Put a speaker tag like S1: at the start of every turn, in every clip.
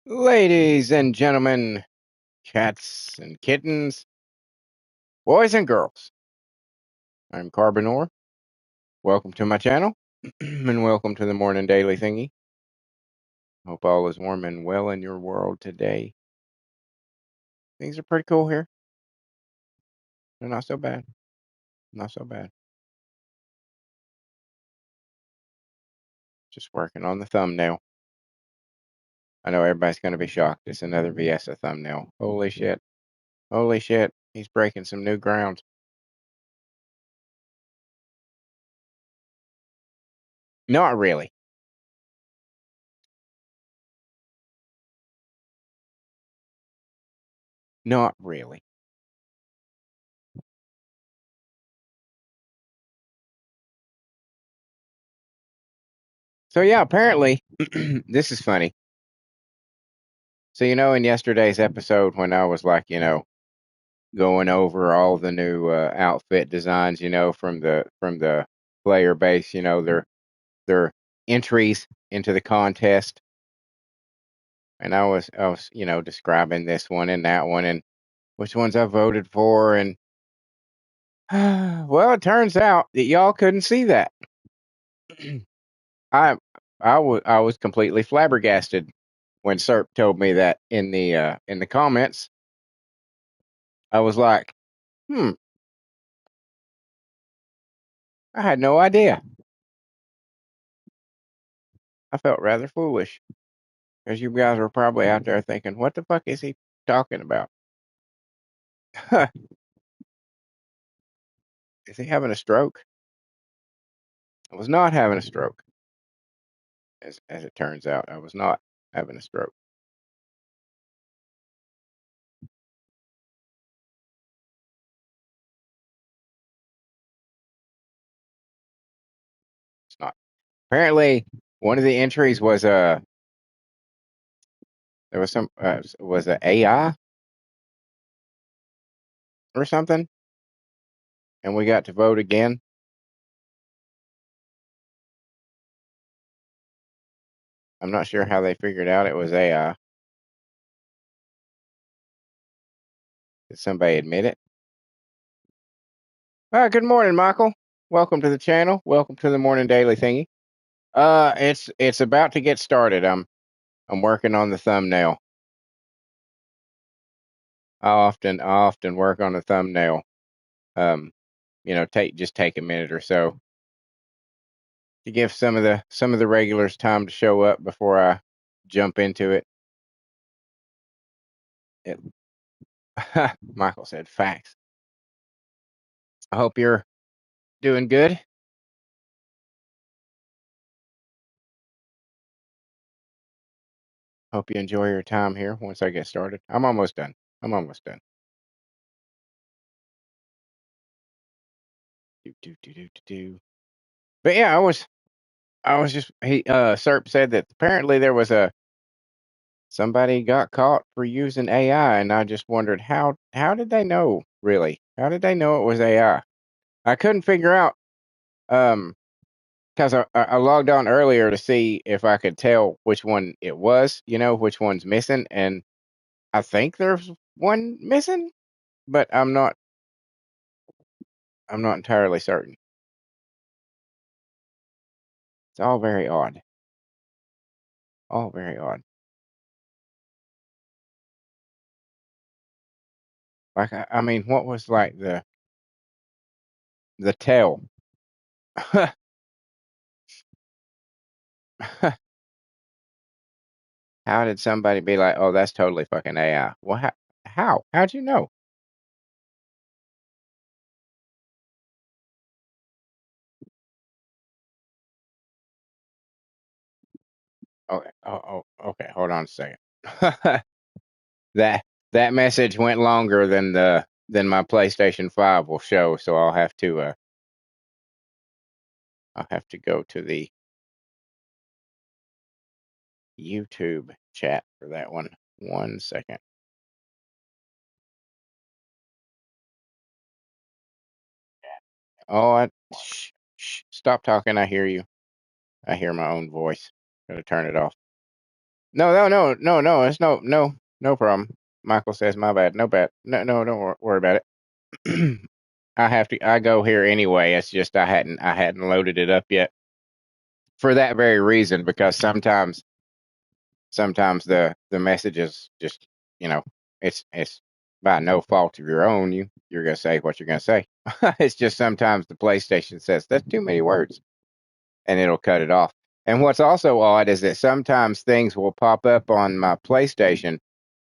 S1: Ladies and gentlemen, cats and kittens, boys and girls, I'm Carbonor. Welcome to my channel, and welcome to the Morning Daily Thingy. Hope all is warm and well in your world today. Things are pretty cool here. They're not so bad. Not so bad. Just working on the thumbnail. I know everybody's going to be shocked. It's another Viessa thumbnail. Holy shit. Holy shit. He's breaking some new ground. Not really. Not really. So yeah, apparently, this is funny. So, in yesterday's episode when I was like, going over all the new outfit designs, from the player base, their entries into the contest, and I was describing this one and that one and which ones I voted for, and well, it turns out that y'all couldn't see that. I I was completely flabbergasted when Serp told me that in the comments. I was like, hmm, I had no idea. I felt rather foolish because you guys were probably out there thinking, what the fuck is he talking about? Is he having a stroke? I was not having a stroke. As it turns out, I was not having a stroke. It's not. Apparently, one of the entries was there was some was a AI or something, and we got to vote again. I'm not sure how they figured out it was AI. Did somebody admit it? Good morning, Michael. Welcome to the channel. Welcome to the Morning Daily Thingy. It's about to get started. I'm working on the thumbnail. I often work on the thumbnail. Um, take a minute or so to give some of the regulars time to show up before I jump into it. it Michael said facts. I hope you're doing good. Hope you enjoy your time here once I get started. I'm almost done. I'm almost done. Do, do, do, do, do, do. But yeah, I was just Serp said that apparently there was somebody got caught for using AI, and I just wondered how did they know, really? How did they know it was AI? I couldn't figure out, because I logged on earlier to see if I could tell which one it was, which one's missing, and I think there's one missing, but I'm not entirely certain. It's all very odd. All very odd. Like I mean, what was like the tell? How did somebody be like, "Oh, that's totally fucking AI"? Well, how? How'd you know? Okay. Okay. Hold on a second. that that message went longer than my PlayStation 5 will show, so I'll have to go to the YouTube chat for that one. 1 second. Oh, stop talking. I hear you. I hear my own voice. Gotta turn it off. No. It's no problem. Michael says, my bad. No bad. No, don't worry about it. I go here anyway. It's just I hadn't loaded it up yet for that very reason, because sometimes the messages just, you know, it's by no fault of your own. You're gonna say what you're gonna say. It's just sometimes the PlayStation says that's too many words, and it'll cut it off. And what's also odd is that sometimes things will pop up on my PlayStation,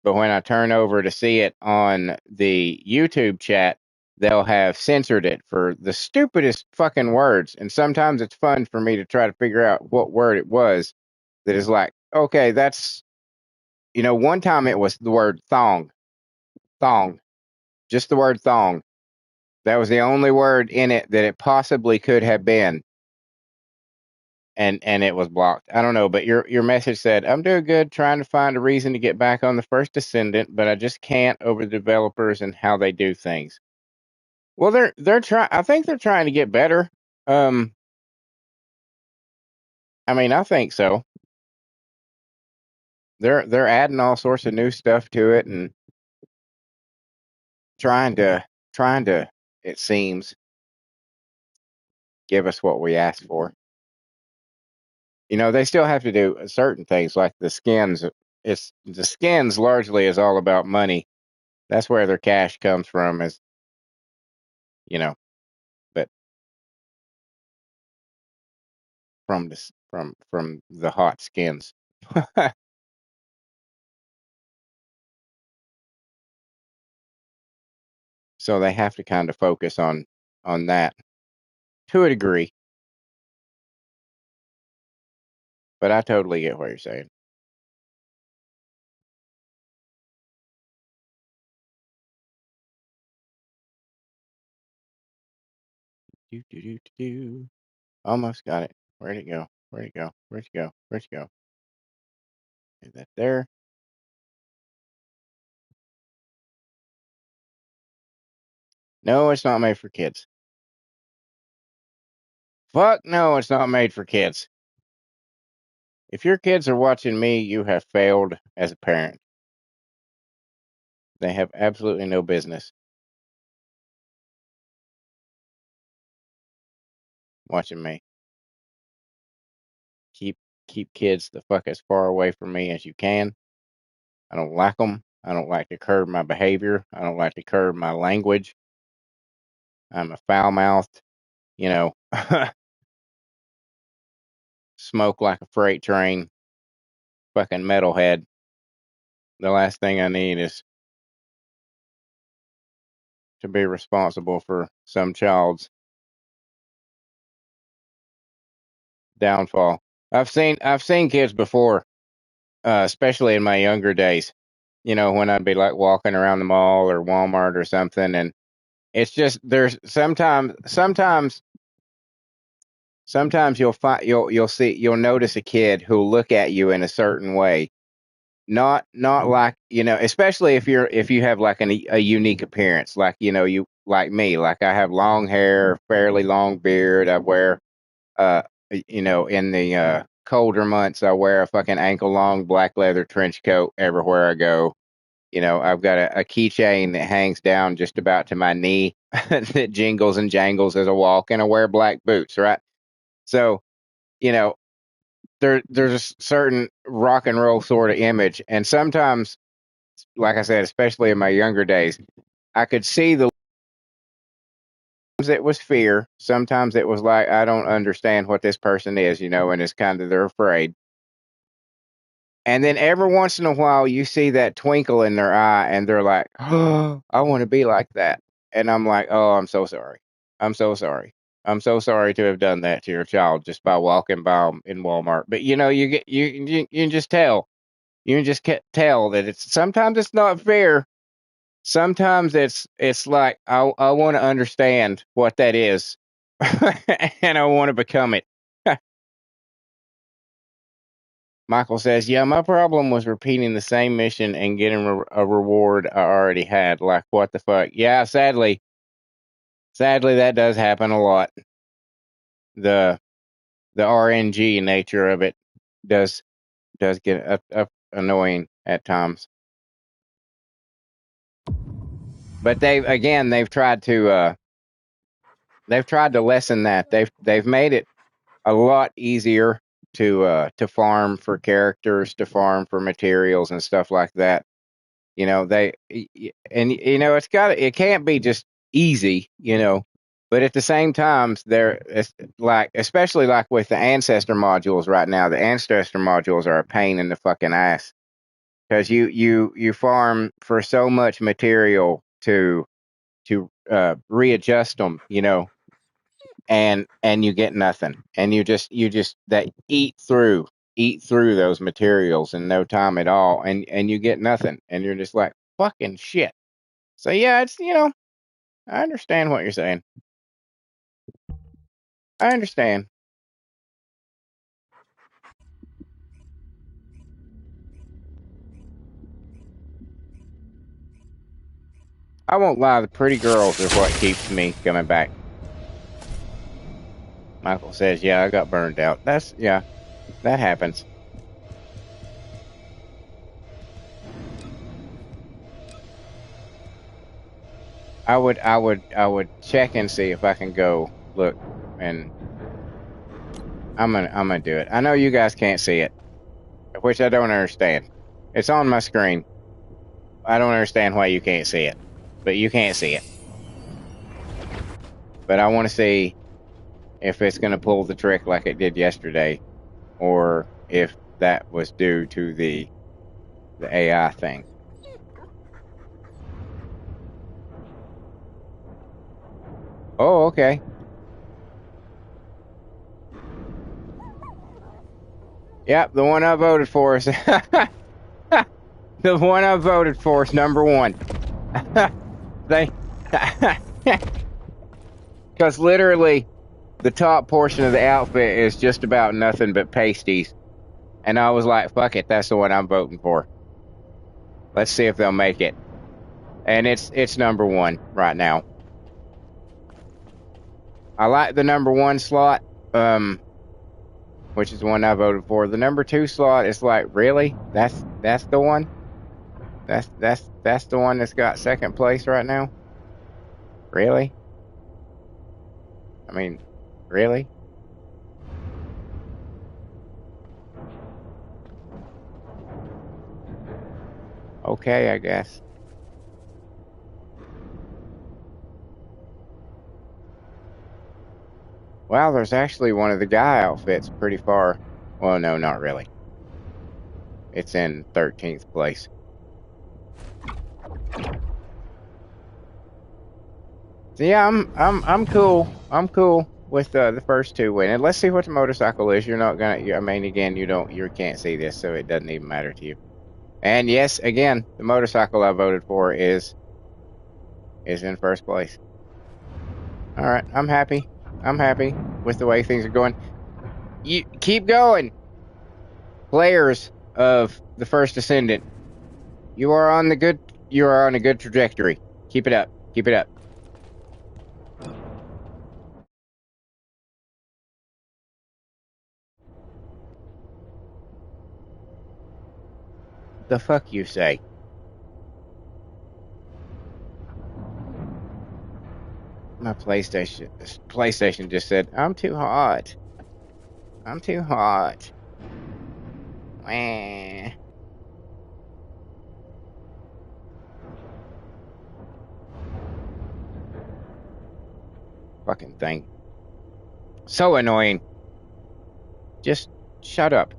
S1: but when I turn over to see it on the YouTube chat, they'll have censored it for the stupidest fucking words. And sometimes it's fun for me to try to figure out what word it was that is like, okay, that's, one time it was the word thong, thong, just the word thong. That was the only word in it that it possibly could have been. And it was blocked. I don't know, but your message said, I'm doing good, trying to find a reason to get back on the First Descendant, but I just can't over the developers and how they do things. Well, they're trying. I think they're trying to get better. Um, I mean, I think so. They're adding all sorts of new stuff to it and trying to, it seems, give us what we asked for. They still have to do certain things like the skins. It's the skins largely is all about money. That's where their cash comes from, is, you know, but from the hot skins. So they have to kind of focus on that to a degree. But I totally get what you're saying. Do do do do do. Almost got it. Where'd it go? Where'd it go? Where'd it go? Where'd it go? Is that there? No, it's not made for kids. Fuck no, it's not made for kids. If your kids are watching me, you have failed as a parent. They have absolutely no business watching me. Keep keep kids the fuck as far away from me as you can. I don't like them. I don't like to curb my behavior. I don't like to curb my language. I'm a foul mouthed, you know, smoke like a freight train, fucking metalhead. The last thing I need is to be responsible for some child's downfall. I've seen kids before, especially in my younger days. When I'd be like walking around the mall or Walmart or something, and it's just there's sometimes you'll notice a kid who'll look at you in a certain way, not like, especially if you have like a unique appearance, like, you like me, like I have long hair, fairly long beard. I wear uh in the colder months I wear a fucking ankle long black leather trench coat everywhere I go. I've got a keychain that hangs down just about to my knee that jingles and jangles as I walk, and I wear black boots, right? So, you know, there's a certain rock and roll sort of image, and sometimes, like I said, especially in my younger days, I could see the. Sometimes it was fear. Sometimes it was like, I don't understand what this person is, and it's kind of, they're afraid. And then every once in a while, you see that twinkle in their eye, and they're like, "Oh, I want to be like that." And I'm like, "Oh, I'm so sorry. I'm so sorry. I'm so sorry to have done that to your child just by walking by 'em in Walmart." But you can just tell. You can just tell that it's sometimes it's not fair. Sometimes it's like, I want to understand what that is, and I want to become it. Michael says, "Yeah, my problem was repeating the same mission and getting a reward I already had. Like, what the fuck?" Yeah, sadly, that does happen a lot. The the RNG nature of it does. does get annoying at times. But they've tried to lessen that. They've made it a lot easier to farm for characters, to farm for materials and stuff like that. You know, it can't be just easy, but at the same time, it's like, especially like with the ancestor modules right now, the ancestor modules are a pain in the fucking ass because you farm for so much material to readjust them, and you get nothing, and you just that eat through those materials in no time at all, and you get nothing, and you're just like fucking shit. So yeah, it's I understand what you're saying. I understand. I won't lie, the pretty girls are what keeps me coming back. Michael says, yeah, I got burned out. Yeah, that happens. I would check and see if I can go look, and I'm gonna do it. I know you guys can't see it, which I don't understand. It's on my screen. I don't understand why you can't see it, but you can't see it. But I want to see if it's gonna pull the trick like it did yesterday, or if that was due to the AI thing. Oh, okay. Yep, the one I voted for is the one I voted for is number one. They, because literally, the top portion of the outfit is just about nothing but pasties, and I was like, "Fuck it, that's the one I'm voting for." Let's see if they'll make it, and it's number one right now. I like the number one slot, which is the one I voted for. The number two slot is like, really? That's the one. That's the one that's got second place right now. Really? I mean, really? Okay, I guess. Wow, there's actually one of the guy outfits pretty far. Well, no, not really. It's in 13th place. So yeah, I'm cool. I'm cool with the first two winning. Let's see what the motorcycle is. You're not gonna. I mean, again, you can't see this, so it doesn't even matter to you. And yes, again, the motorcycle I voted for is in first place. All right, I'm happy. I'm happy with the way things are going. You keep going, players of the First Descendant. You are on a good trajectory. Keep it up. Keep it up. The fuck you say? My PlayStation just said, I'm too hot. I'm too hot. Wah. Fucking thing. So annoying. Just shut up.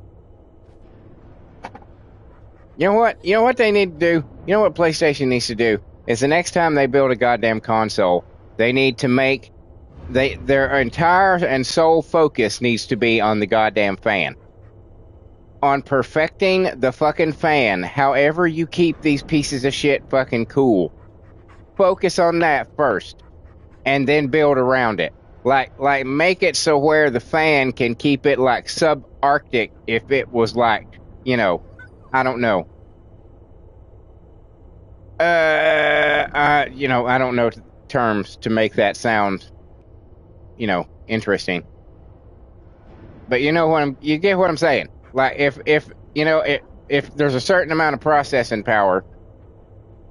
S1: You know what? You know what they need to do? You know what PlayStation needs to do? Is the next time they build a goddamn console, they need to make their entire and sole focus needs to be on the goddamn fan. On perfecting the fucking fan, however you keep these pieces of shit fucking cool. Focus on that first, and then build around it. Like make it so where the fan can keep it like subarctic if it was like, I don't know. I don't know terms to make that sound, interesting. But you get what I'm saying. Like if you know, if there's a certain amount of processing power,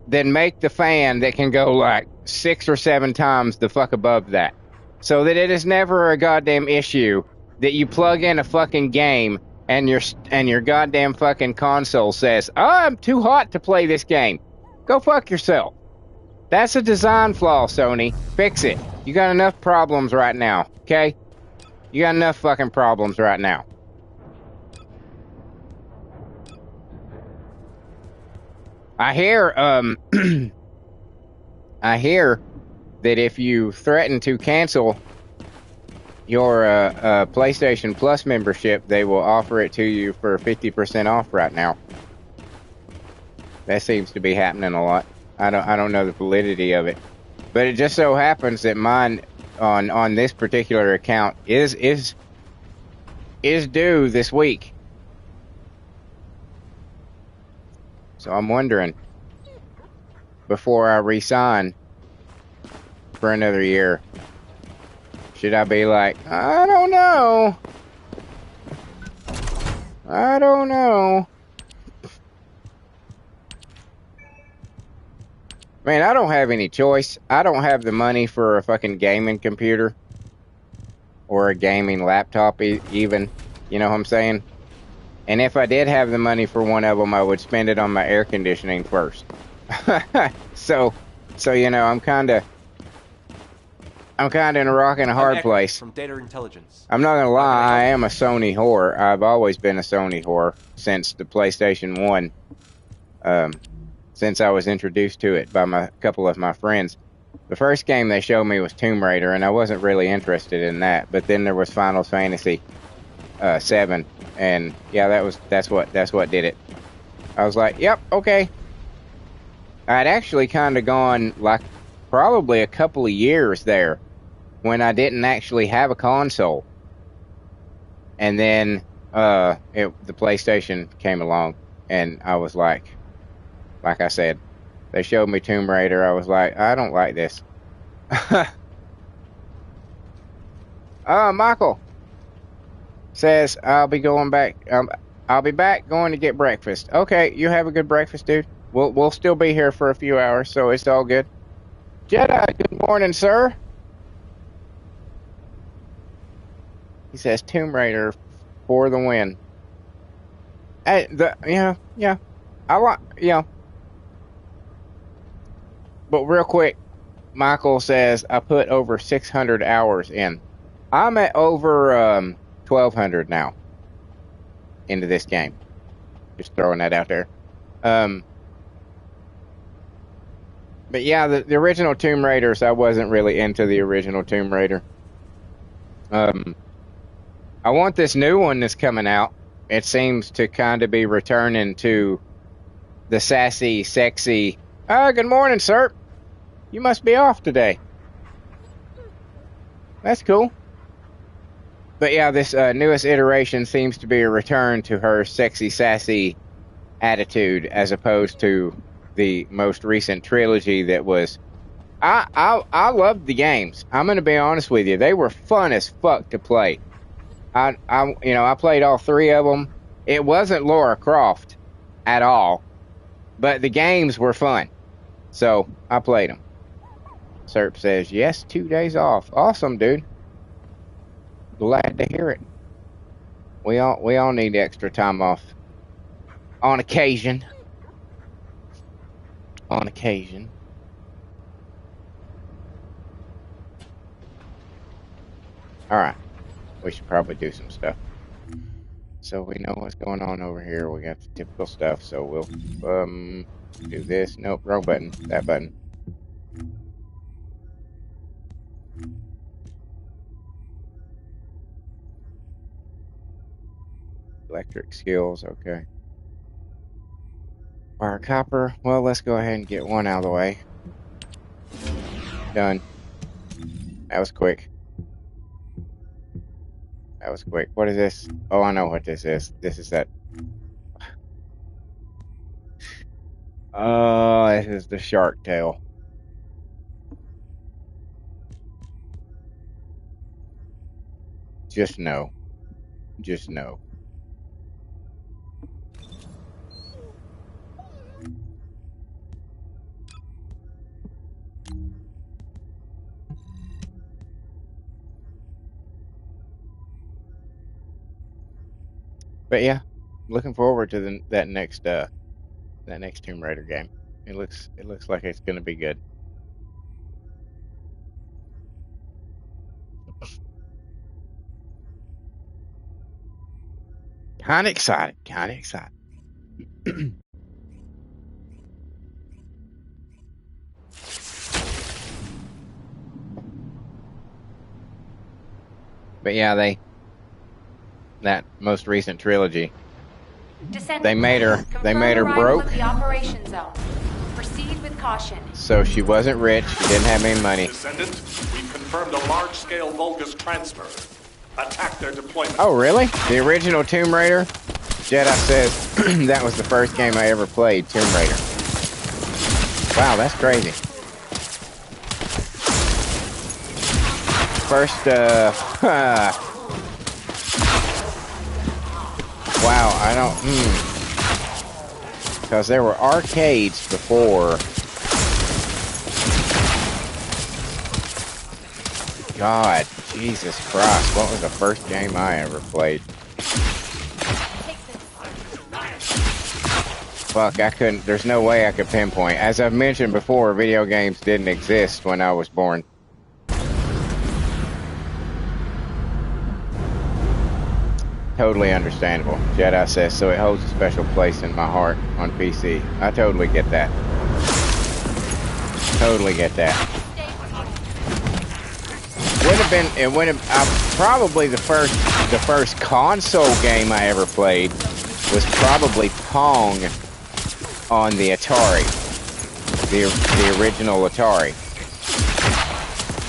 S1: then make the fan that can go like 6 or 7 times the fuck above that, so that it is never a goddamn issue that you plug in a fucking game and your goddamn fucking console says, "Oh, I'm too hot to play this game." Go fuck yourself. That's a design flaw, Sony. Fix it. You got enough problems right now, okay? You got enough fucking problems right now. I hear, I hear that if you threaten to cancel your PlayStation Plus membership, they will offer it to you for 50% off right now. That seems to be happening a lot. I don't know the validity of it, but it just so happens that mine on this particular account is due this week. So I'm wondering, before I re-sign for another year, should I be like, I don't know. I don't know. Man, I don't have any choice. I don't have the money for a fucking gaming computer or a gaming laptop even. You know what I'm saying? And if I did have the money for one of them, I would spend it on my air conditioning first. so you know, I'm kind of in a rock and a hard place.
S2: From Data Intelligence.
S1: I'm not gonna lie, I am a Sony whore. I've always been a Sony whore since the PlayStation 1. Since I was introduced to it by a couple of my friends. The first game they showed me was Tomb Raider, and I wasn't really interested in that. But then there was Final Fantasy 7, and yeah, that's what did it. I was like, yep, okay. I'd actually kind of gone like probably a couple of years there when I didn't actually have a console, and then the PlayStation came along, and I was like I said, they showed me Tomb Raider. I was like, I don't like this. Michael says I'll be going back. I'll be back going to get breakfast. Okay, you have a good breakfast, dude. We'll still be here for a few hours, so it's all good. Jedi, good morning, sir. He says Tomb Raider for the win. Hey, yeah. I like, But real quick, Michael says I put over 600 hours in. I'm at over 1,200 now into this game. Just throwing that out there. But yeah, the original Tomb Raiders, I wasn't really into the original Tomb Raider. I want this new one that's coming out. It seems to kind of be returning to the sassy, sexy. Good morning, sir. You must be off today. That's cool. But yeah, this newest iteration seems to be a return to her sexy, sassy attitude, as opposed to the most recent trilogy that was. I loved the games. I'm gonna be honest with you; they were fun as fuck to play. I played all 3 of them. It wasn't Lara Croft at all, but the games were fun, so I played them. Serp says yes, 2 days off. Awesome, dude. Glad to hear it. We all need extra time off. On occasion. On occasion. Alright. We should probably do some stuff. So we know what's going on over here. We got the typical stuff, so we'll do this. Nope, wrong button. That button. Electric skills, okay. Wire copper. Well, let's go ahead and get one out of the way. Done. That was quick. That was quick. What is this? Oh, I know what this is. This is that. Oh, this is the shark tail. Just know. Just know. But yeah, looking forward to that next Tomb Raider game. It looks like it's gonna be good. Kind of excited. Kind of excited. But yeah, that most recent trilogy.
S2: Descendant,
S1: They made her broke.
S2: the operation zone. Proceed with caution.
S1: So she wasn't rich. She didn't have any money.
S3: Descendant, we've confirmed a large-scale Vulgus transfer. Attack their deployment.
S1: Oh, really? The original Tomb Raider? Jedi says that was the first game I ever played, Tomb Raider. Wow, that's crazy. First, wow, I don't, because there were arcades before. God, Jesus Christ, what was the first game I ever played? Fuck, I couldn't, there's no way I could pinpoint. As I've mentioned before, video games didn't exist when I was born. Totally understandable. Jedi says, so it holds a special place in my heart on PC. I totally get that. Totally get that. Probably the first console game I ever played was probably Pong on the Atari. The original Atari.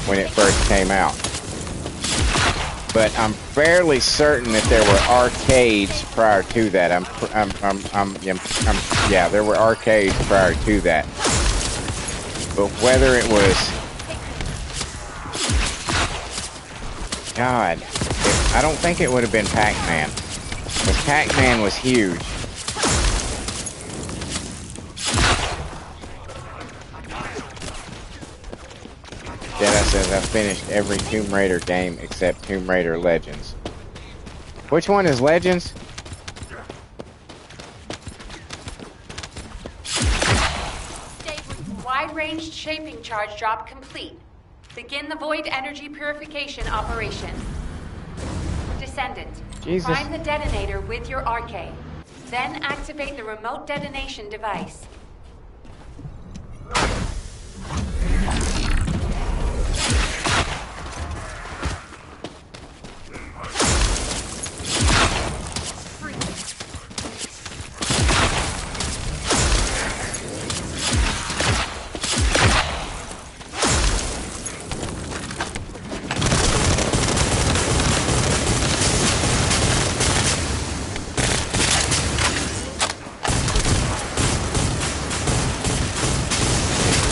S1: When it first came out. But I'm fairly certain that there were arcades prior to that. Yeah, there were arcades prior to that. But whether it was, God, I don't think it would have been Pac-Man. Because Pac-Man was huge. Jedi says, I've finished every Tomb Raider game except Tomb Raider Legends. Which one is Legends?
S2: Wide-range shaping charge drop complete. Begin the void energy purification operation. Descendant,
S1: Jesus.
S2: prime the detonator with your arcade. Then activate the remote detonation device.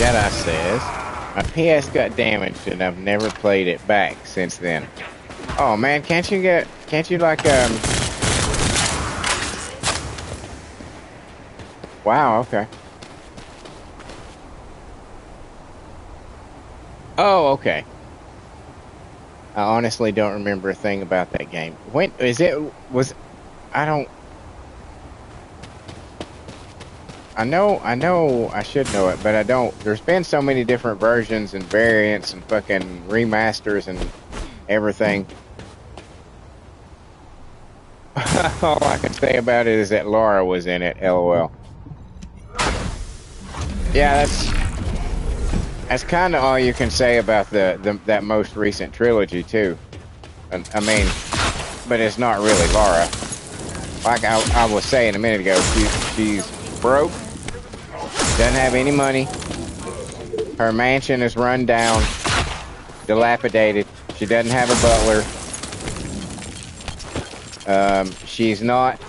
S1: Jedi says, my PS got damaged and I've never played it back since then. Oh man, can't you like, wow, okay. Oh, okay. I honestly don't remember a thing about that game. When, I don't, I know I should know it, but I don't. There's been so many different versions and variants and fucking remasters and everything. All I can say about it is that Laura was in it, LOL. Yeah, that's kind of all you can say about that most recent trilogy too. I mean, but it's not really Laura. Like I was saying a minute ago, she's broke, doesn't have any money, her mansion is run down, dilapidated, she doesn't have a butler, she's not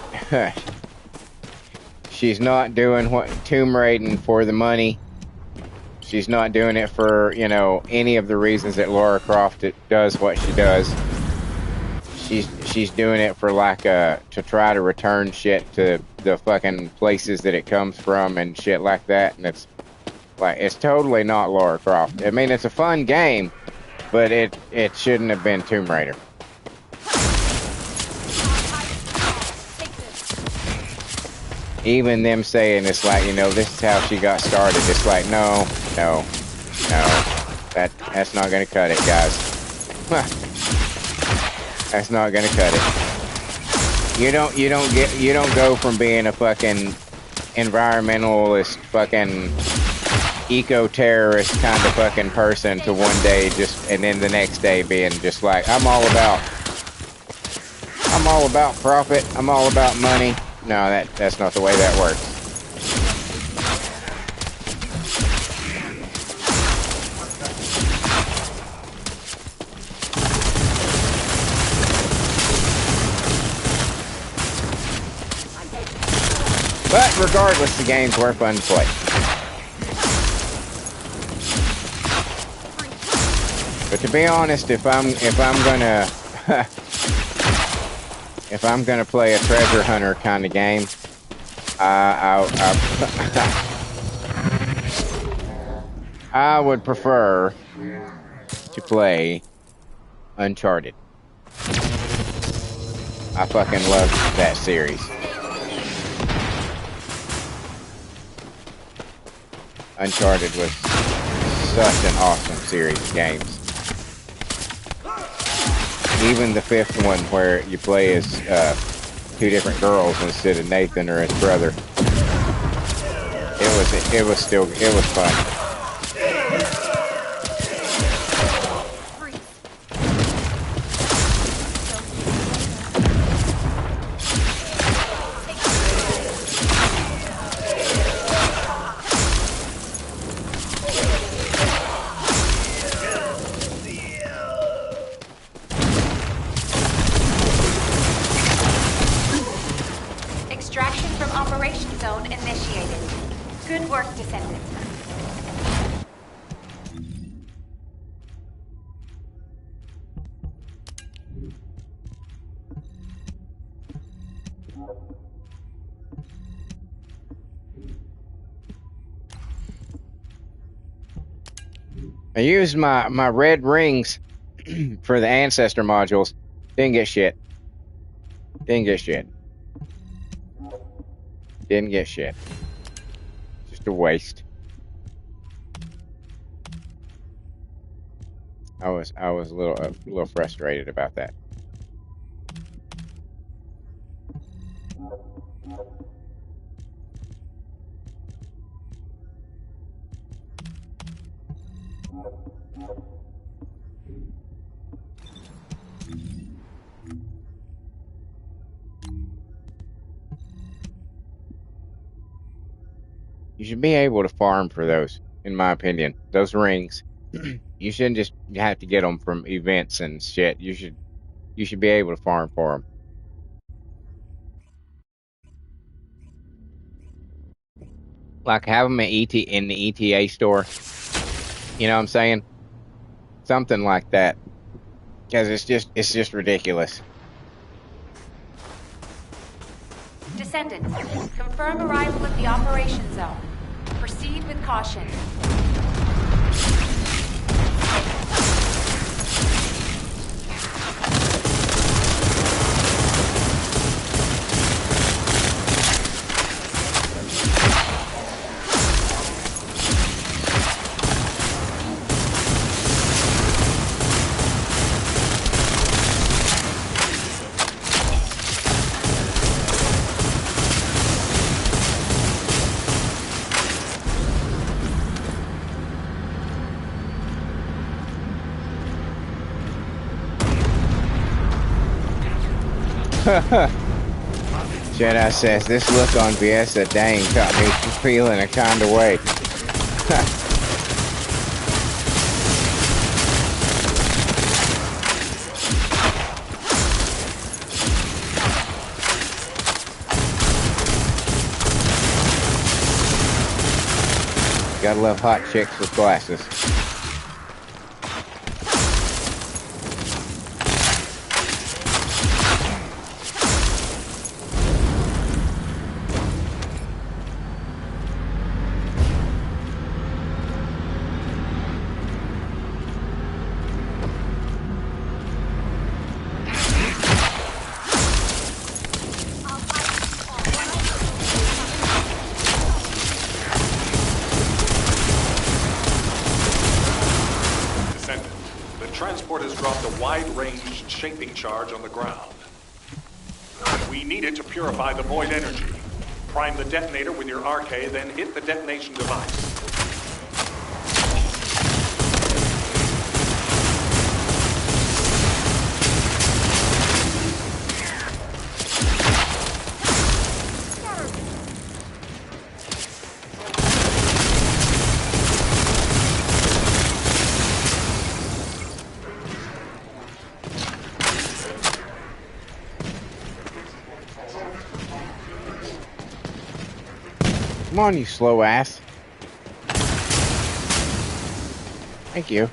S1: doing what Tomb Raiding for the money, she's not doing it for, you know, any of the reasons that Lara Croft does what she does. She's doing it for like to try to return shit to the fucking places that it comes from and shit like that, and it's like it's totally not Lara Croft. I mean, it's a fun game, but it shouldn't have been Tomb Raider. even them saying it's like, this is how she got started. It's like, no, no, no. That's not gonna cut it, guys. That's not gonna cut it. You don't go from being a fucking environmentalist, fucking eco-terrorist kind of fucking person to one day and then the next day being just like, I'm all about profit. I'm all about money. No, that's not the way that works. But regardless, the games were fun to play. But to be honest, if I'm gonna if I'm gonna play a treasure hunter kind of game, I would prefer to play Uncharted. I fucking love that series. Uncharted was such an awesome series of games. Even the fifth one where you play as two different girls instead of Nathan or his brother. It was fun.
S2: Extraction from Operation Zone initiated. Good work, Descendant.
S1: I used my red rings for the ancestor modules. Didn't get shit. Didn't get shit. Didn't get shit. Just a waste. I was a little frustrated about that. You should be able to farm for those, in my opinion. Those rings. You shouldn't just have to get them from events and shit. You should be able to farm for them. Like have them in the ETA store. You know what I'm saying? Something like that. Because it's just ridiculous.
S2: Descendants, confirm arrival at the Operation Zone. Proceed with caution.
S1: Jedi says, this look on Viessa dang got me feeling a kind of way. Gotta love hot chicks with glasses.
S3: a wide-range shaping charge on the ground. We need it to purify the void energy. Prime the detonator with your RK, then hit the detonation device.
S1: Come on, you slow ass. Thank you.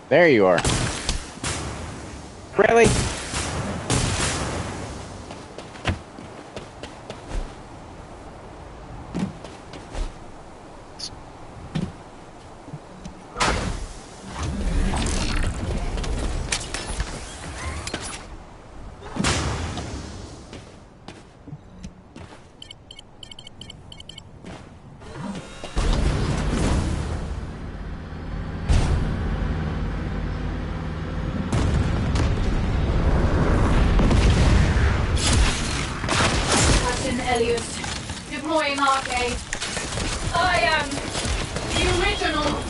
S1: There you are. Really?
S4: Deploying RK. I am the original.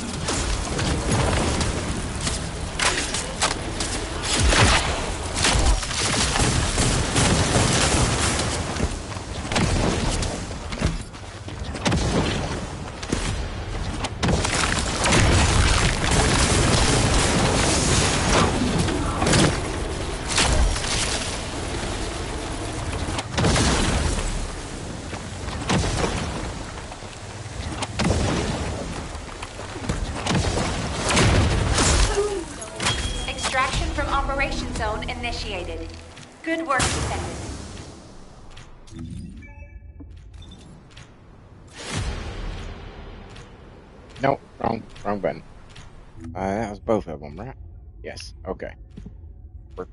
S2: Zone initiated. Good work, Descendant.
S1: No, wrong button. That was both of them, right? Yes. Okay. Let's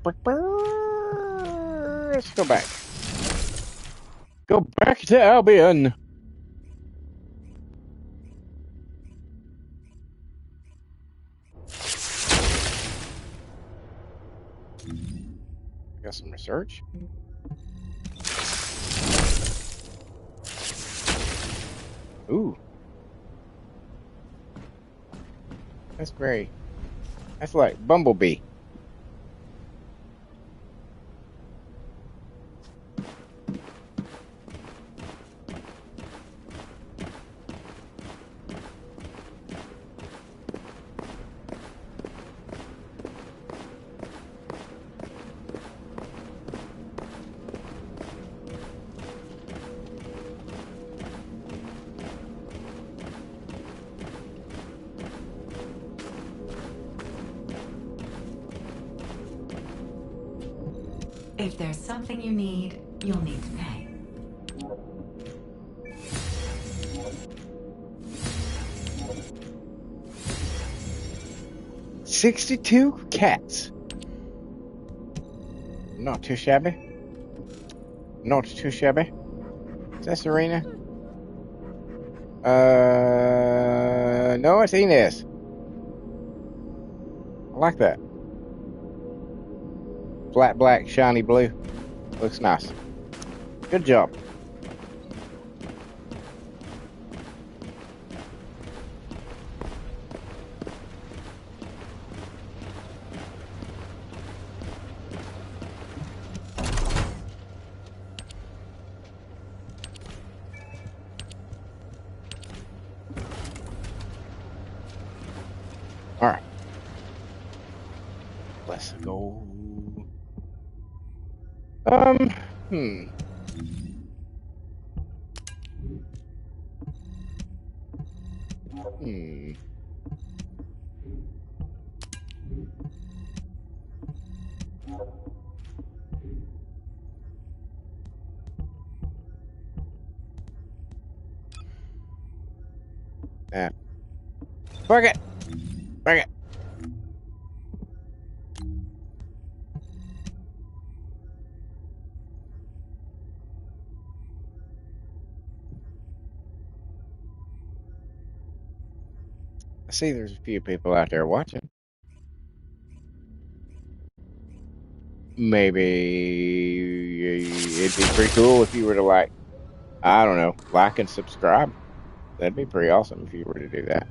S1: go back. Go back to Albion. Got some research. Ooh. That's like Bumblebee.
S5: If there's something you need, you'll need to pay.
S1: $62 cats. Not too shabby. Not too shabby. Is that Serena? No, it's Inez. I like that. Flat black, shiny blue. Looks nice. Good job. All right. Let's go. Hmm. Ah, fuck it. Fuck it. I see there's a few people out there watching. Maybe it'd be pretty cool if you were to like, I don't know, like and subscribe. That'd be pretty awesome if you were to do that.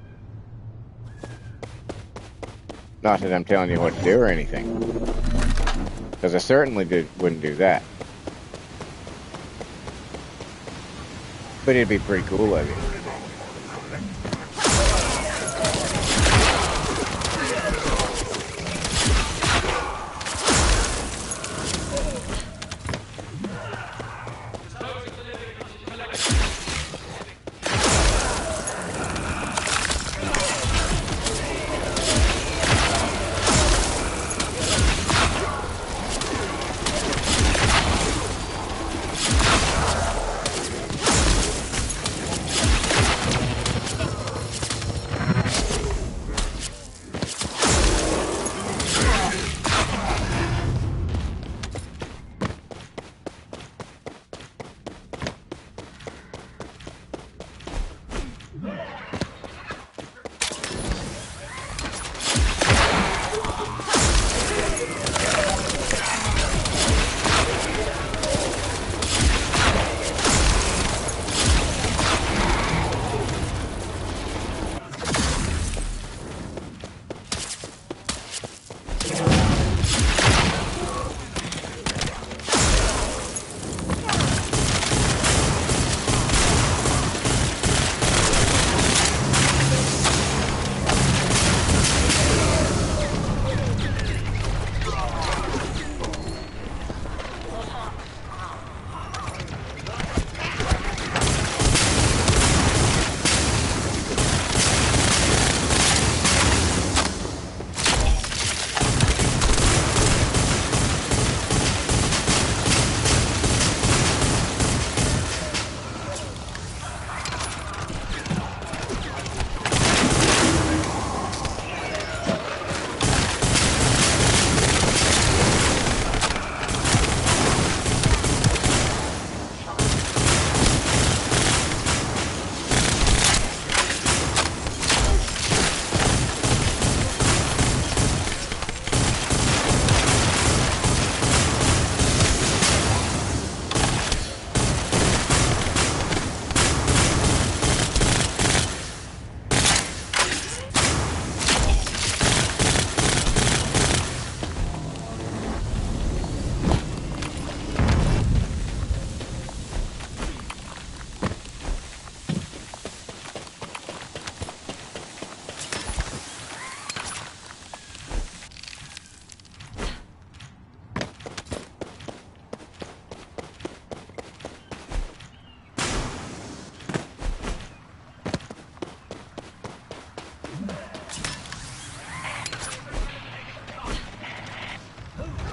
S1: Not that I'm telling you what to do or anything, because I certainly wouldn't do that. But it'd be pretty cool of you.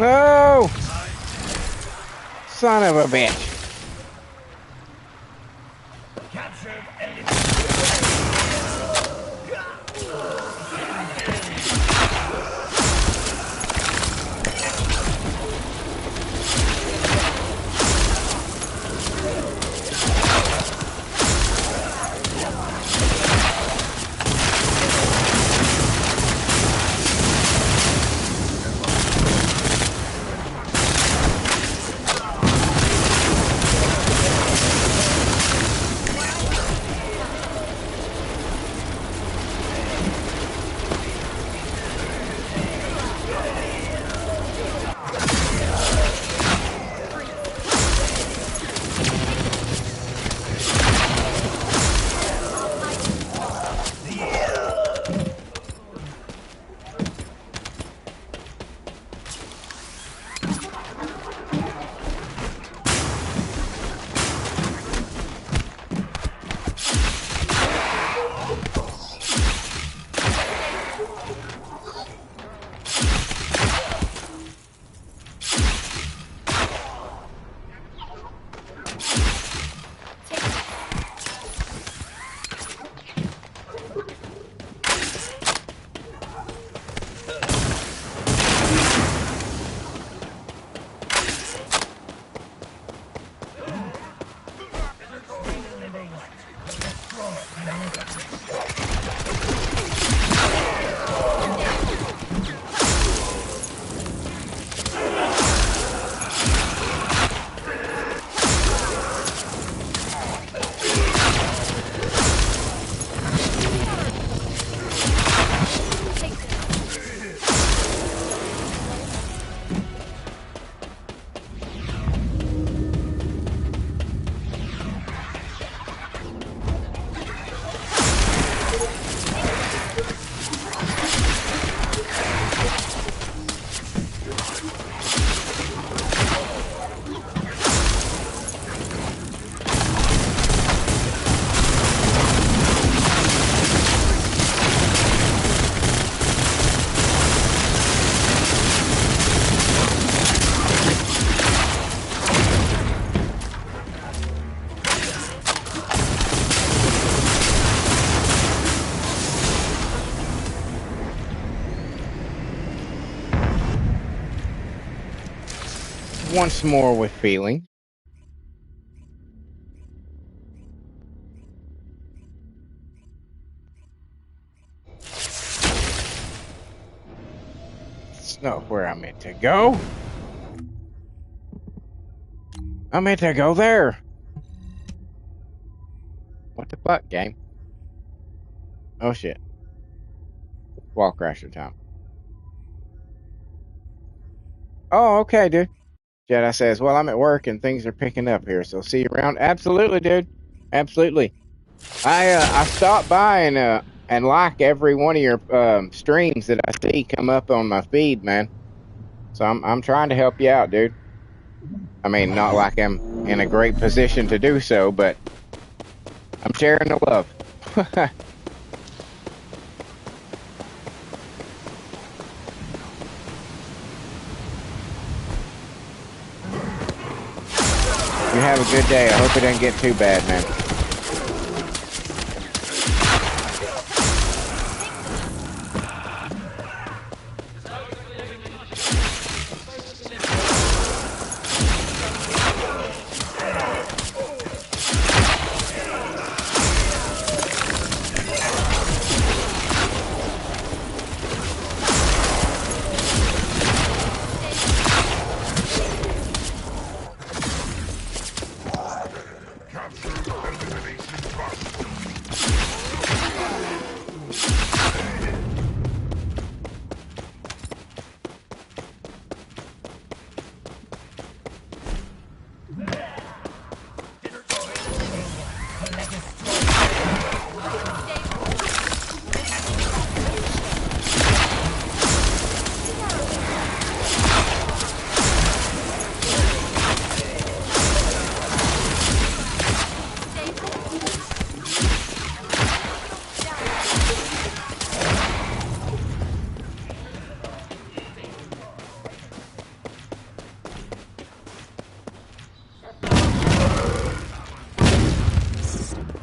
S1: Oh, son of a bitch. once more with feeling. It's not where I meant to go. I meant to go there. What the fuck, game? Oh shit. Wall crasher time. Oh, okay, dude. Jedi says, well, I'm at work and things are picking up here, so see you around. Absolutely, dude. Absolutely. I stopped by and like every one of your streams that I see come up on my feed, man. So I'm trying to help you out, dude. I mean, not like I'm in a great position to do so, but I'm sharing the love. You have a good day. I hope it doesn't get too bad, man.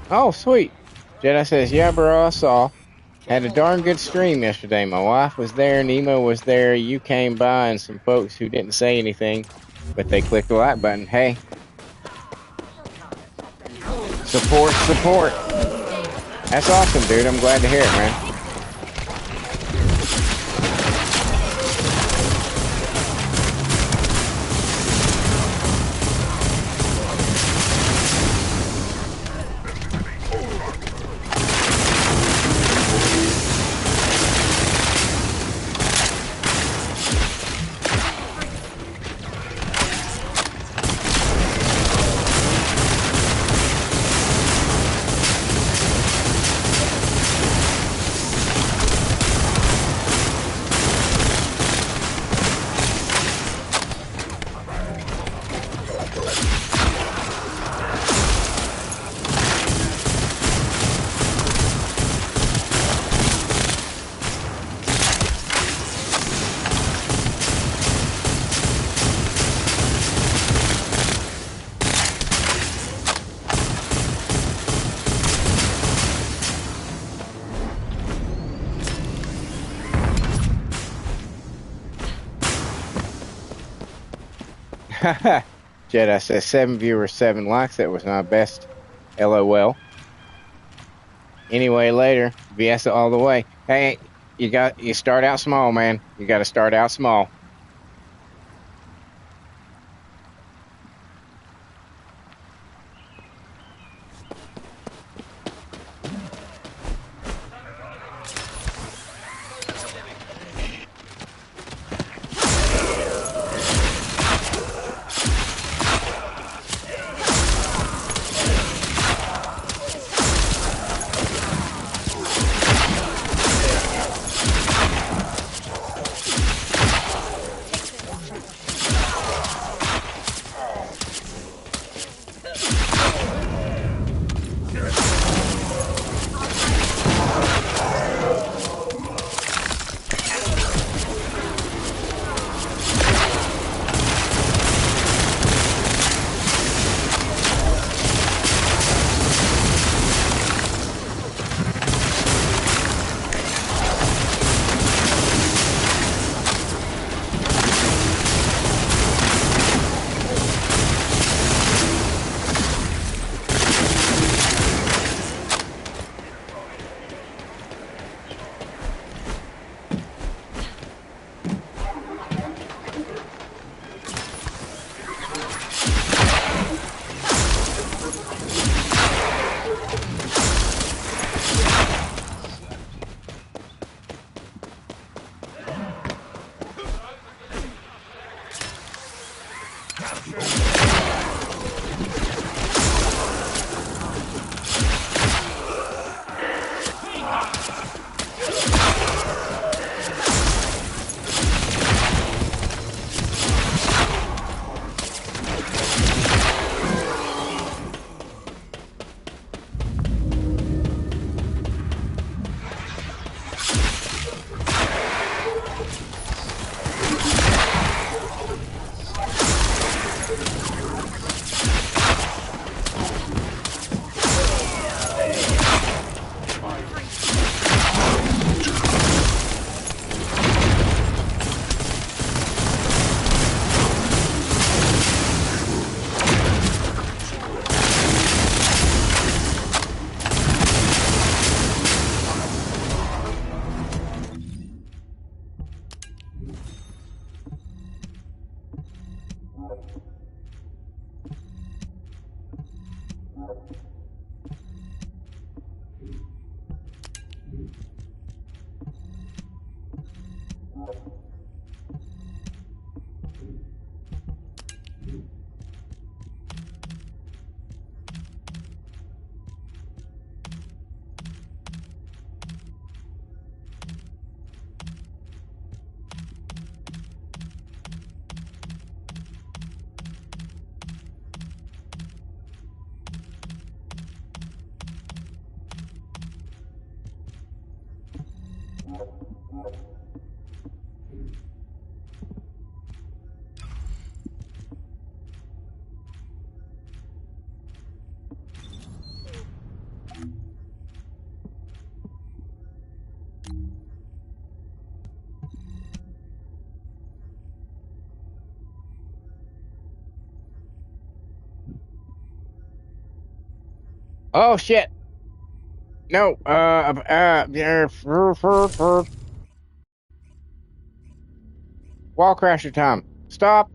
S1: Oh, sweet. Jedi says, yeah, bro, I saw. Had a darn good stream yesterday. My wife was there, Nemo was there, you came by, and some folks who didn't say anything, but they clicked the like button. Hey. Support, support. That's awesome, dude. I'm glad to hear it, man. Jedi says 7 viewers, 7 likes. That was my best. LOL. Anyway, later. Viessa all the way. Hey, you start out small, man. You got to start out small. Oh shit! No. Wall crasher time. Stop.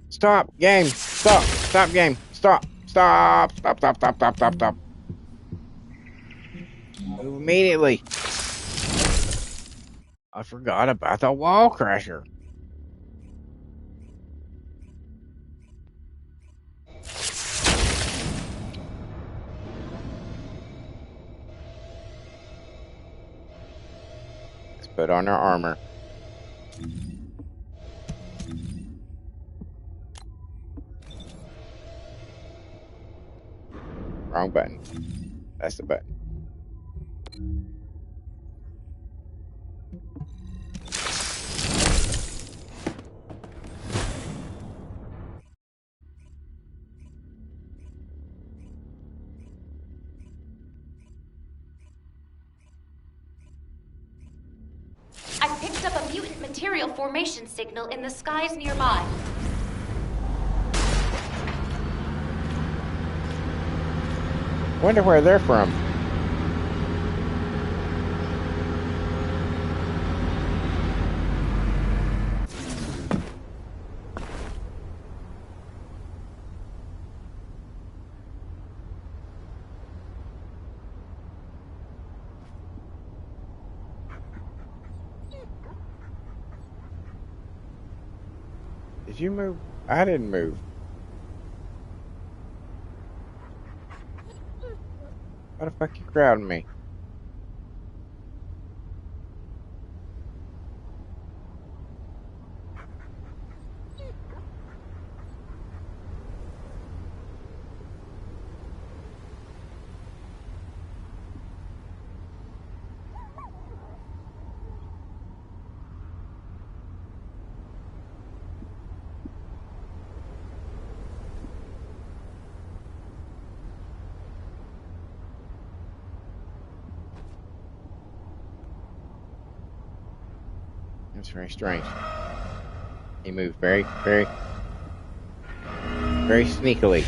S1: Stop. Game. Stop. Stop game. Stop. Stop. Stop. Stop. Stop. Stop. Stop. Stop. Move immediately. I forgot about the wall crasher. Let's put on our armor. Wrong button. That's the button.
S2: I picked up a mutant material formation signal in the skies nearby.
S1: Wonder where they're from. Did you move? I didn't move. Why the fuck you crowding me? That's very strange. He moved very, very, very sneakily.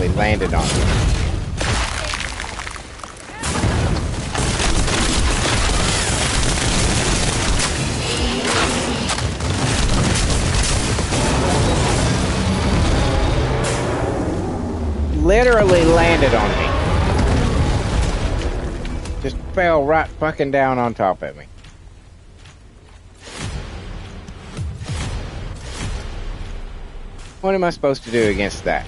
S1: literally landed on me. Literally landed on me. Just fell right fucking down on top of me. What am I supposed to do against that?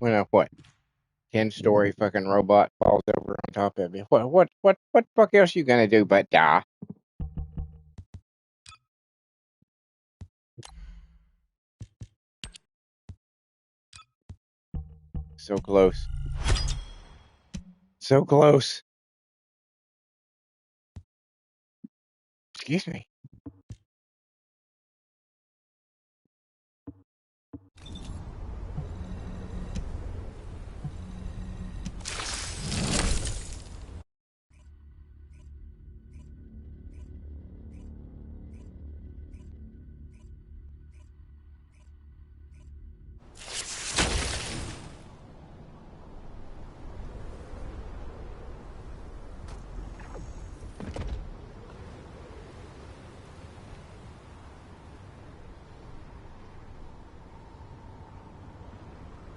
S1: Well, what? 10-story fucking robot falls over on top of you. What the fuck else you gonna do but die? So close. So close. Excuse me.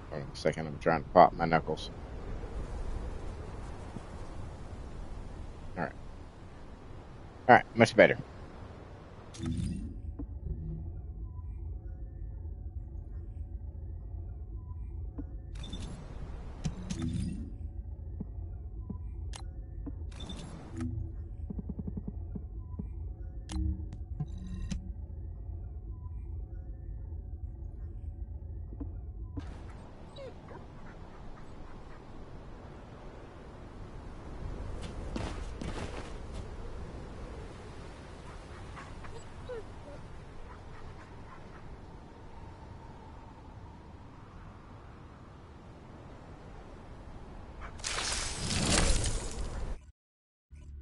S1: Hold on a second, I'm trying to pop my knuckles. Alright. Alright, much better.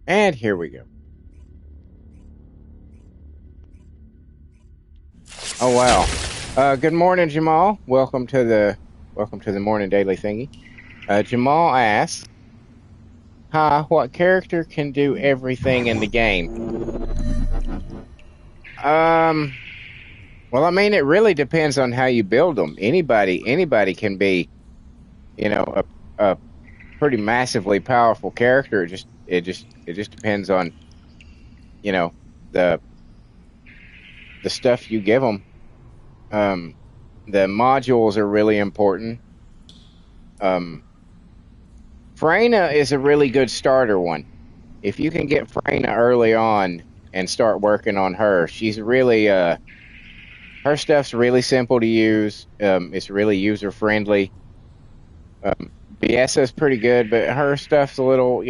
S1: And here we go. Oh wow. Good morning, Jamal. Welcome to the morning daily thingy. Jamal asks, "Hi, what character can do everything in the game?" Well, I mean, it really depends on how you build them. Anybody can be, a pretty massively powerful character. It just depends on, the stuff you give them. The modules are really important. Freyna is a really good starter one. If you can get Freyna early on and start working on her, she's really her stuff's really simple to use. It's really user friendly. Viessa's pretty good, but her stuff's a little,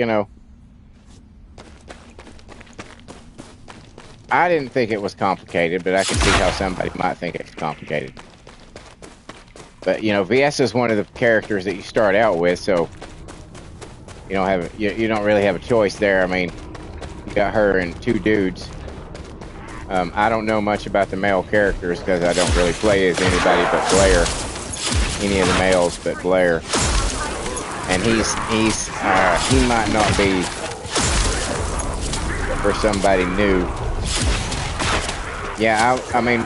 S1: I didn't think it was complicated, but I can see how somebody might think it's complicated. But Viessa's one of the characters that you start out with, so you don't really have a choice there. I mean, you got her and two dudes. I don't know much about the male characters because I don't really play as anybody but Blair. Any of the males but Blair. And he might not be for somebody new. Yeah, I mean,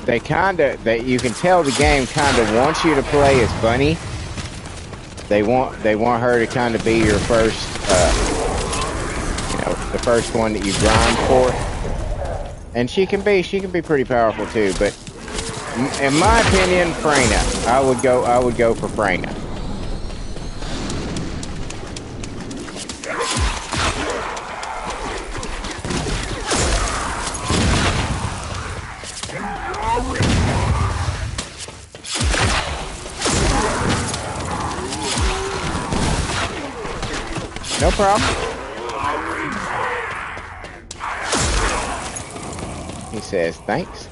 S1: you can tell the game kind of wants you to play as Bunny. They want her to kind of be your first, the first one that you grind for. And she can be pretty powerful too, but in my opinion, Freyna. I would go for Freyna. No problem. He says, thanks.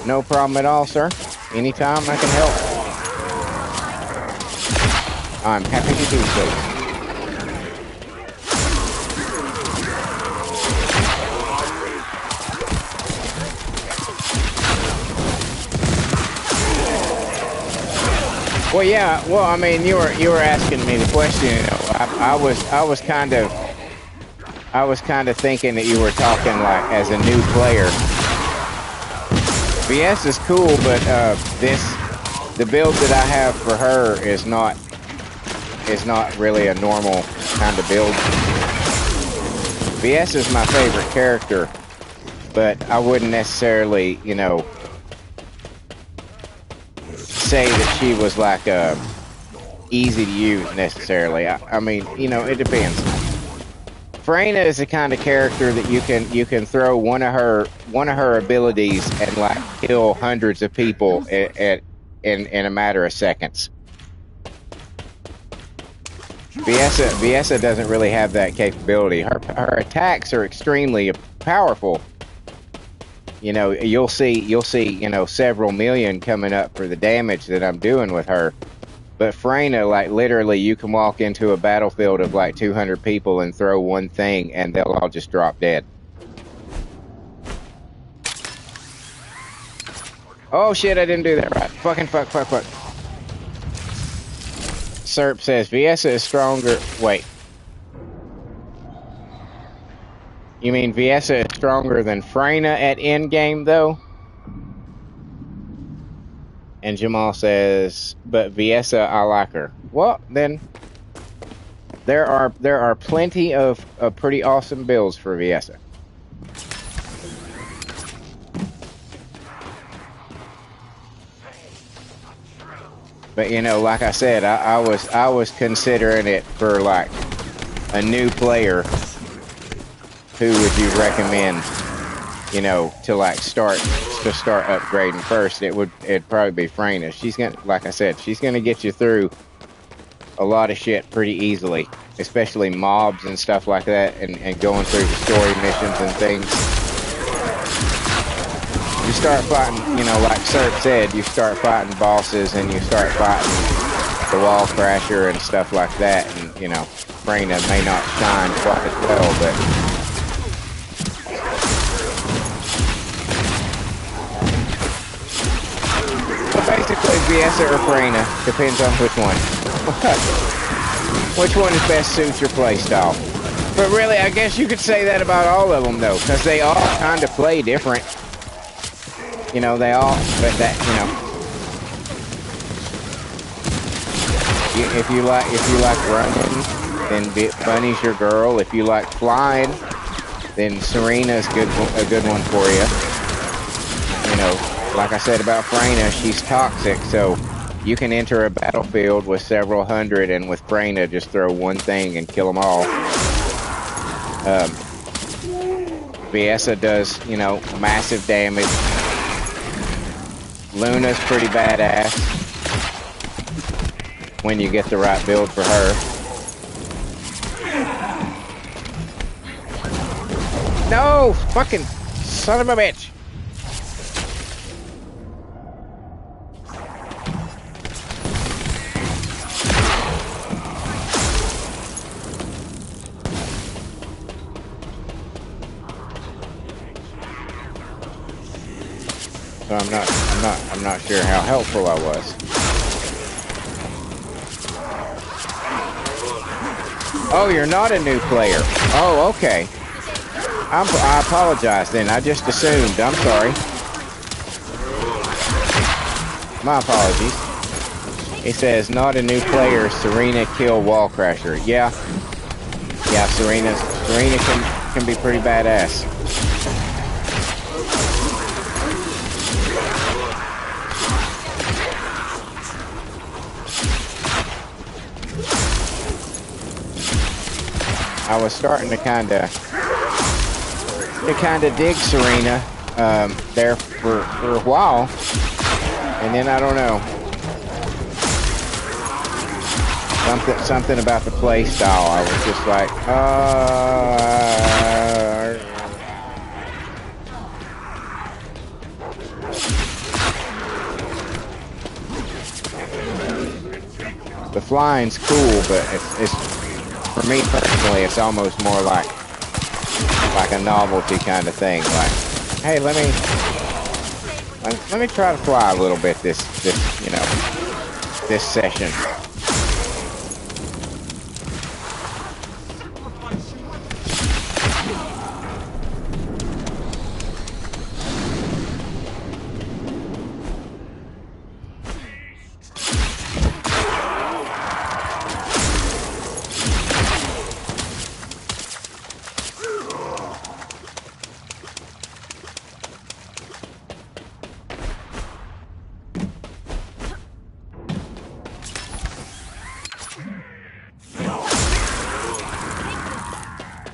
S1: No problem at all, sir. Anytime I can help. I'm happy to do so. Well, yeah. Well, I mean, you were asking me the question. You know, I was kind of thinking that you were talking like as a new player. Viessa is cool, but the build that I have for her is not really a normal kind of build. Viessa is my favorite character, but I wouldn't necessarily, you know, say that she was like easy to use necessarily. I mean, you know, it depends. Freyna is the kind of character that you can throw one of her abilities and like kill hundreds of people in a matter of seconds. Viessa doesn't really have that capability. Her attacks are extremely powerful. You know, you'll see, you know, several million coming up for the damage that I'm doing with her. But Freyna, like literally, you can walk into a battlefield of like 200 people and throw one thing, and they'll all just drop dead. Oh shit! I didn't do that right. Fucking fuck. Serp says Viessa is stronger. Wait. You mean Viessa is stronger than Freyna at endgame, though? And Jamal says, but Viessa, I like her. Well, then, there are plenty of pretty awesome builds for Viessa. But you know, like I said, I was considering it for like a new player. Who would you recommend, you know, to like start upgrading first? It'd probably be Freyna. She's gonna, like I said, she's gonna get you through a lot of shit pretty easily, especially mobs and stuff like that, and going through the story missions and things. You start fighting, you know, like Serp said, you start fighting bosses and you start fighting the wall crasher and stuff like that, and you know, Freyna may not shine quite as well, but basically, Viessa or Freyna, depends on which one. Which one is best suits your playstyle. But really, I guess you could say that about all of them, though, because they all kind of play different. You know, they all, but that, you know, if you like running, then Bunny's your girl. If you like flying, then Serena's a good one for you. You know. Like I said about Freyna, she's toxic, so you can enter a battlefield with several hundred, and with Freyna, just throw one thing and kill them all. Viessa does, you know, massive damage. Luna's pretty badass when you get the right build for her. No! Fucking son of a bitch! So I'm not sure how helpful I was. Oh, you're not a new player. Oh, okay. I apologize then. I just assumed. I'm sorry. My apologies. It says not a new player. Serena kill wall crasher. Yeah. Yeah, Serena can be pretty badass. I was starting to kind of dig Serena there for a while, and then I don't know, something about the play style. I was just like, the flying's cool, but it's for me personally, it's almost more like a novelty kind of thing. Like, hey, let me try to fly a little bit. This, you know. this session.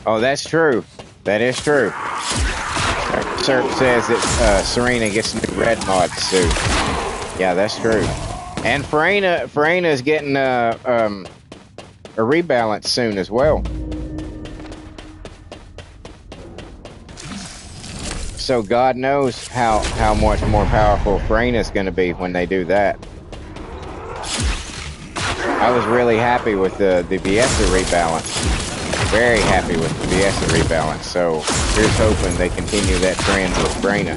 S1: Oh, that's true. That is true. Serp says that Serena gets new red mod suit. Yeah, that's true. And Farina is getting a rebalance soon as well. So God knows how much more powerful Farina is going to be when they do that. I was really happy with the Viessa rebalance. Very happy with the Viessa rebalance. So here's hoping they continue that trend with Farina.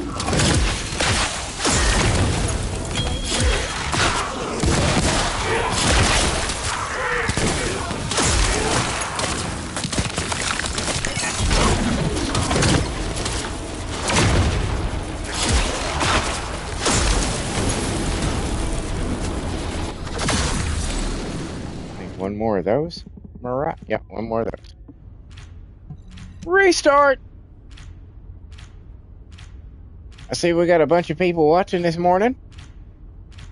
S1: One more of those. Am I right? Yep, one more of those. Restart! I see we got a bunch of people watching this morning.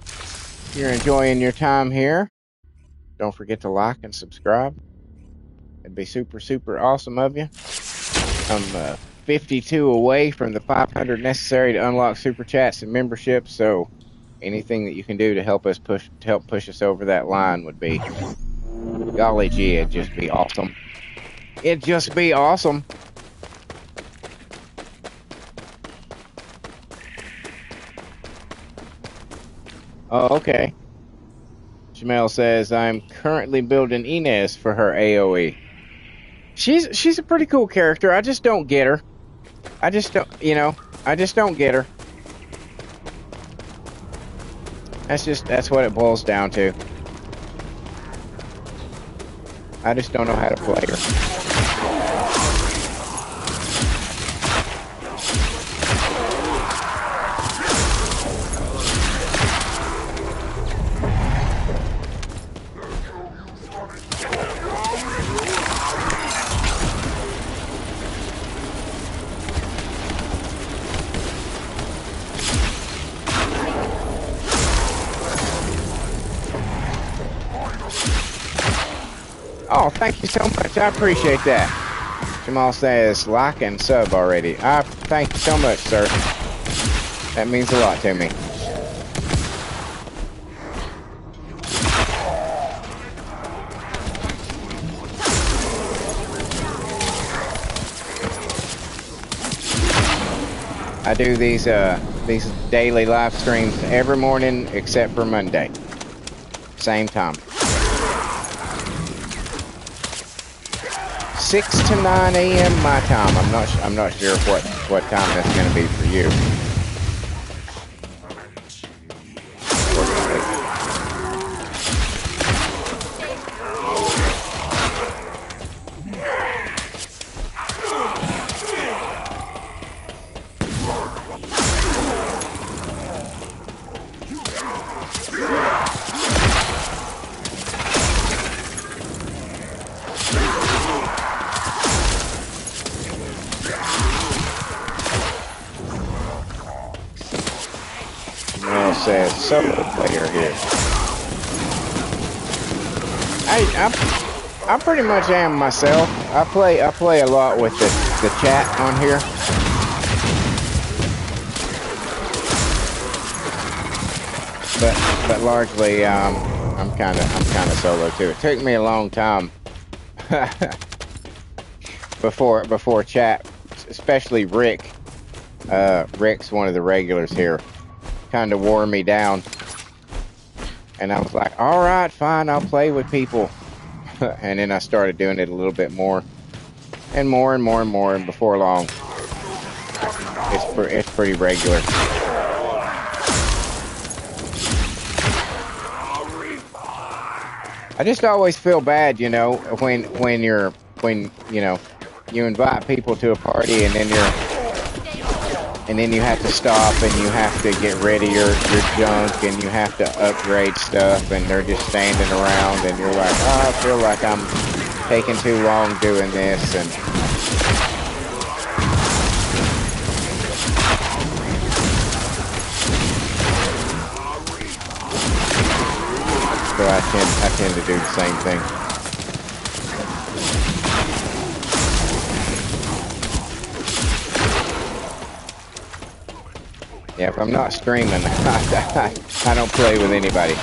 S1: If you're enjoying your time here, don't forget to like and subscribe. It'd be super, super awesome of you. I'm 52 away from the 500 necessary to unlock super chats and memberships, so anything that you can do to help push us over that line would be, golly gee, it'd just be awesome. It'd just be awesome. Oh, okay. Jamel says, I'm currently building Inez for her AoE. She's a pretty cool character. I just don't get her. I just don't get her. That's what it boils down to. I just don't know how to play her. Oh, thank you so much. I appreciate that. Jamal says, like and sub already. I thank you so much, sir. That means a lot to me. I do these daily live streams every morning except for Monday. Same time. 6 to 9 a.m. my time. I'm not sure what time that's going to be for you. Says solo player here. I pretty much am myself. I play a lot with the chat on here. But largely I'm kind of solo too. It took me a long time before chat, especially Rick. Rick's one of the regulars here. Kind of wore me down, and I was like, all right, fine, I'll play with people. And then I started doing it a little bit more and more and more and more, and before long it's pretty regular. I just always feel bad, you know, when you know, you invite people to a party and then you have to stop and you have to get rid of your junk and you have to upgrade stuff and they're just standing around and you're like, oh, I feel like I'm taking too long doing this. And so I tend to do the same thing. Yeah, if I'm not streaming, I don't play with anybody.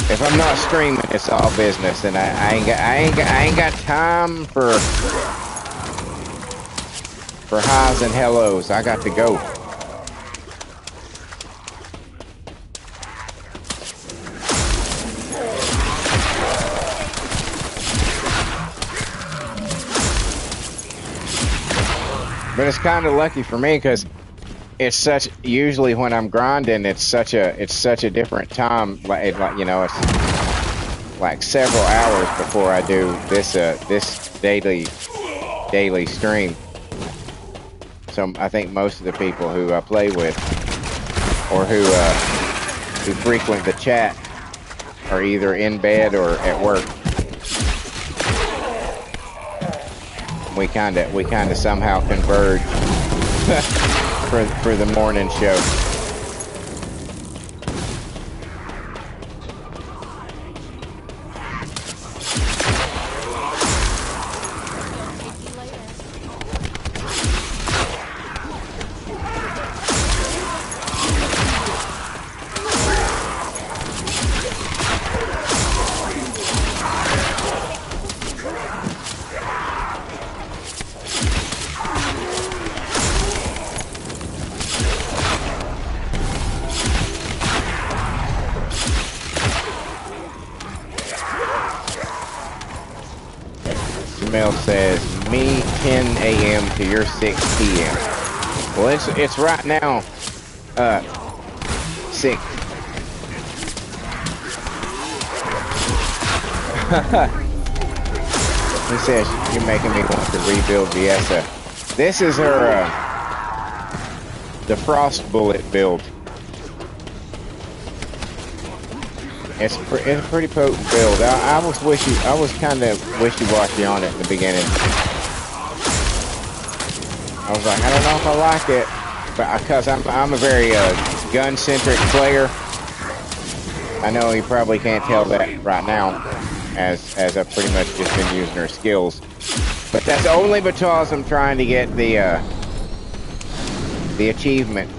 S1: If I'm not streaming, it's all business, and I ain't got time for highs and hellos. I got to go. But it's kind of lucky for me because it's such. Usually when I'm grinding, it's such a different time. Like you know, it's like several hours before I do this daily stream. So I think most of the people who I play with or who frequent the chat are either in bed or at work. We kind of somehow converge for the morning show. Says me 10 a.m. to your 6 p.m. Well, it's right now 6. He says you're making me want to rebuild Viessa. This is her the Frost Bullet build. It's a pretty potent build. I was kind of wishy-washy on it in the beginning. I was like, I don't know if I like it, but because I'm a very gun-centric player. I know you probably can't tell that right now, as I've pretty much just been using her skills. But that's only because I'm trying to get the achievement,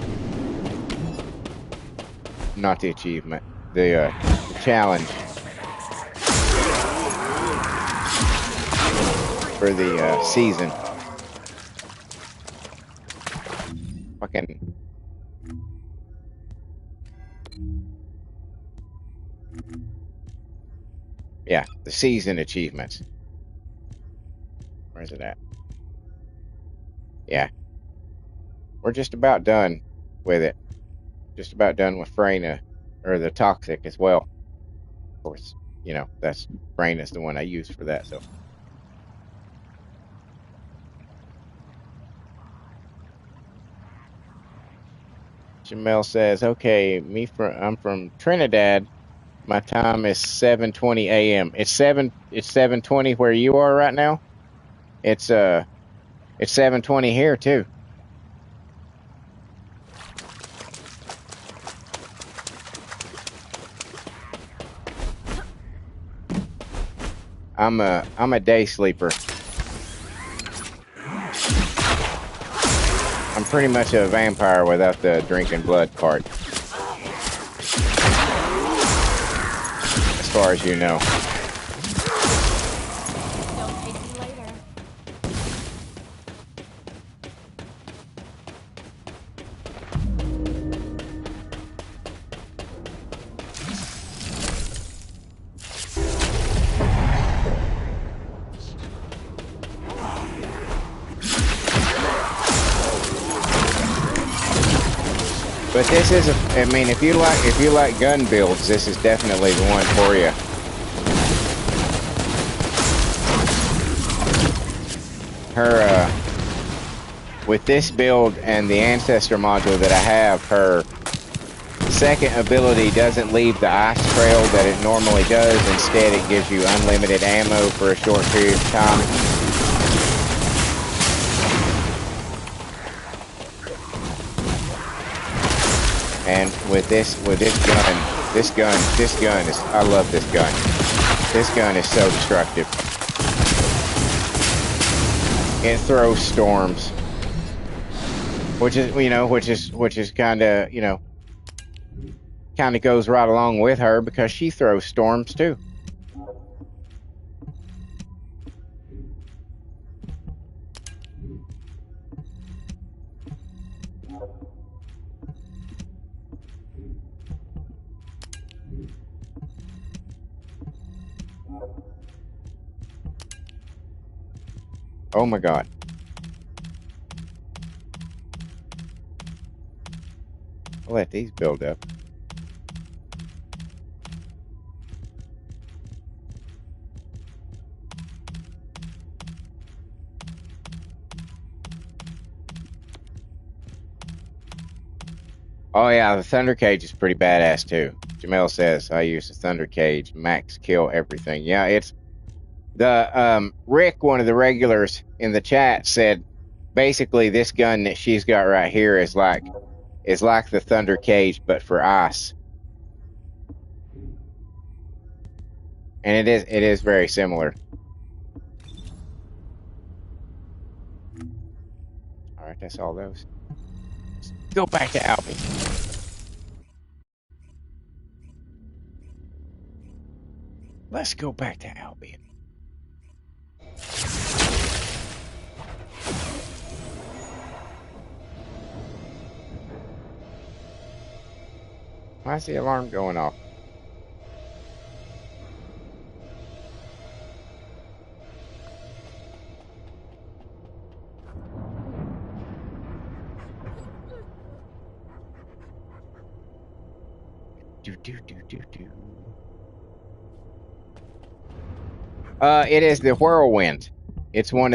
S1: not the achievement, the challenge for the season. Fucking yeah, the season achievements. Where's it at? Yeah, we're just about done with it. Just about done with Freyna, or the Toxic as well. Of course, you know, that's Freyna's the one I use for that, so. Jamel says, okay, I'm from Trinidad. My time is 7:20 a.m. It's 7:20 where you are right now. It's 7:20 here too. I'm a day sleeper. I'm pretty much a vampire without the drinking blood part. As far as you know. But this is I mean, if you like gun builds, this is definitely the one for you. Her, with this build and the Ancestor module that I have, her second ability doesn't leave the ice trail that it normally does. Instead, it gives you unlimited ammo for a short period of time. And with this gun is, I love this gun. This gun is so destructive. It throws storms, which is, you know, which is kind of, you know, kind of goes right along with her because she throws storms too. Oh my God. I'll let these build up. Oh yeah, the Thunder Cage is pretty badass too. Jamel says I use the Thunder Cage, max kill everything. Yeah, it's the Rick, one of the regulars in the chat, said basically this gun that she's got right here is like the Thunder Cage but for ice. And it is very similar. All right, that's all those. Let's go back to Albion. Let's go back to Albion. Why's the alarm going off? It is the Whirlwind. It's one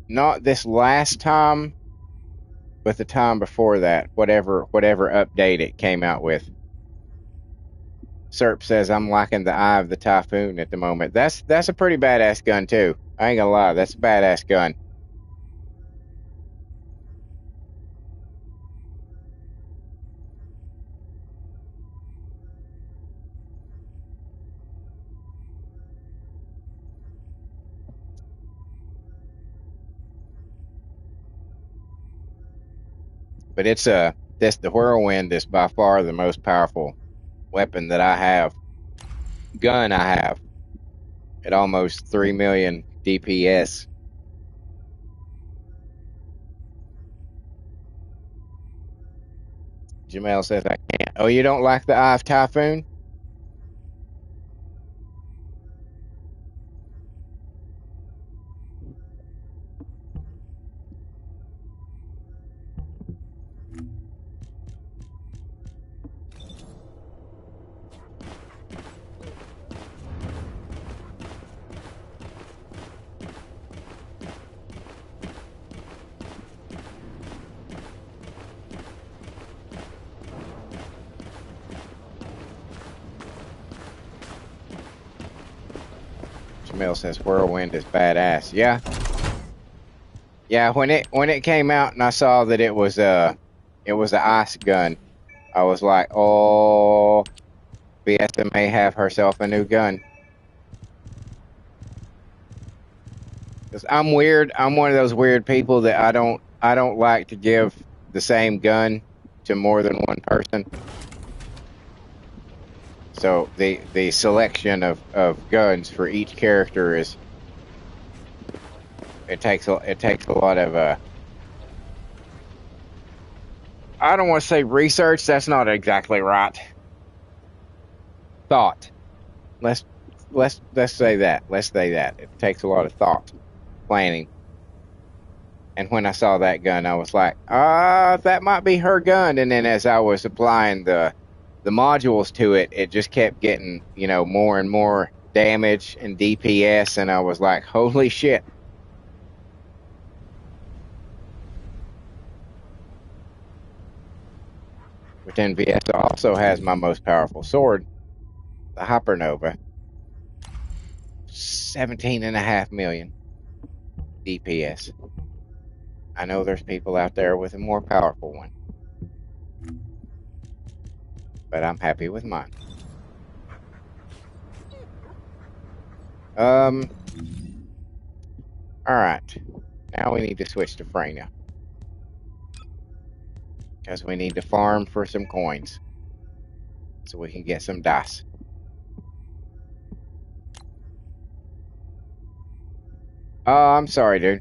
S1: not this last time, but the time before that, whatever update it came out with. Serp says I'm liking the Eye of the Typhoon at the moment. That's a pretty badass gun too. I ain't gonna lie, that's a badass gun. But it's the Whirlwind is by far the most powerful weapon that I have. Gun I have. At almost 3 million DPS. Jamel says I can't. Oh, you don't like the Eye of Typhoon? Jamel says Whirlwind is badass. Yeah. Yeah, when it came out and I saw that it was an ice gun, I was like, oh, Viessa may have herself a new gun. Cause I'm weird. I'm one of those weird people that I don't like to give the same gun to more than one person. So the selection of guns for each character is it takes a lot of I don't want to say research, that's not exactly right. Thought. Let's say that. Let's say that. It takes a lot of thought, planning. And when I saw that gun, I was like, that might be her gun. And then as I was applying the modules to it, it just kept getting, more and more damage and DPS. And I was like, holy shit. But then Viessa also has my most powerful sword, the Hypernova. 17.5 million DPS. I know there's people out there with a more powerful one, but I'm happy with mine. Alright. Now we need to switch to Freyna, because we need to farm for some coins so we can get some dice. Oh, I'm sorry, dude.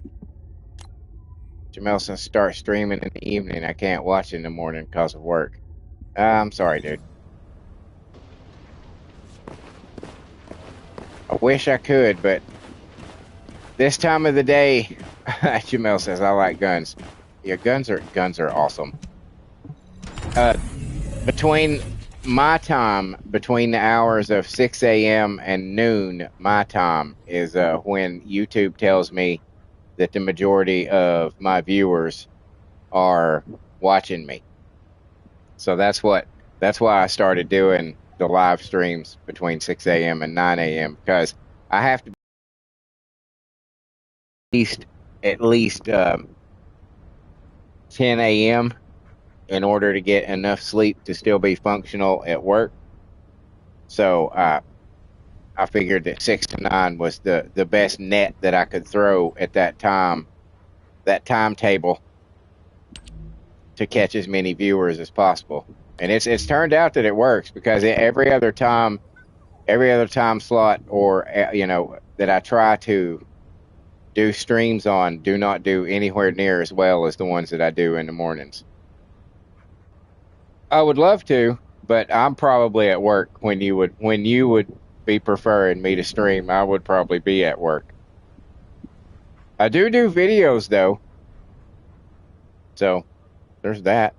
S1: Jamelson starts streaming in the evening. I can't watch in the morning because of work. I'm sorry, dude. I wish I could, but this time of the day, Jamel says, I like guns. Yeah, guns are awesome. Between my time, between the hours of 6 a.m. and noon, my time is when YouTube tells me that the majority of my viewers are watching me. So that's why I started doing the live streams between 6 a.m. and 9 a.m. because I have to at least 10 a.m. in order to get enough sleep to still be functional at work. So I figured that 6 to 9 was the best net that I could throw at that timetable to catch as many viewers as possible. And it's turned out that it works, because every other time slot, or that I try to do streams on, do not do anywhere near as well as the ones that I do in the mornings. I would love to, but I'm probably at work when you would be preferring me to stream. I would probably be at work. I do videos though, so there's that.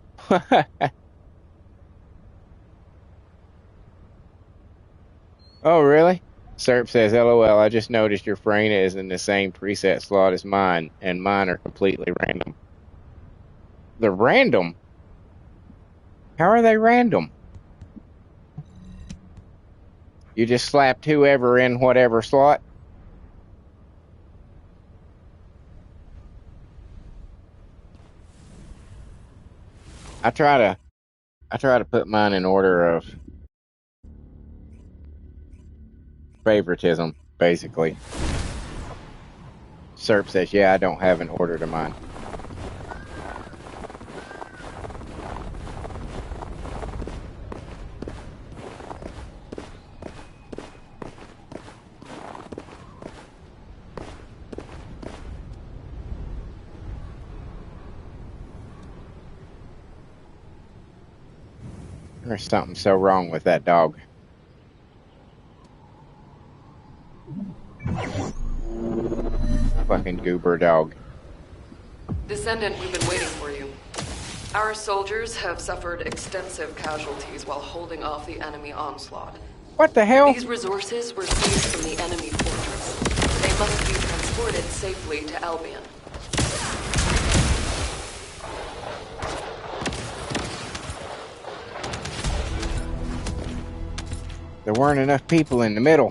S1: Oh, really? Serp says, LOL, I just noticed your Freyna is in the same preset slot as mine, and mine are completely random. They're random? How are they random? You just slapped whoever in whatever slot? I try to put mine in order of favoritism, basically. Serp says, yeah, I don't have an order to mine. There's something so wrong with that dog. Fucking goober dog.
S6: Descendant, we've been waiting for you. Our soldiers have suffered extensive casualties while holding off the enemy onslaught.
S1: What the hell?
S6: These resources were seized from the enemy fortress. They must be transported safely to Albion.
S1: There weren't enough people in the middle.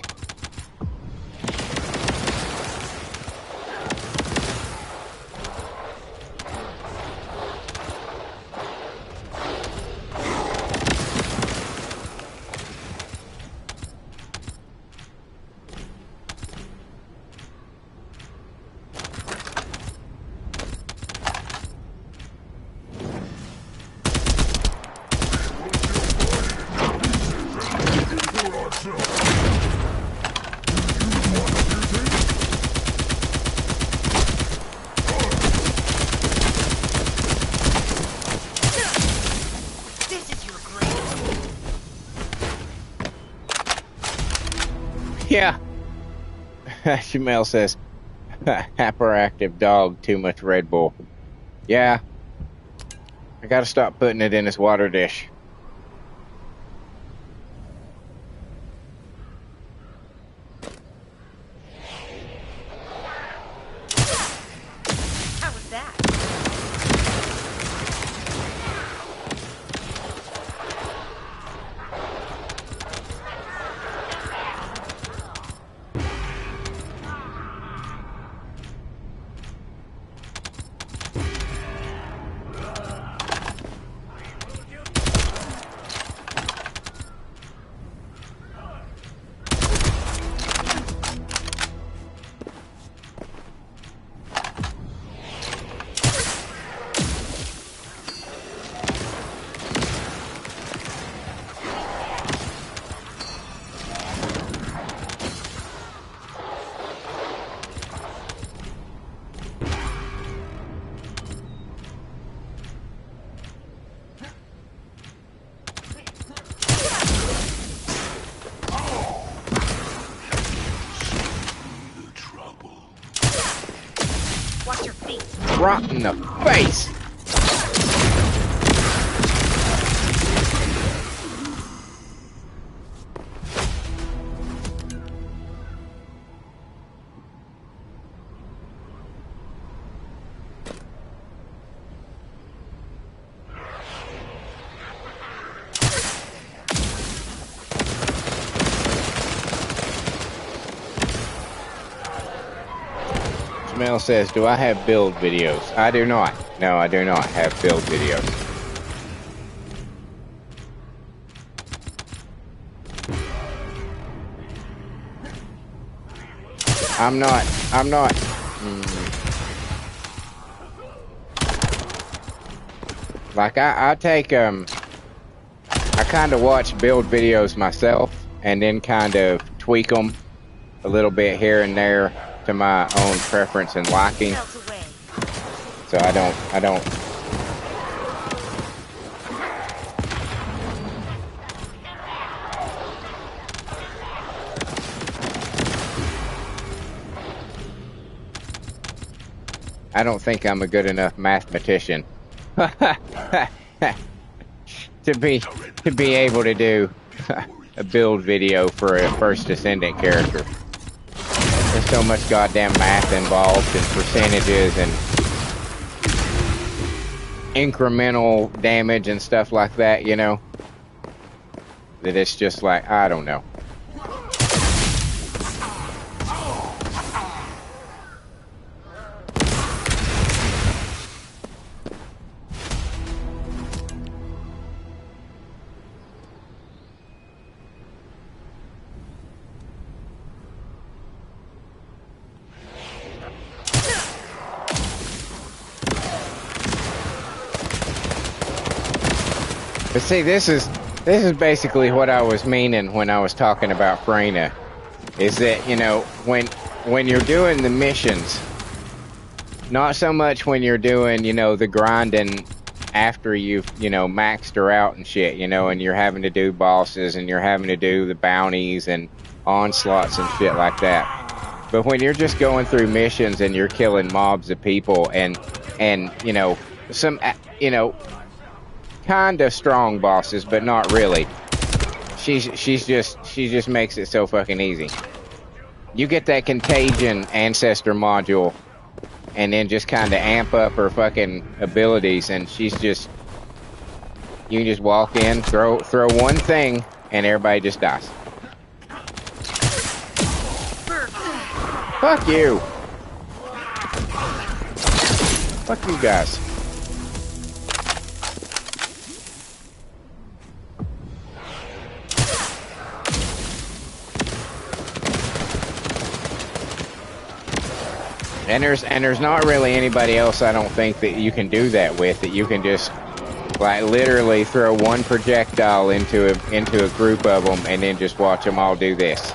S1: Yeah. Jamel says, Hyperactive dog, too much Red Bull. Yeah, I gotta stop putting it in his water dish.
S7: How was that? Watch your feet.
S1: Right in the face! Jamel says, do I have build videos? I do not. No, I do not have build videos. I'm not. Like, I take, I kind of watch build videos myself and then kind of tweak them a little bit here and there to my own preference and liking. So I don't think I'm a good enough mathematician to be able to do a build video for a First Descendant character. There's so much goddamn math involved and percentages and incremental damage and stuff like that, you know, that it's just like, I don't know. But see, this is basically what I was meaning when I was talking about Freyna, is that, you know, when you're doing the missions, not so much when you're doing, you know, the grinding after you've, you know, maxed her out and shit, you know, and you're having to do bosses and you're having to do the bounties and onslaughts and shit like that. But when you're just going through missions and you're killing mobs of people and you know, some, you know, kind of strong bosses, but not really. She just makes it so fucking easy. You get that Contagion Ancestor module, and then just kind of amp up her fucking abilities, and she's just, you can just walk in, throw one thing, and everybody just dies. Fuck you. Fuck you guys. And there's not really anybody else, I don't think, that you can do that with, that you can just like literally throw one projectile into a group of them and then just watch them all do this.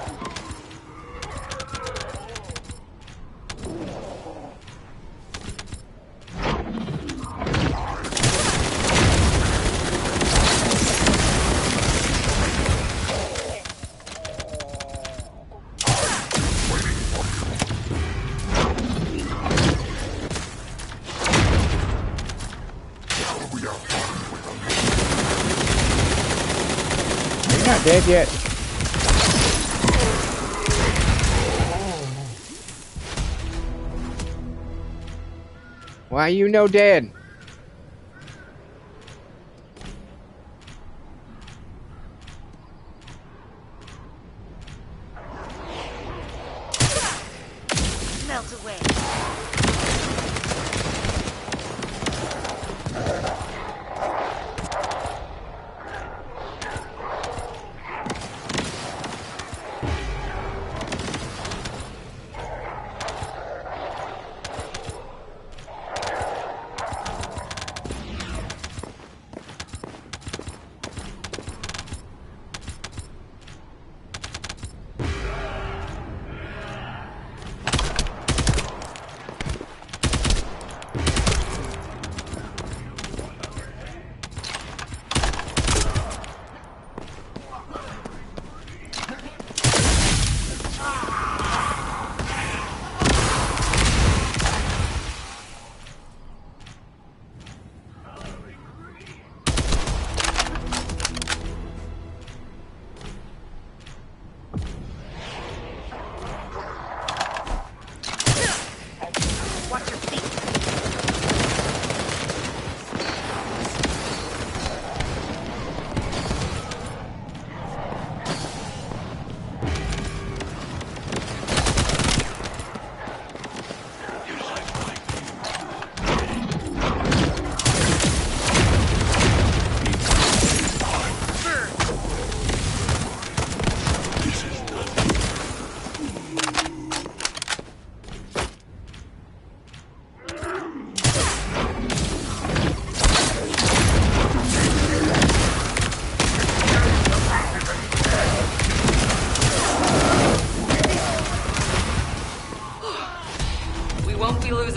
S1: You're not dead yet. Why you no dead?
S7: Melt away.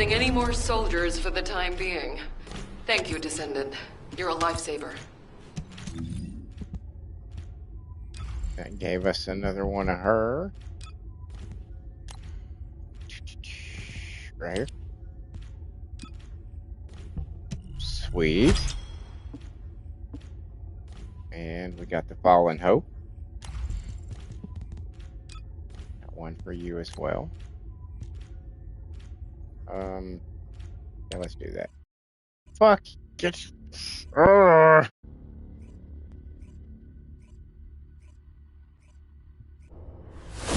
S6: Any more soldiers for the time being. Thank you, Descendant. You're a lifesaver.
S1: That gave us another one of her. Right here. Sweet. And we got the Fallen Hope. Got one for you as well. Yeah, let's do that. Fuck. Get.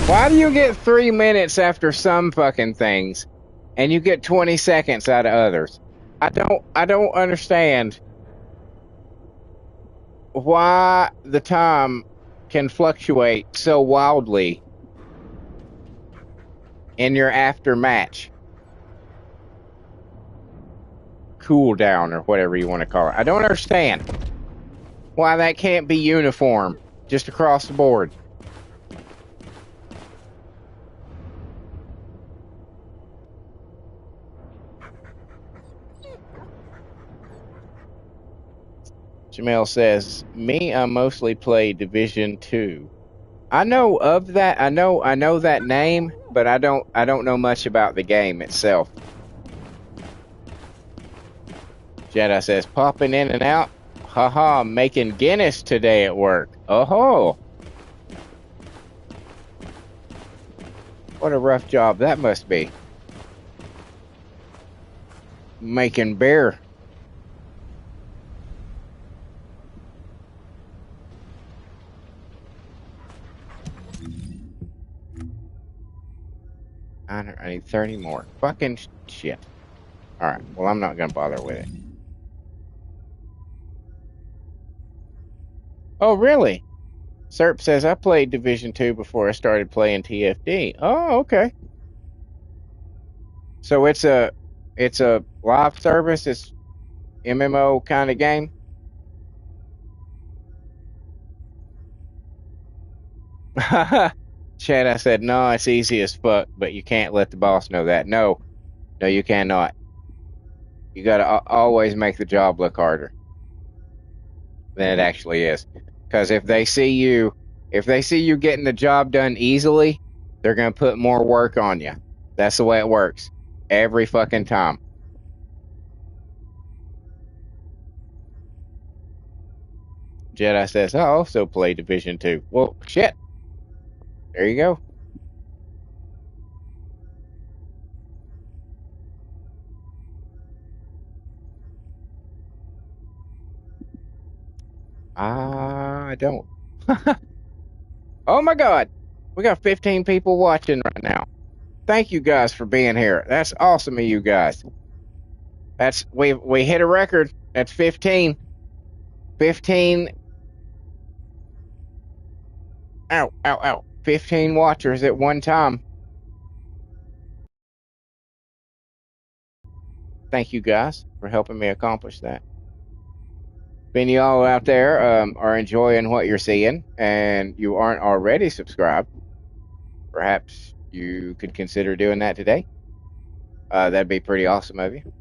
S1: Why do you get 3 minutes after some fucking things, and you get 20 seconds out of others? I don't understand why the time can fluctuate so wildly in your after match cooldown or whatever you want to call it. I don't understand why that can't be uniform just across the board. Jamel says, "Me, I mostly play Division 2. I know of that. I know that name, but I don't know much about the game itself." Jedi says, "Popping in and out. Haha, making Guinness today at work. Oh, what a rough job that must be. Making beer." I need 30 more. Fucking shit. Alright, well, I'm not gonna bother with it. Oh, really? Serp says, "I played Division 2 before I started playing TFD. Oh, okay. So it's a live service, it's MMO kind of game? Chad, I said, "No, it's easy as fuck, but you can't let the boss know that." No, you cannot. You gotta always make the job look harder than it actually is. Because if they see you getting the job done easily, they're gonna put more work on you. That's the way it works. Every fucking time. Jedi says, I also play Division 2. Well, shit. There you go. I don't. Oh my God. We got 15 people watching right now. Thank you guys for being here. That's awesome of you guys. We hit a record. That's 15. 15. Ow, ow, ow. 15 watchers at one time. Thank you guys for helping me accomplish that. If any of y'all out there are enjoying what you're seeing and you aren't already subscribed, perhaps you could consider doing that today. That'd be pretty awesome of you.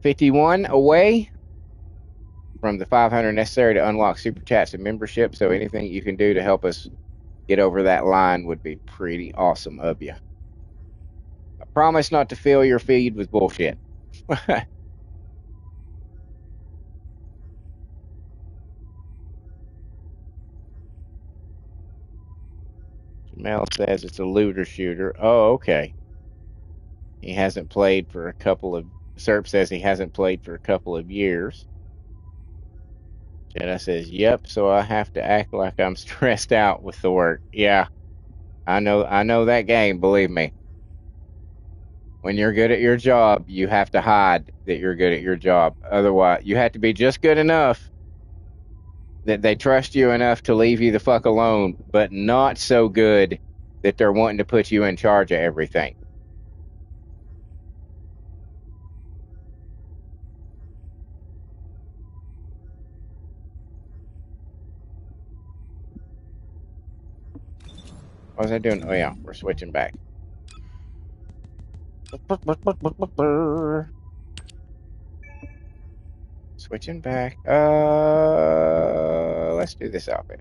S1: 51 away from the 500 necessary to unlock super chats and membership. So anything you can do to help us get over that line would be pretty awesome of you. I promise not to fill your feed with bullshit. Jamel says it's a looter shooter. Oh, okay. He hasn't played for a couple of. Serp says he hasn't played for a couple of years. Jedi says, "Yep." So I have to act like I'm stressed out with the work. Yeah, I know that game. Believe me. When you're good at your job, you have to hide that you're good at your job. Otherwise, you have to be just good enough that they trust you enough to leave you the fuck alone, but not so good that they're wanting to put you in charge of everything. What was I doing? Oh yeah, we're switching back. Switching back. Let's do this outfit.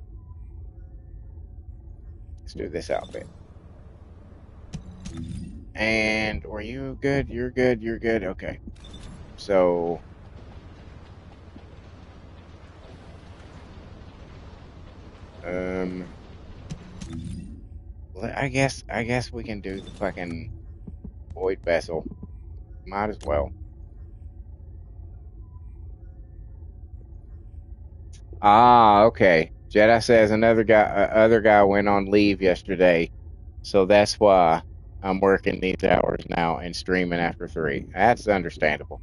S1: Let's do this outfit. And were you good? You're good. You're good. Okay. So I guess we can do the fucking void vessel. Might as well. Ah, okay. Jedi says other guy went on leave yesterday, so that's why I'm working these hours now and streaming after 3. That's understandable.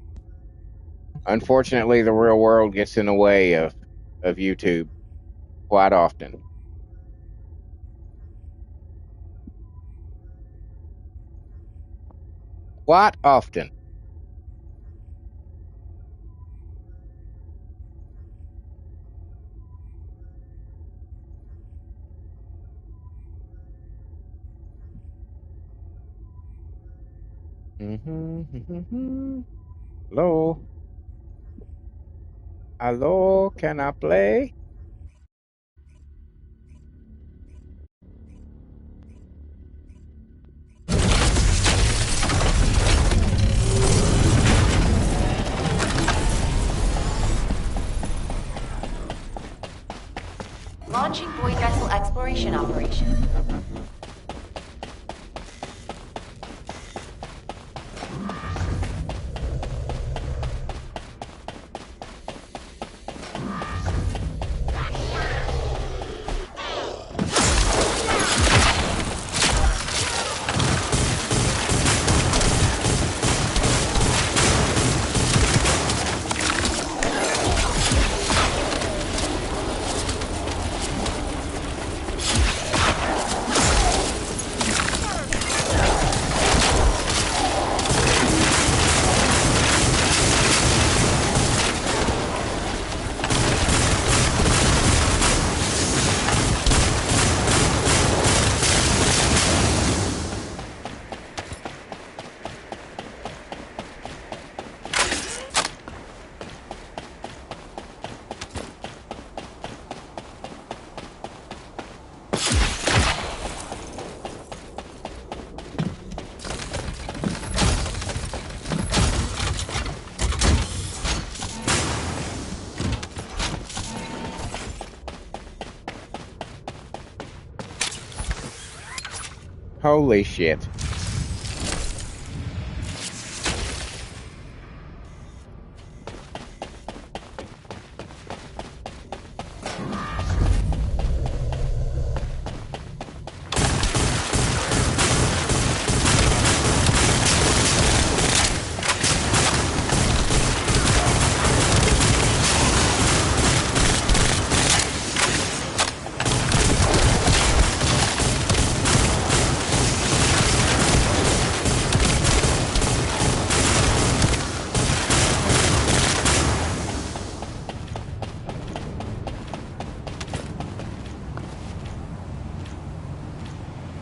S1: Unfortunately, the real world gets in the way of YouTube quite often. Quite often. Hello? Hello? Can I play?
S2: Launching void vessel exploration operation.
S1: Holy shit.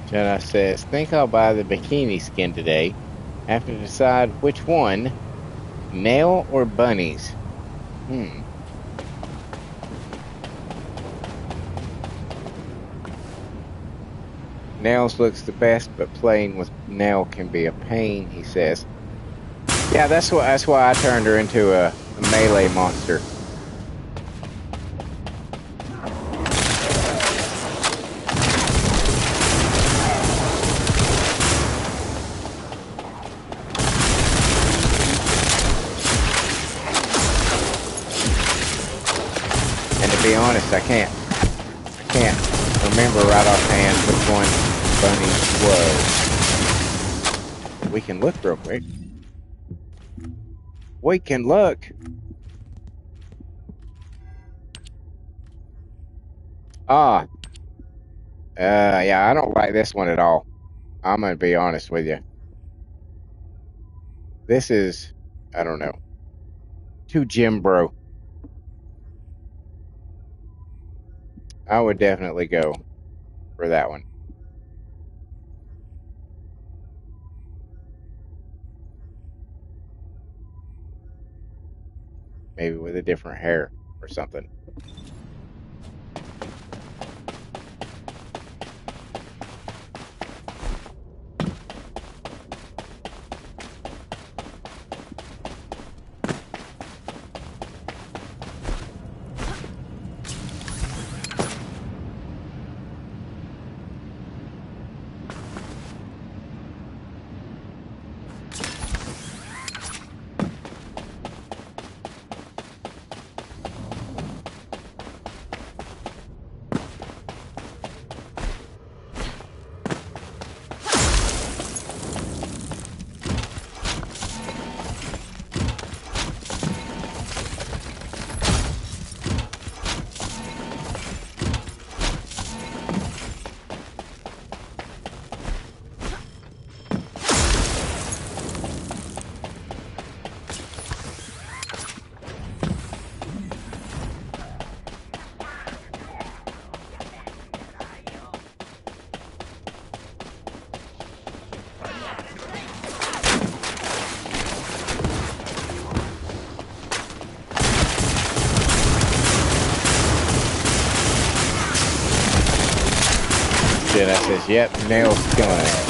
S1: Jenna says, think I'll buy the bikini skin today. Have to decide which one, male or bunnies. Nails looks the best, but playing with Nail can be a pain, he says. Yeah, that's why I turned her into a melee monster. And to be honest, I can't remember right offhand which one Bunny was. We can look real quick. We can look. Yeah, I don't like this one at all. I'm gonna be honest with you. This is, I don't know, too Jim Bro. I would definitely go for that one. Maybe with a different hair or something. Shit, I says, yep, Nail's killing it.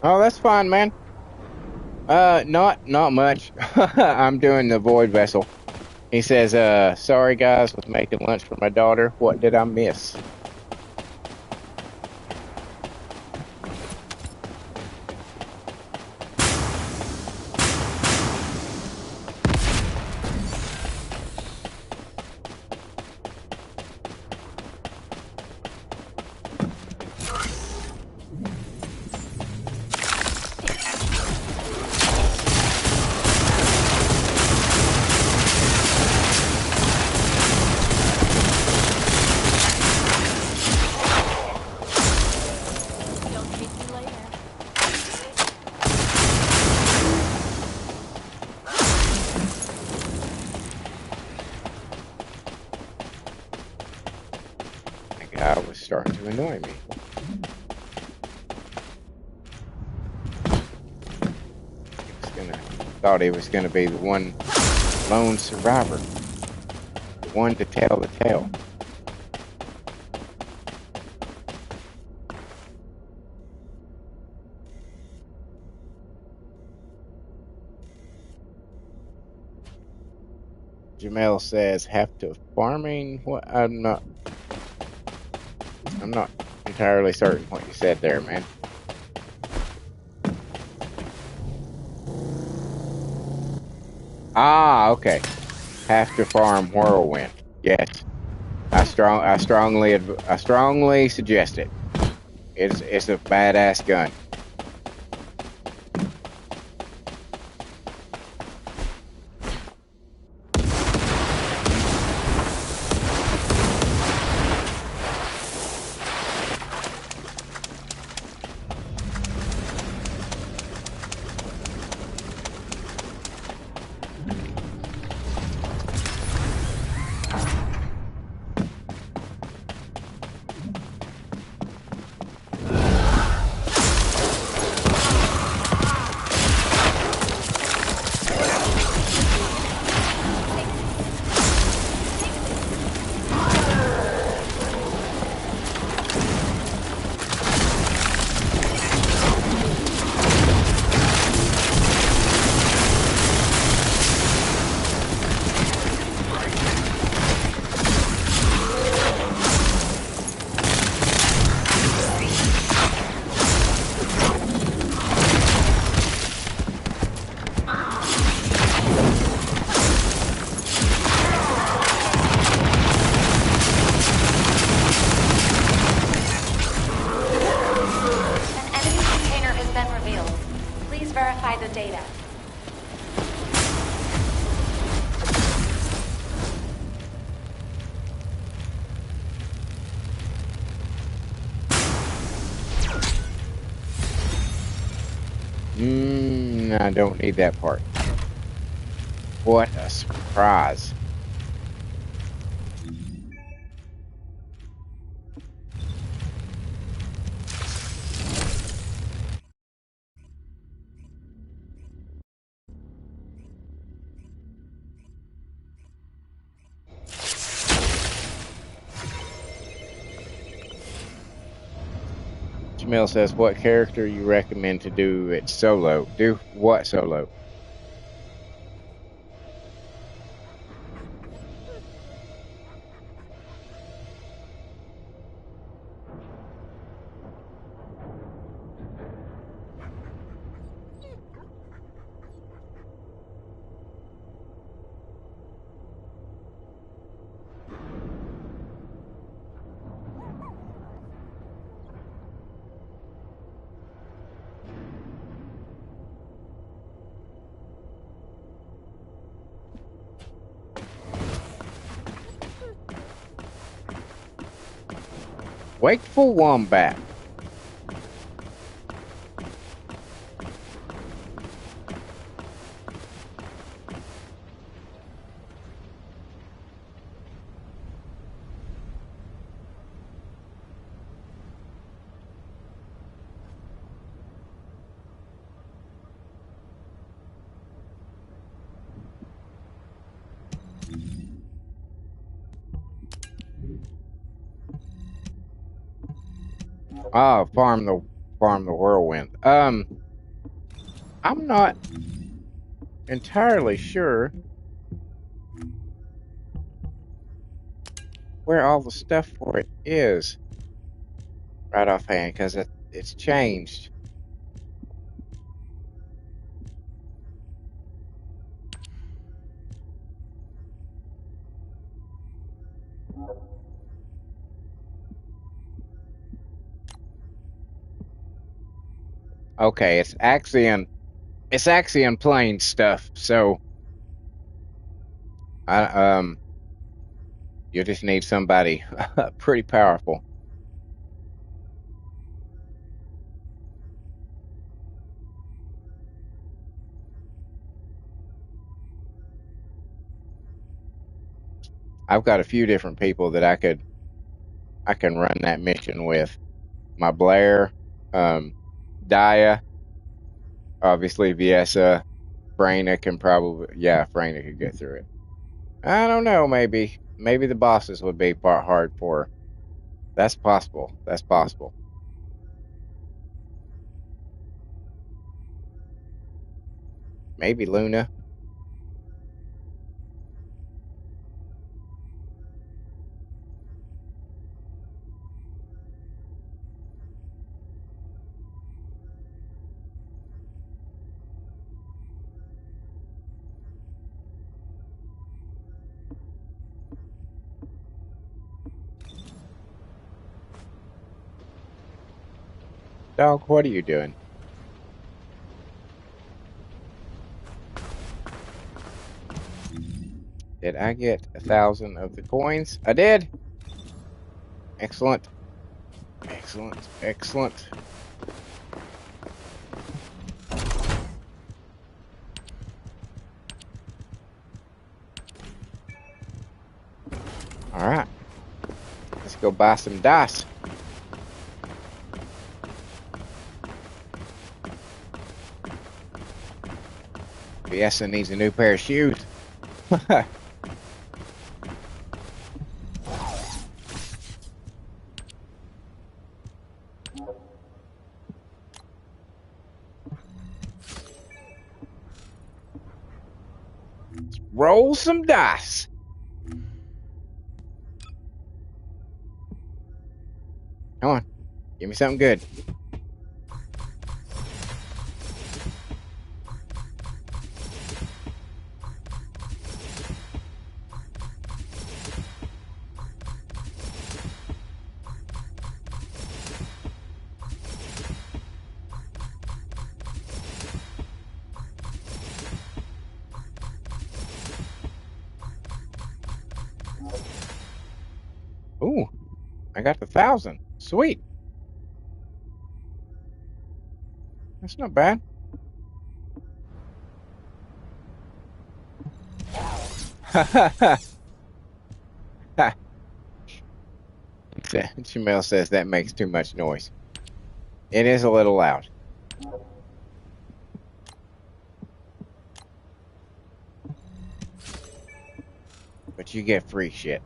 S1: Oh, that's fine, man. Not much. I'm doing the void vessel. He says, sorry guys, was making lunch for my daughter. What did I miss? That guy was starting to annoy me. Thought he was gonna be the one lone survivor. The one to tell the tale. Jamel says, have to farming. What? I'm not entirely certain what you said there, man. Ah, okay. Have to farm whirlwind. Yes, I strongly suggest it. It's a badass gun. I don't need that part. What a surprise. Jamil says, what character you recommend to do it solo? Do what solo? Wakeful Wombat. Ah, farm farm the whirlwind. I'm not entirely sure where all the stuff for it is right offhand because it's changed. Okay, it's Axion plane stuff. So I you just need somebody pretty powerful. I've got a few different people that I can run that mission with. My Blair, Dia, obviously Viessa, Freyna can probably Freyna could get through it. I don't know, maybe the bosses would be part hard for her. That's possible. That's possible. Maybe Luna. Dog, what are you doing? Did I get 1,000 of the coins? I did. Excellent. Excellent. Excellent. All right. Let's go buy some dice. Viessa needs a new pair of shoes. Roll some dice. Come on. Give me something good. Ooh, I got the 1,000. Sweet. That's not bad. Jamel says that makes too much noise. It is a little loud. But you get free shit.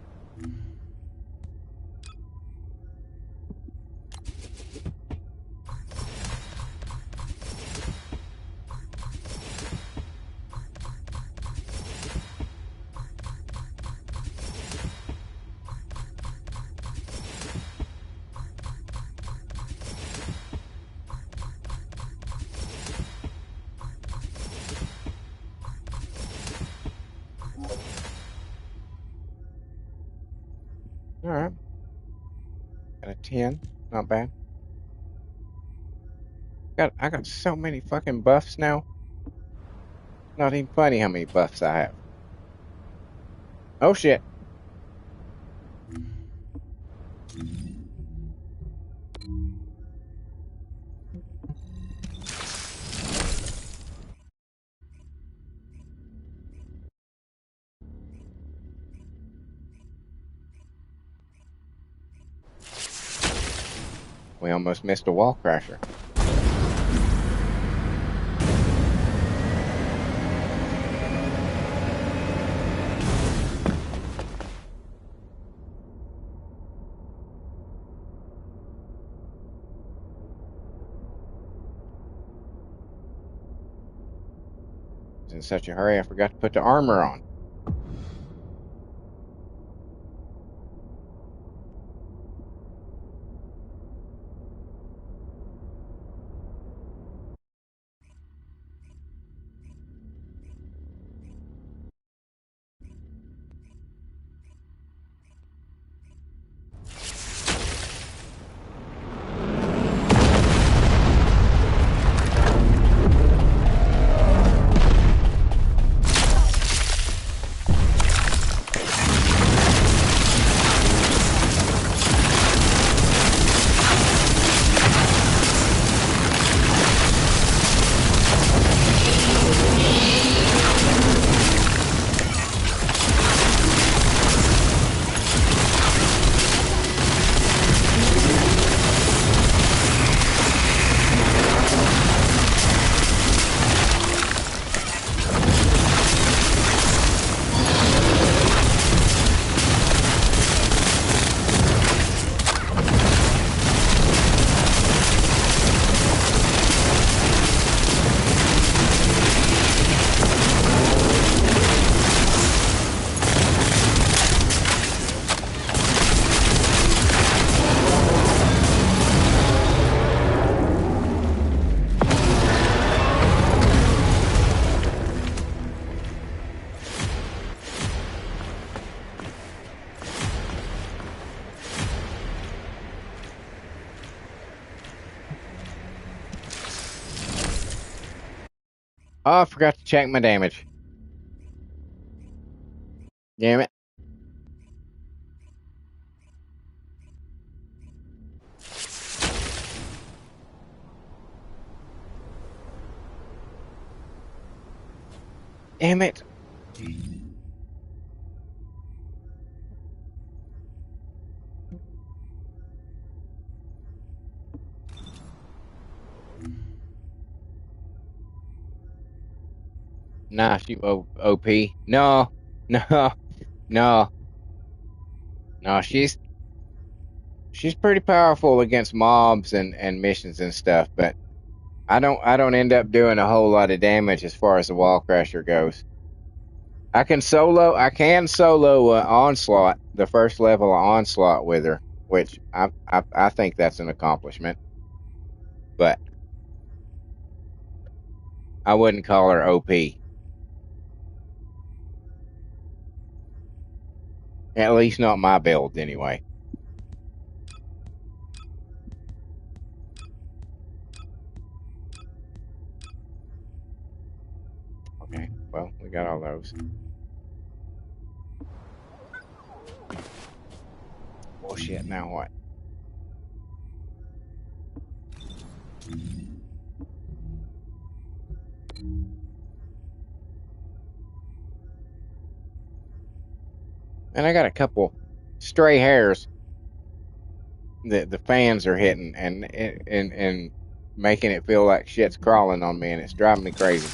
S1: All right. Got a 10. Not bad. I got so many fucking buffs now. Not even funny how many buffs I have. Oh shit. We almost missed a wall crasher. was in such a hurry I forgot to put the armor on. Oh, I forgot to check my damage. Damn it. Damn it. Nah, she OP. No, no, no, no. She's pretty powerful against mobs and missions and stuff, but I don't end up doing a whole lot of damage as far as the wall crasher goes. I can solo onslaught, the first level of onslaught with her, which I think that's an accomplishment, but I wouldn't call her OP. At least not my build anyway. Okay, well, we got all those. Bullshit, now what? And I got a couple stray hairs that the fans are hitting and making it feel like shit's crawling on me, and it's driving me crazy.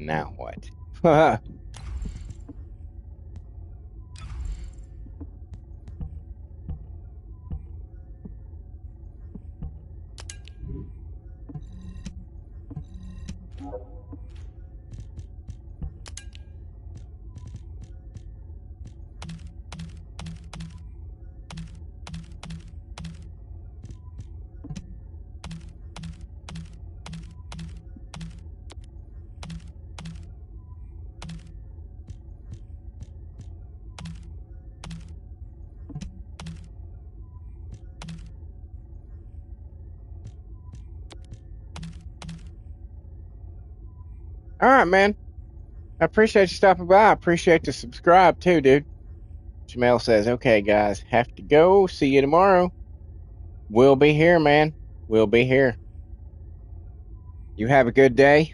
S1: Now what? All right, man. I appreciate you stopping by. I appreciate the subscribe too, dude. Jamel says, okay, guys, have to go. See you tomorrow. We'll be here, man. We'll be here. You have a good day.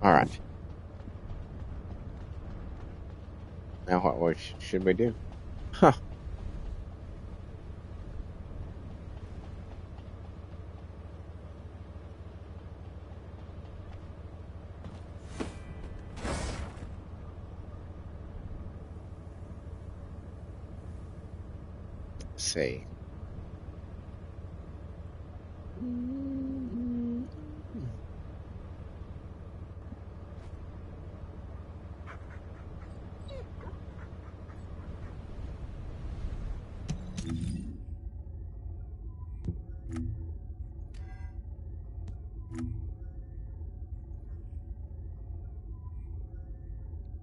S1: All right. Now what should we do? Huh. Let's see.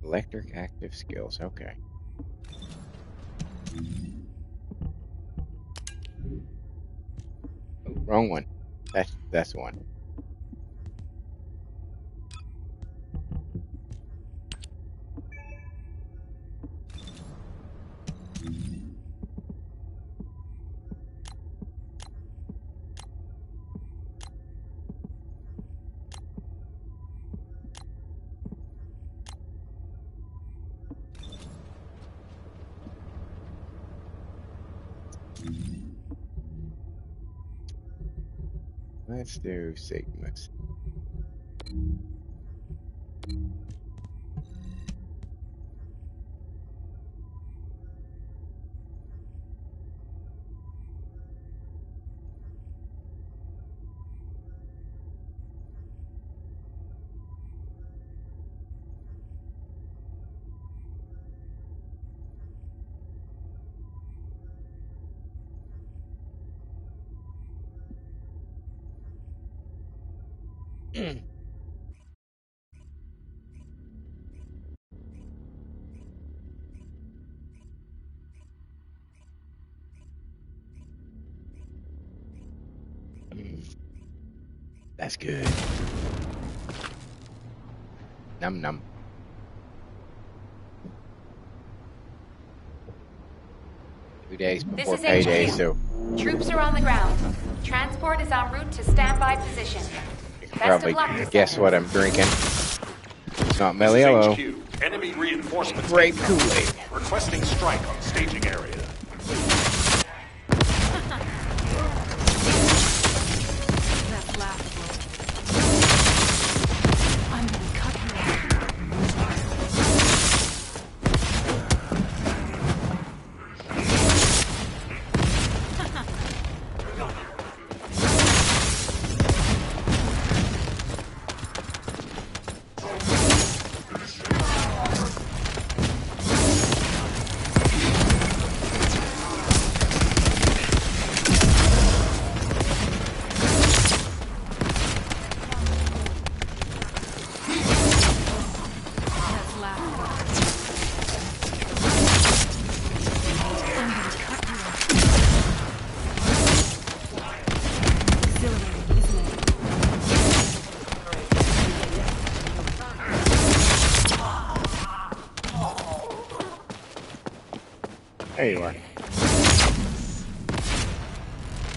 S1: Electric active skills. Okay. Oh, wrong one. That's the one. Let's do Sigmas. That's good. Num num. 2 days
S2: This
S1: before
S2: is
S1: payday,
S2: HQ.
S1: so
S2: Troops are on the ground. Transport is en route to standby position.
S1: you can
S2: Best
S1: probably
S2: of luck,
S1: guess what I'm
S2: Descendants.
S1: drinking. It's not
S3: This is
S1: Meliello.
S3: HQ. Enemy reinforcements.
S1: Grape
S3: incoming.
S1: Kool-Aid.
S3: Requesting strike on staging area.
S5: That's laughable. I'm gonna cut you. That's laughable. I'm gonna cut you off. Exhilarating, isn't it?
S1: There you are.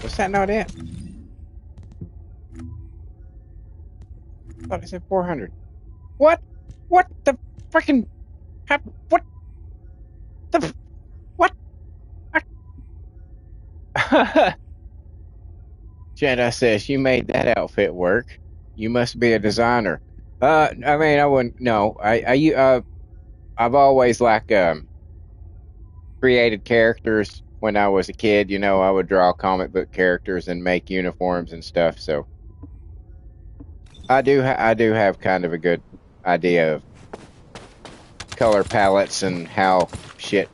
S1: Was that not it? I thought I said 400. What? What the freaking? What the? What? Jedi says you made that outfit work. You must be a designer. I mean, I wouldn't. No, I've always created characters when I was a kid. You know, I would draw comic book characters and make uniforms and stuff. So I do have kind of a good idea of color palettes and how shit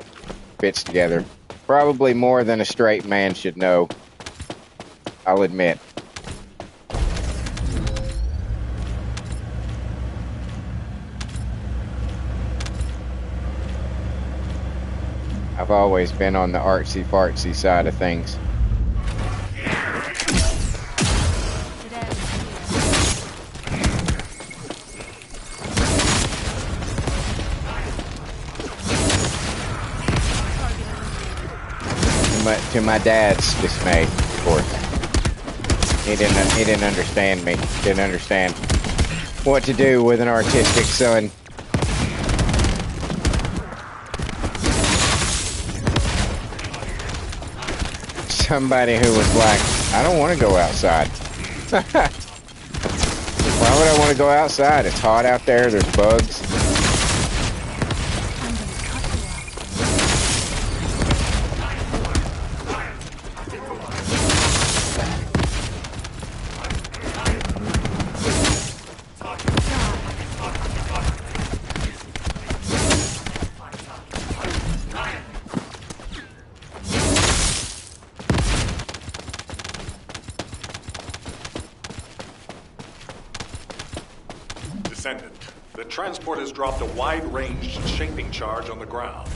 S1: fits together. Probably more than a straight man should know. I'll admit. I've always been on the artsy fartsy side of things. To my dad's dismay, of course. He didn't understand me. Didn't understand what to do with an artistic son. Somebody who was like, I don't want to go outside. Why would I want to go outside? It's hot out there. There's bugs.
S3: Descendant, the transport has dropped a wide-ranged shaping charge on the ground.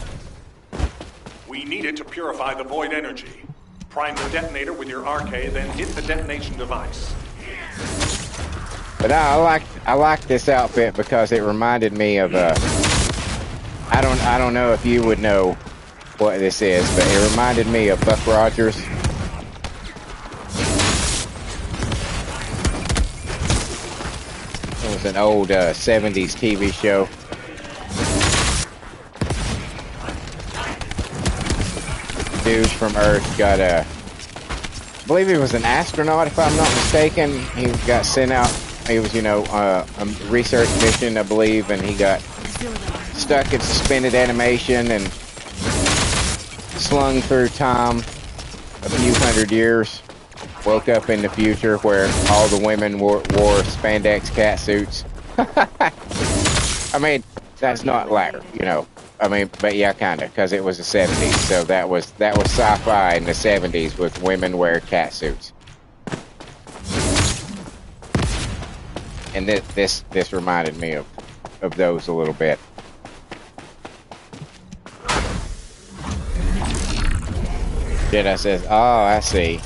S3: We need it to purify the void energy. Prime the detonator with your RK, then hit the detonation device.
S1: But I like this outfit because it reminded me of I don't know if you would know what this is, but it reminded me of Buck Rogers. It was an old 70s TV show. Dude from Earth got I believe he was an astronaut, if I'm not mistaken. He got sent out. He was, a research mission, I believe, and he got stuck in suspended animation and slung through time a few hundred years. Woke up in the future where all the women wore spandex cat suits. I mean, that's not like, but yeah, kind of, because it was the 70s, so that was sci-fi in the 70s with women wear cat suits. And this reminded me of those a little bit. Jedi says, "Oh, I see.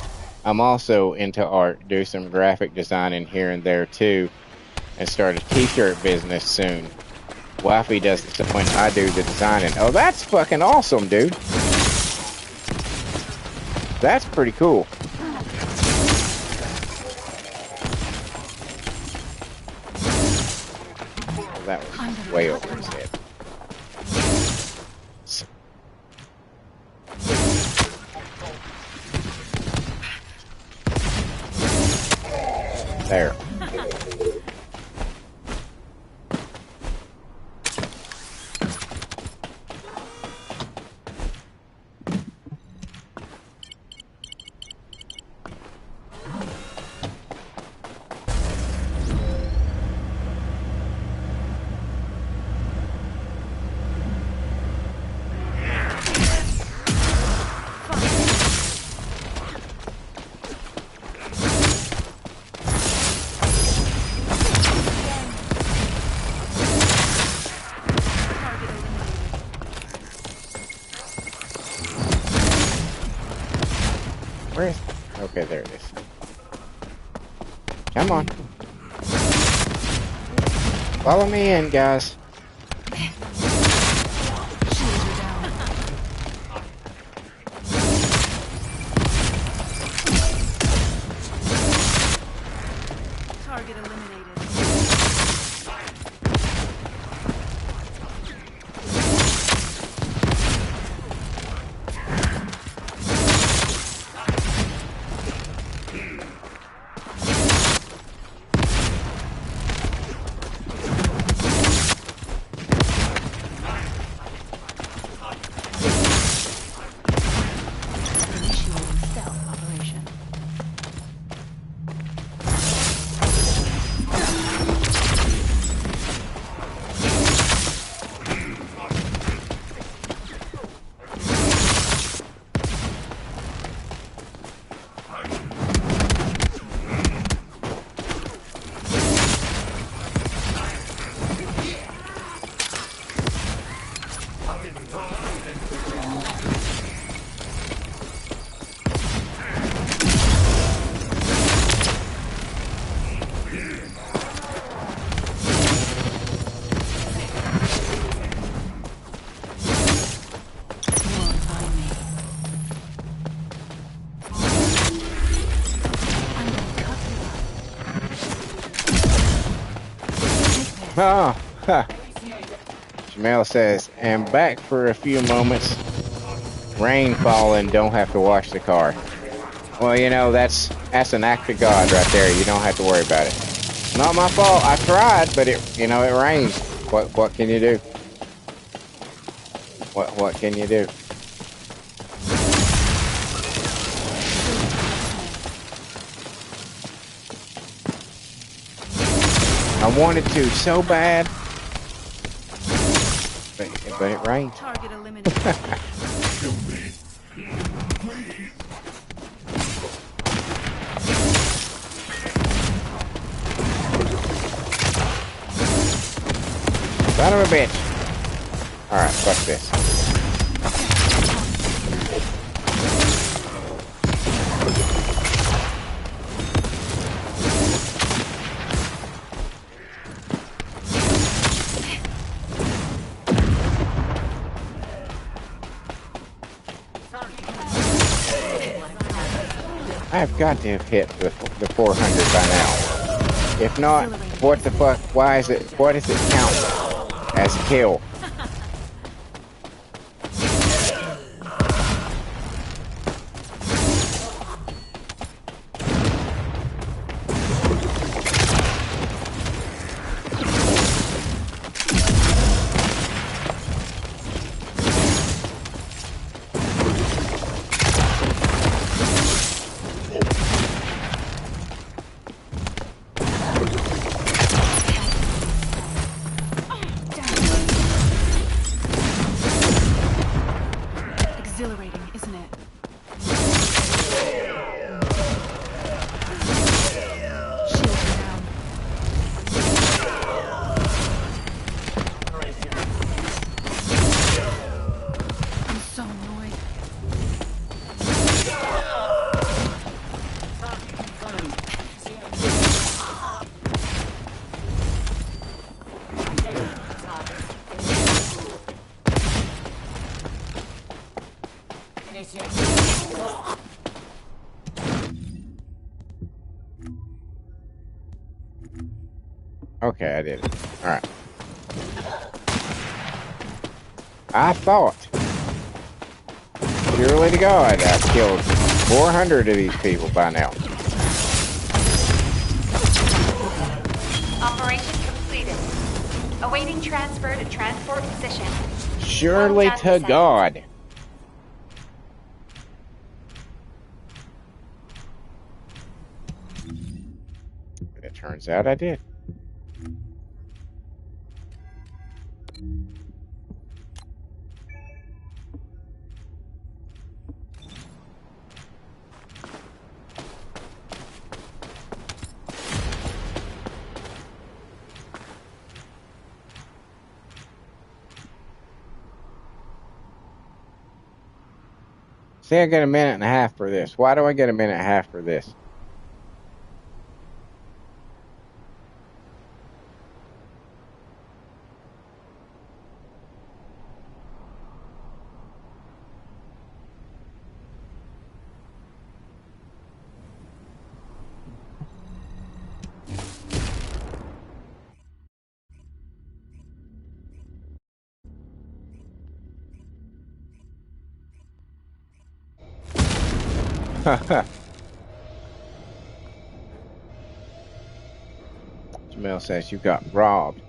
S1: I'm also into art. Do some graphic designing here and there too, and start a t-shirt business soon. Wifey does the stuff when I do the designing." Oh, that's fucking awesome, dude. That's pretty cool. That was way over his head. There. Where is it? Okay, there it is. Come on. Follow me in, guys.
S4: Target eliminated.
S1: Oh, huh. Jamel says, and back for a few moments. Rain falling, don't have to wash the car. Well, you know, that's an act of God right there. You don't have to worry about it. Not my fault. I tried, but it rained. What can you do? What can you do? I wanted to so bad, but it rained.
S4: Target eliminated.
S1: Son of a bitch. Alright, fuck this. I've got to have hit the 400 by now. If not, what the fuck? Why is it? What does it count as a kill?
S4: Exhilarating, isn't it? Shields are down. I'm so annoyed.
S1: Okay, I did it. Alright. I thought, surely to God, I've killed 400 of these people by now.
S2: Operation completed. Awaiting transfer to transport position.
S1: Surely
S2: Well
S1: to
S2: done,
S1: God. It turns out I did. See, I get a minute and a half for this. Why do I get a minute and a half for this? Jamel says you got robbed.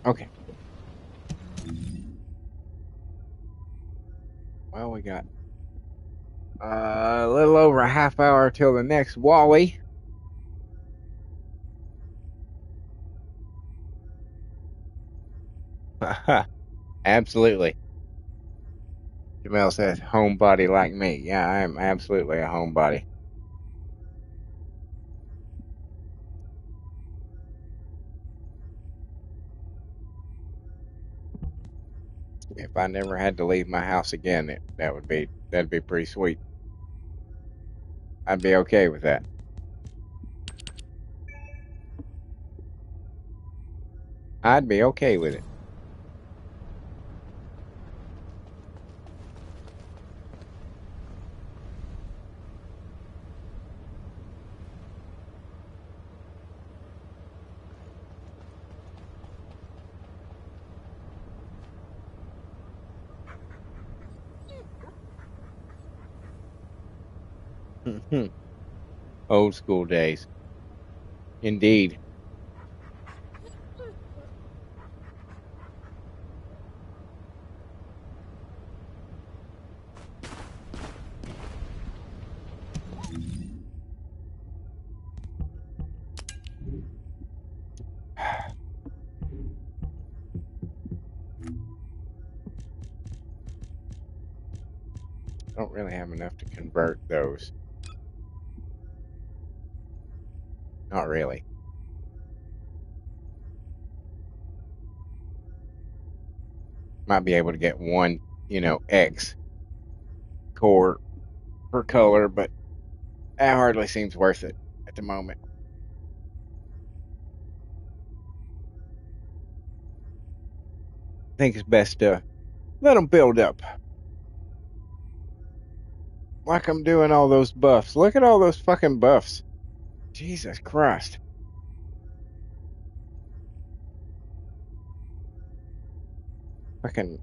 S1: Okay. Well, we got a little over a half hour till the next Wally. Absolutely. Jamel says, homebody like me. Yeah, I am absolutely a homebody. If I never had to leave my house again, that'd be pretty sweet. I'd be okay with that. I'd be okay with it. Old school days. Indeed. I don't really have enough to convert those. Not really. Might be able to get one, X core per color, but that hardly seems worth it at the moment. I think it's best to let them build up. Like I'm doing all those buffs. Look at all those fucking buffs. Jesus Christ. Fucking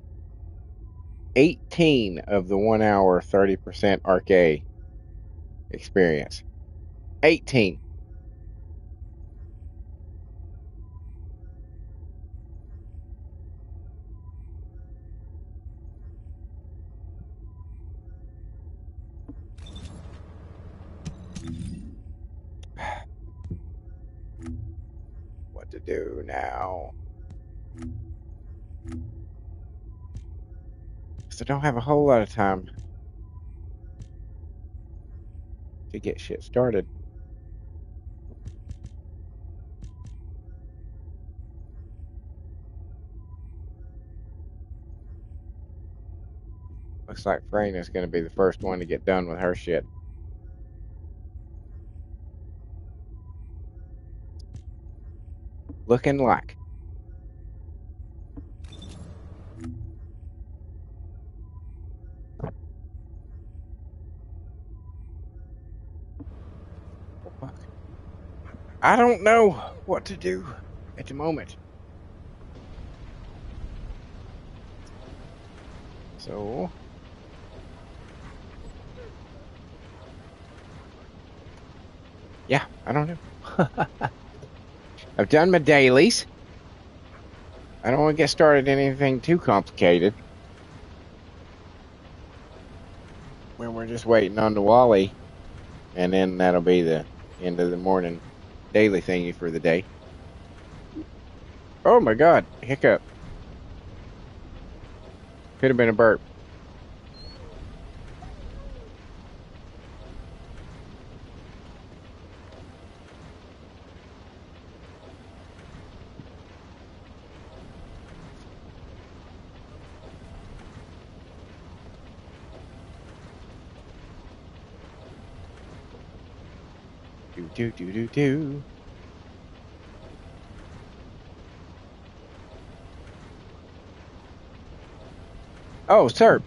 S1: 18 of the 1 hour 30% arcade experience. 18. What to do now? So I don't have a whole lot of time to get shit started. Looks like Frayne is going to be the first one to get done with her shit. Looking like. I don't know what to do at the moment. So, yeah, I don't know. I've done my dailies. I don't want to get started in anything too complicated. When we're just waiting on the Wally, and then that'll be the end of the morning daily thingy for the day. Oh my God, hiccup. Could have been a burp. Do. Oh, sir,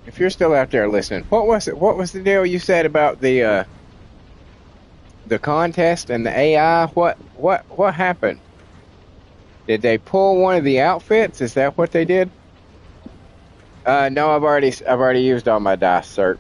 S1: if you're still out there listening, what was it? What was the deal you said about the contest and the AI? What happened? Did they pull one of the outfits? Is that what they did? No, I've already used all my dice, sir.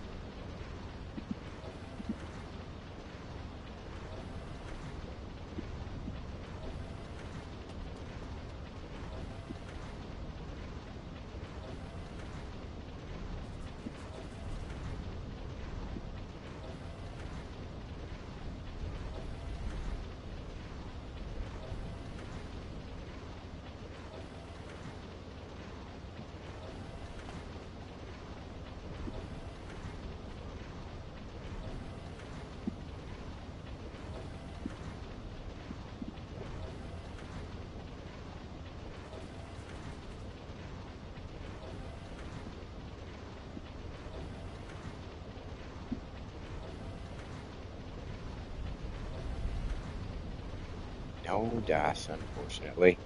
S1: No dice, unfortunately.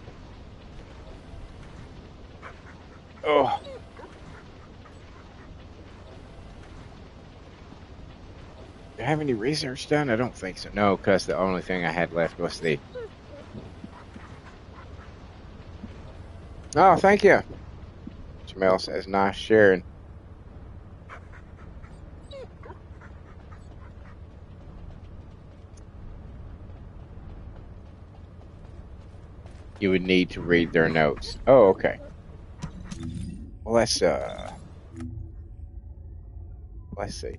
S1: Oh. Do I have any research done? I don't think so. No, because the only thing I had left was the. Oh, thank you. Jamel says, nice sharing. You would need to read their notes. Oh, okay. Well, let's see.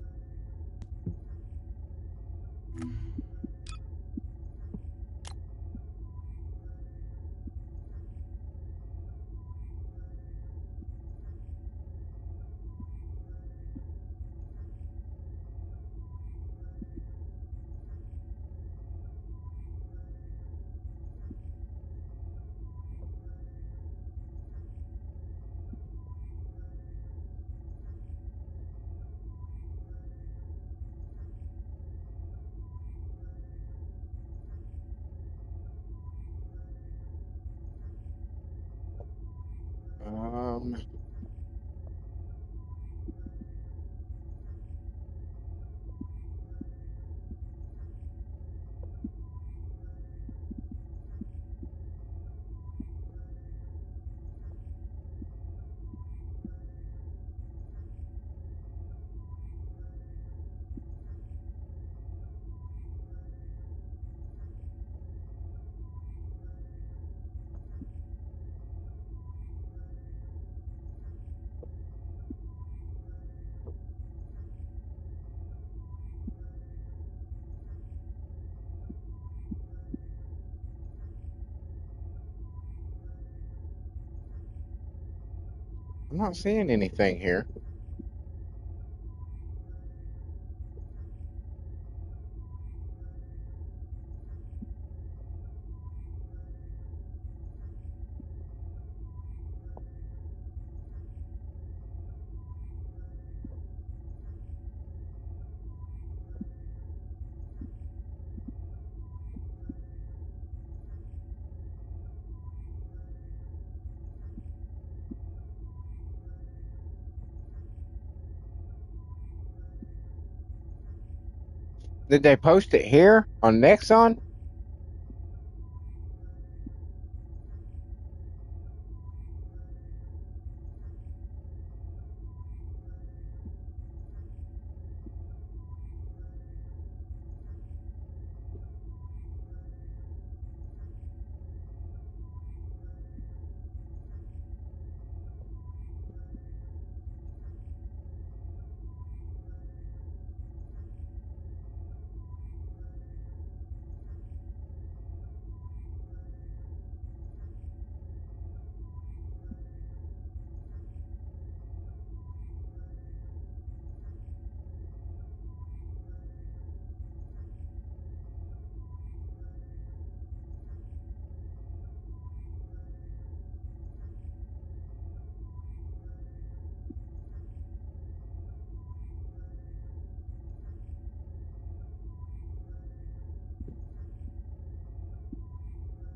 S1: Um, I'm not seeing anything here. Did they post it here on Nexon?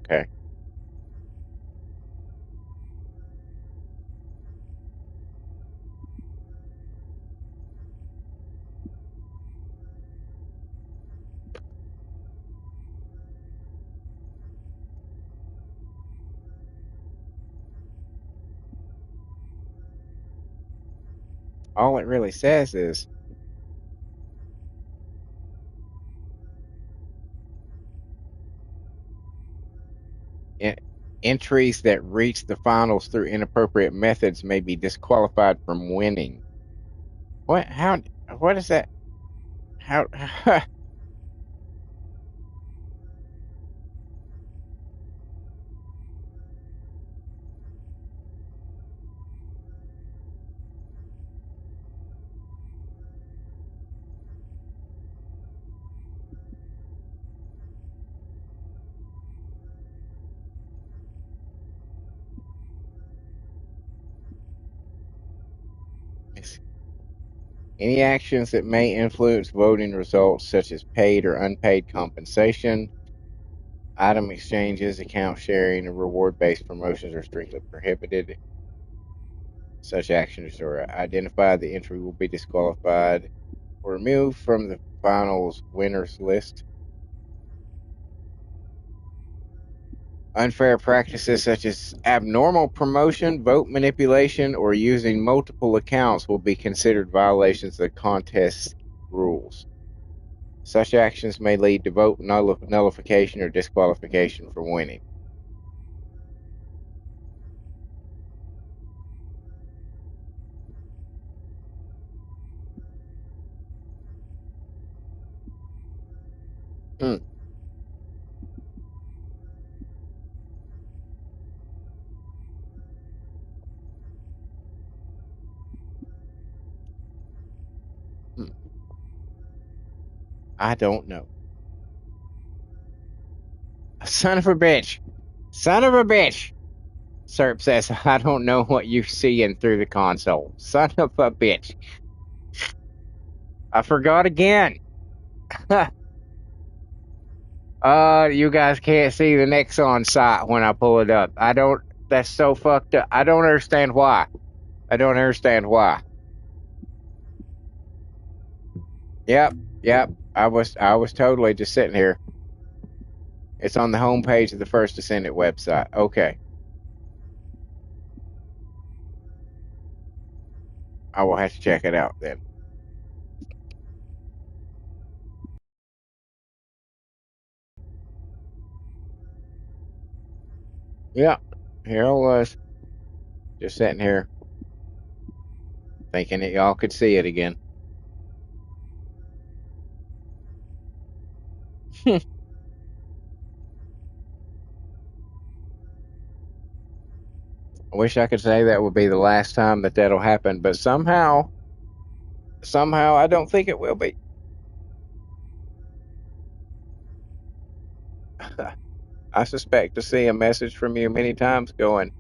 S1: Okay. All it really says is en- entries that reach the finals through inappropriate methods may be disqualified from winning. What? How? What is that? How? Any actions that may influence voting results, such as paid or unpaid compensation, Item exchanges, account sharing, and reward-based promotions are strictly prohibited. Such actions are identified. The entry will be disqualified or removed from the finals winners list. Unfair practices such as abnormal promotion, vote manipulation, or using multiple accounts will be considered violations of contest rules. Such actions may lead to vote nullification or disqualification for winning. Hmm. Hmm. I don't know. Son of a bitch. Son of a bitch. Serp says, I don't know what you're seeing through the console. Son of a bitch. I forgot again. You guys can't see the Nexon site when I pull it up. That's so fucked up. I don't understand why. I don't understand why. Yep. I was totally just sitting here. It's on the homepage of the First Descendant website. Okay. I will have to check it out then. Yeah. Here I was. Just sitting here. Thinking that y'all could see it again. I wish I could say that would be the last time that that'll happen, but somehow I don't think it will be. I suspect to see a message from you many times going,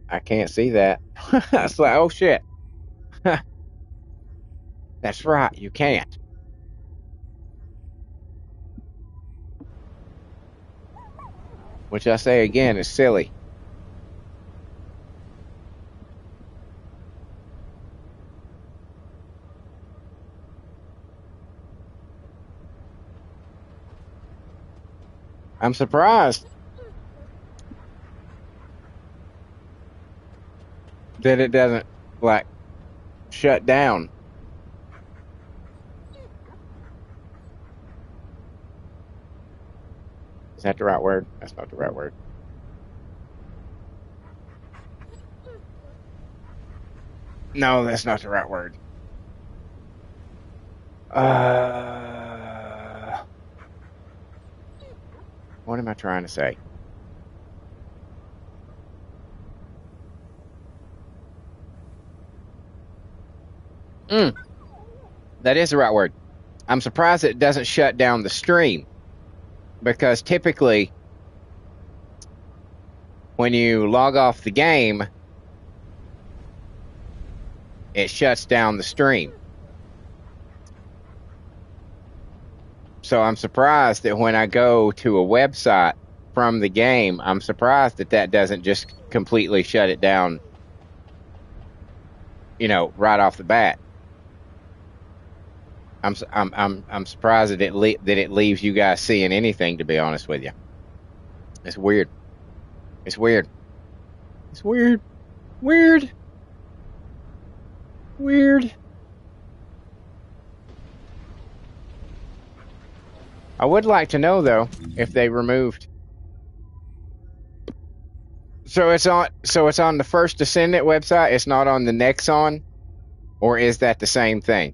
S1: I can't see that. It's like, oh shit. That's right, you can't. Which I say again is silly. I'm surprised that it doesn't like shut down. Is that the right word? That's not the right word. No, that's not the right word. What am I trying to say? Mm, that is the right word. I'm surprised it doesn't shut down the stream because typically when you log off the game, it shuts down the stream. So I'm surprised that when I go to a website from the game, I'm surprised that that doesn't just completely shut it down, right off the bat. I'm surprised that it leaves you guys seeing anything. To be honest with you, it's weird. It's weird. It's weird. Weird. Weird. I would like to know though if they removed. So it's on the First Descendant website. It's not on the Nexon, or is that the same thing?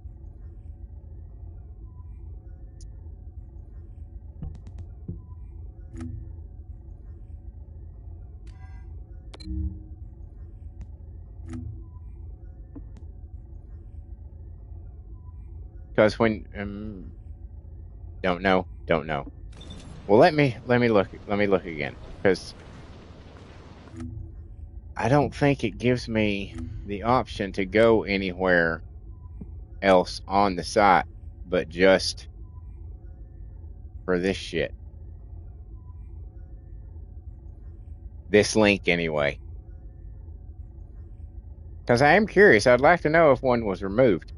S1: Because when don't know. Well, let me look. Let me look again because I don't think it gives me the option to go anywhere else on the site, but just for this shit. this link anyway. Because I am curious. I'd like to know if one was removed.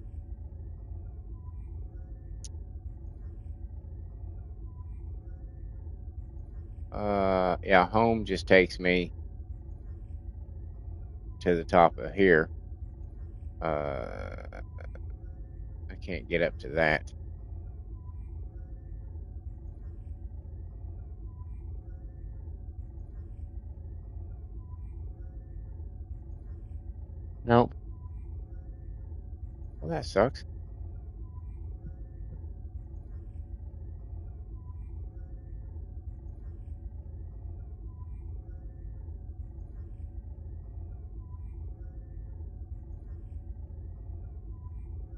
S1: Yeah, home just takes me to the top of here. I can't get up to that. Nope. Well, that sucks.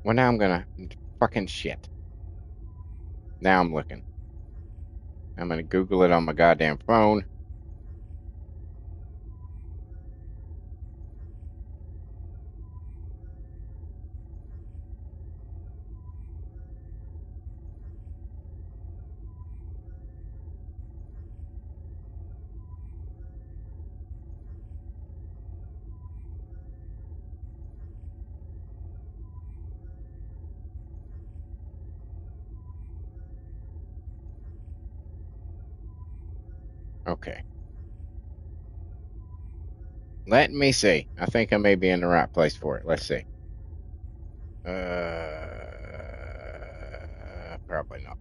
S1: Well, now I'm gonna fucking shit. Now I'm looking. I'm gonna Google it on my goddamn phone. Okay. Let me see. I think I may be in the right place for it. Let's see. Probably not.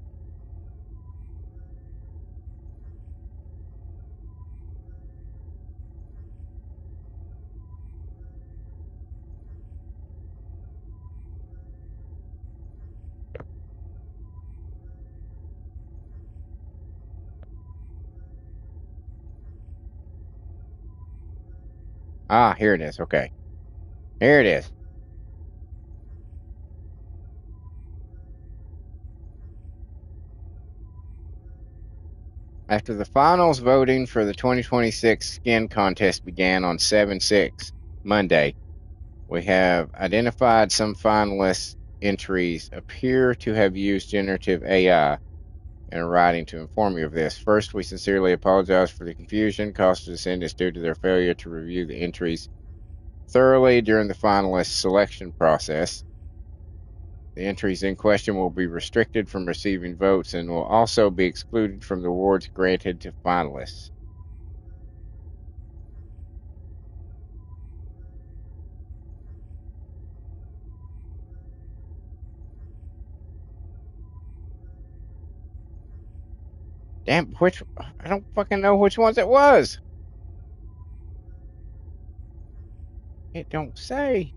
S1: Ah, here it is. Okay. Here it is. After the finals, voting for the 2026 skin contest began on 7/6, Monday. We have identified some finalists' entries appear to have used generative AI and are writing to inform you of this. First, we sincerely apologize for the confusion caused to Descendants due to their failure to review the entries thoroughly during the finalist selection process. The entries in question will be restricted from receiving votes and will also be excluded from the awards granted to finalists. Damn, I don't fucking know which ones it was. It don't say.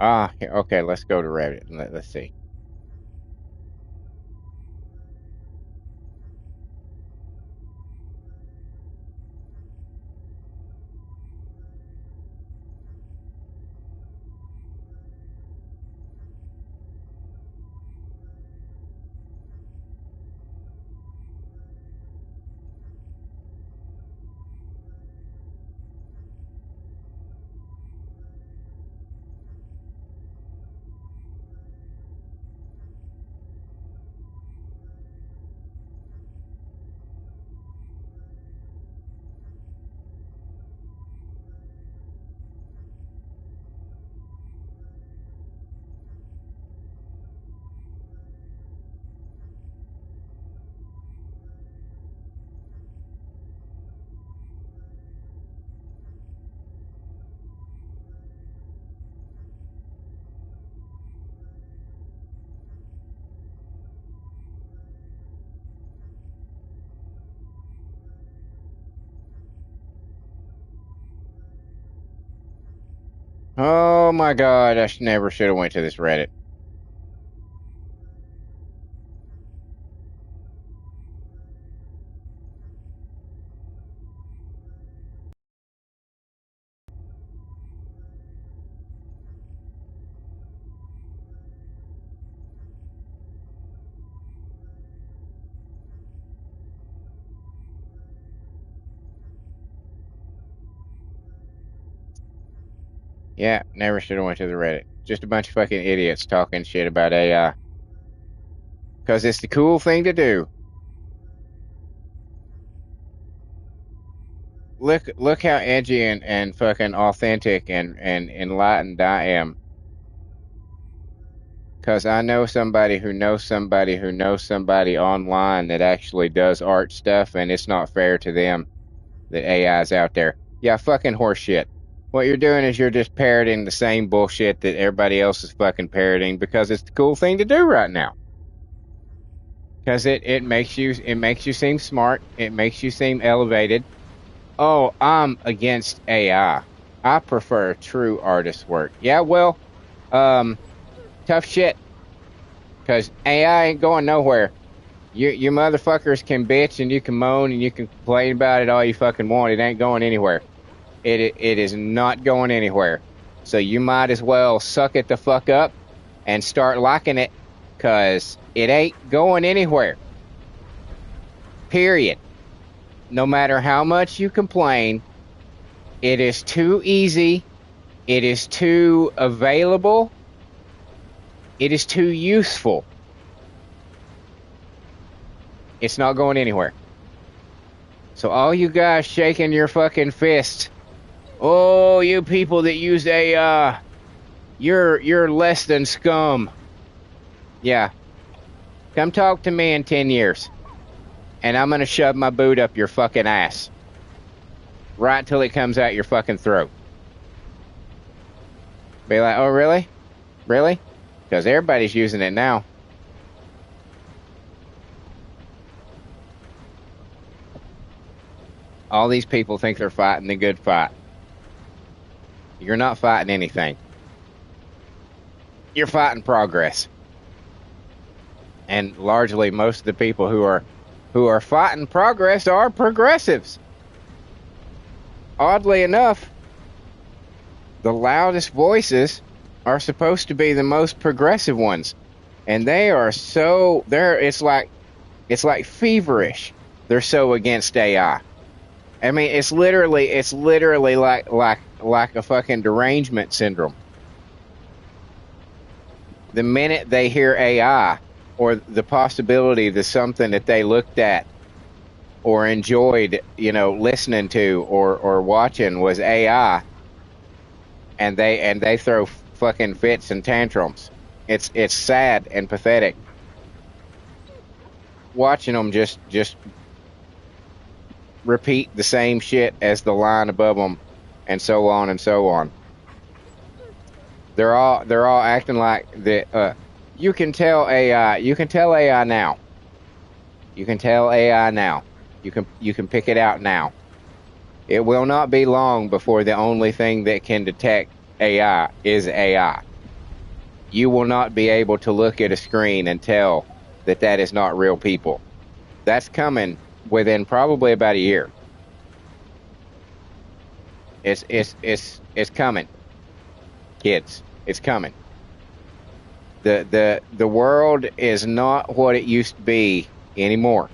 S1: Okay, let's go to Reddit and let's see. Oh my god, never should have went to this Reddit. Yeah, never should have went to the Reddit. Just a bunch of fucking idiots talking shit about AI. Because it's the cool thing to do. Look how edgy and fucking authentic and enlightened I am. Because I know somebody who knows somebody who knows somebody online that actually does art stuff, and it's not fair to them that AI's out there. Yeah, fucking horseshit. What you're doing is you're just parroting the same bullshit that everybody else is fucking parroting because it's the cool thing to do right now. Because it makes you seem smart. It makes you seem elevated. Oh, I'm against AI. I prefer true artist work. Yeah, well, tough shit. Because AI ain't going nowhere. You motherfuckers can bitch and you can moan and you can complain about it all you fucking want. It ain't going anywhere. It is not going anywhere. So you might as well suck it the fuck up and start liking it, because it ain't going anywhere. Period. No matter how much you complain, it is too easy. It is too available. It is too useful. It's not going anywhere. So all you guys shaking your fucking fist, oh, you people that use AI, you're less than scum. Yeah. Come talk to me in 10 years. And I'm gonna shove my boot up your fucking ass. Right till it comes out your fucking throat. Be like, oh really? Really? Because everybody's using it now. All these people think they're fighting the good fight. You're not fighting anything. You're fighting progress. And largely most of the people who are fighting progress are progressives. Oddly enough, the loudest voices are supposed to be the most progressive ones. And they are so it's like feverish. They're so against AI. I mean, it's literally like a fucking derangement syndrome. The minute they hear AI or the possibility that something that they looked at or enjoyed, listening to or watching was AI, and they throw fucking fits and tantrums. It's sad and pathetic watching them just repeat the same shit as the line above them, and so on and so on. They're all acting like that. You can tell AI. You can tell AI now. You can tell AI now. You can pick it out now. It will not be long before the only thing that can detect AI is AI. You will not be able to look at a screen and tell that is not real people. That's coming within probably about a year. It's coming, kids. It's coming. The world is not what it used to be anymore.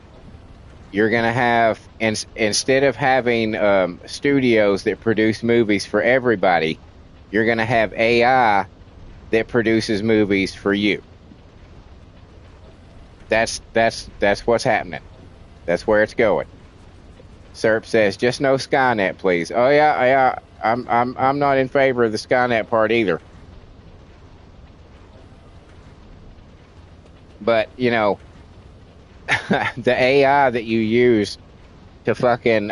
S1: You're gonna have, instead of having studios that produce movies for everybody, you're gonna have AI that produces movies for you. That's what's happening. That's where it's going. Serp says, just no Skynet, please. Oh yeah. I'm not in favor of the Skynet part either. But the AI that you use to fucking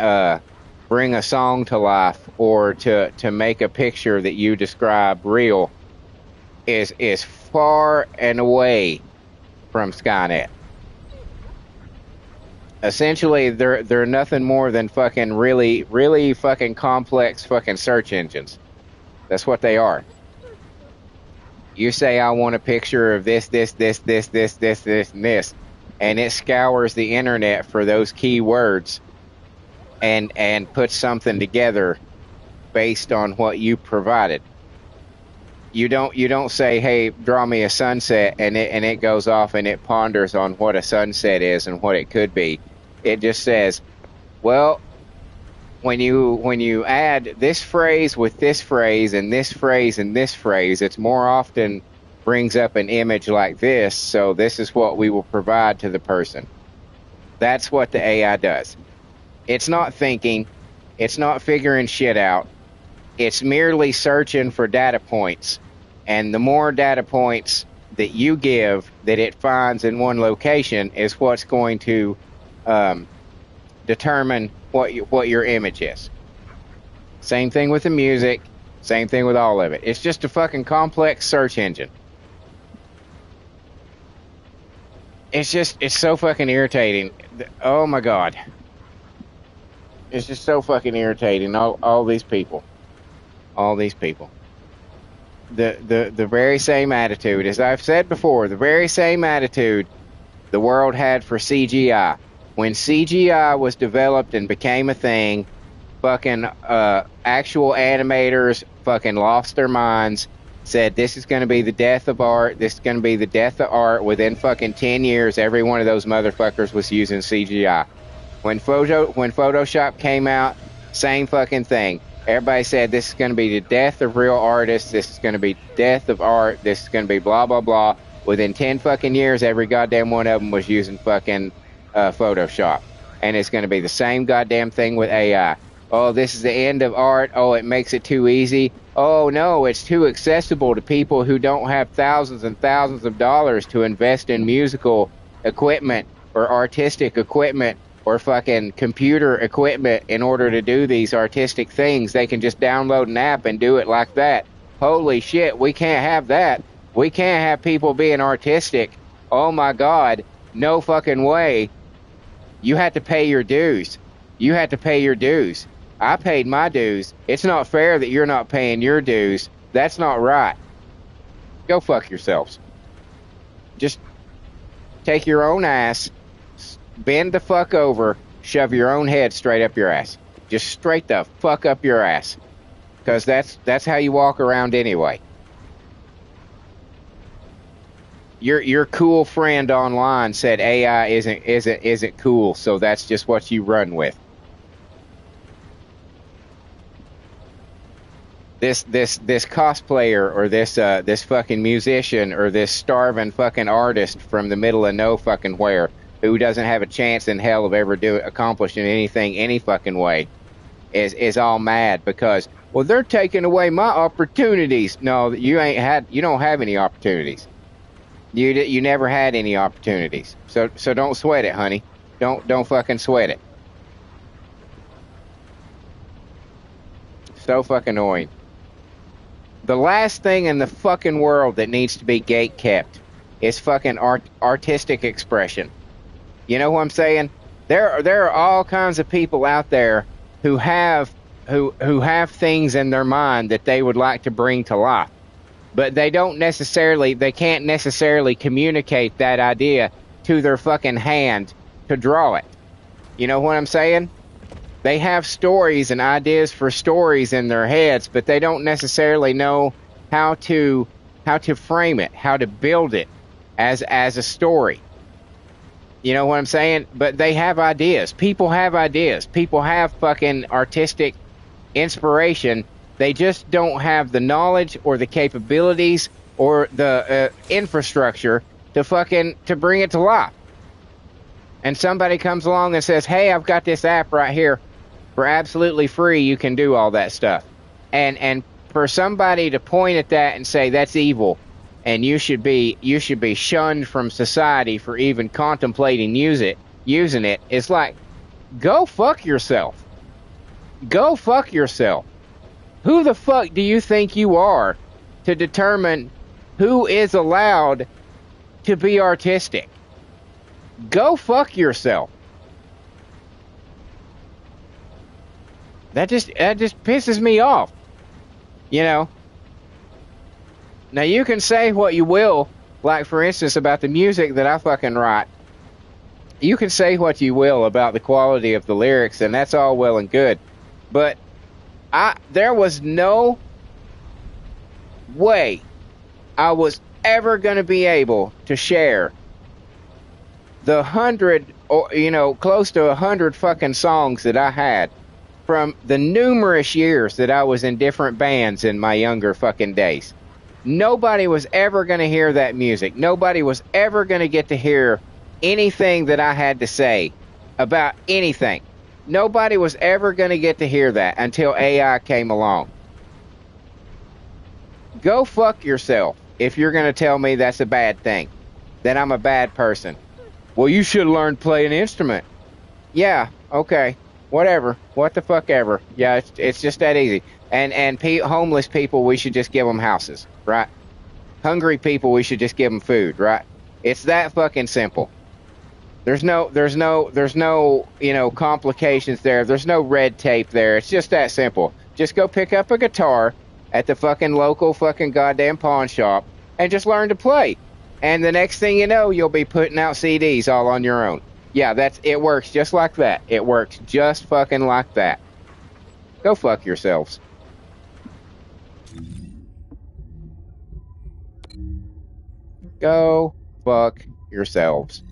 S1: bring a song to life or to make a picture that you describe real is far and away from Skynet. Essentially, they're nothing more than fucking really, really fucking complex fucking search engines. That's what they are. You say, I want a picture of this, and this, and it scours the internet for those keywords and puts something together based on what you provided. You don't say, hey, draw me a sunset, and it goes off and it ponders on what a sunset is and what it could be. It just says, well, when you add this phrase with this phrase and this phrase and this phrase, it's more often brings up an image like this. So this is what we will provide to the person. That's what the AI does. It's not thinking. It's not figuring shit out. It's merely searching for data points. And the more data points that you give that it finds in one location is what's going to determine what your image is. Same thing with the music. Same thing with all of it. It's just a fucking complex search engine. It's so fucking irritating. Oh my god. It's just so fucking irritating. All these people. All these people. The very same attitude, as I've said before, the very same attitude the world had for CGI. When CGI was developed and became a thing, fucking actual animators fucking lost their minds, said this is going to be the death of art, this is going to be the death of art. Within fucking 10 years, every one of those motherfuckers was using CGI. When Photoshop came out, same fucking thing. Everybody said this is going to be the death of real artists, this is going to be the death of art, this is going to be blah, blah, blah. Within 10 fucking years, every goddamn one of them was using fucking Photoshop. And it's going to be the same goddamn thing with AI. Oh, this is the end of art. Oh, it makes it too easy. Oh, no, it's too accessible to people who don't have thousands and thousands of dollars to invest in musical equipment or artistic equipment or fucking computer equipment in order to do these artistic things. They can just download an app and do it like that. Holy shit, we can't have that. We can't have people being artistic. Oh my god, no fucking way. You had to pay your dues. You had to pay your dues. I paid my dues. It's not fair that you're not paying your dues. That's not right. Go fuck yourselves. Just take your own ass, bend the fuck over, shove your own head straight up your ass. Just straight the fuck up your ass. Because that's how you walk around anyway. Your cool friend online said AI isn't cool, so that's just what you run with. This cosplayer or this fucking musician or this starving fucking artist from the middle of no fucking where who doesn't have a chance in hell of ever accomplishing anything any fucking way is all mad because, well, they're taking away my opportunities. No, you don't have any opportunities. You never had any opportunities. So don't sweat it, honey. Don't fucking sweat it. So fucking annoying. The last thing in the fucking world that needs to be gate kept is fucking artistic expression. You know what I'm saying? There are all kinds of people out there who have things in their mind that they would like to bring to life. But they can't necessarily communicate that idea to their fucking hand to draw it. You know what I'm saying? They have stories and ideas for stories in their heads, but they don't necessarily know how to frame it, how to build it as a story. You know what I'm saying? But they have ideas. People have ideas. People have fucking artistic inspiration. They just don't have the knowledge or the capabilities or the infrastructure to bring it to life. And somebody comes along and says, hey, I've got this app right here for absolutely free. You can do all that stuff. And for somebody to point at that and say that's evil and you should be shunned from society for even contemplating using it, it's like, go fuck yourself. Go fuck yourself. Who the fuck do you think you are to determine who is allowed to be artistic? Go fuck yourself. That just pisses me off. You know? Now you can say what you will, like for instance about the music that I fucking write. You can say what you will about the quality of the lyrics, and that's all well and good. But there was no way I was ever going to be able to share the 100 or, close to 100 fucking songs that I had from the numerous years that I was in different bands in my younger fucking days. Nobody was ever going to hear that music. Nobody was ever going to get to hear anything that I had to say about anything. Nobody was ever going to get to hear that until AI came along. Go fuck yourself if you're going to tell me that's a bad thing, that I'm a bad person. Well, you should learn to play an instrument. Yeah, okay, whatever, what the fuck ever. Yeah, it's just that easy. And homeless people, we should just give them houses, right? Hungry people, we should just give them food, right? It's that fucking simple. There's no, complications there. There's no red tape there. It's just that simple. Just go pick up a guitar at the fucking local fucking goddamn pawn shop and just learn to play. And the next thing you know, you'll be putting out CDs all on your own. Yeah, it works just like that. It works just fucking like that. Go fuck yourselves. Go fuck yourselves.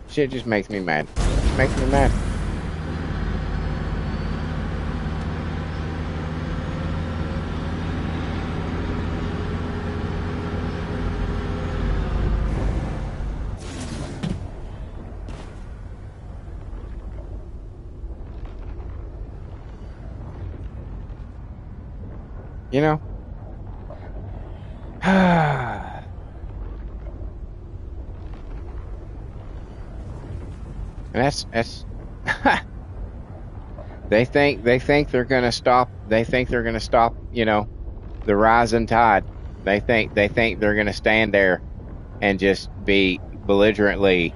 S1: Shit just makes me mad. It makes me mad. You know? And that's they think they're gonna stop, the rising tide. They think they're gonna stand there and just be belligerently,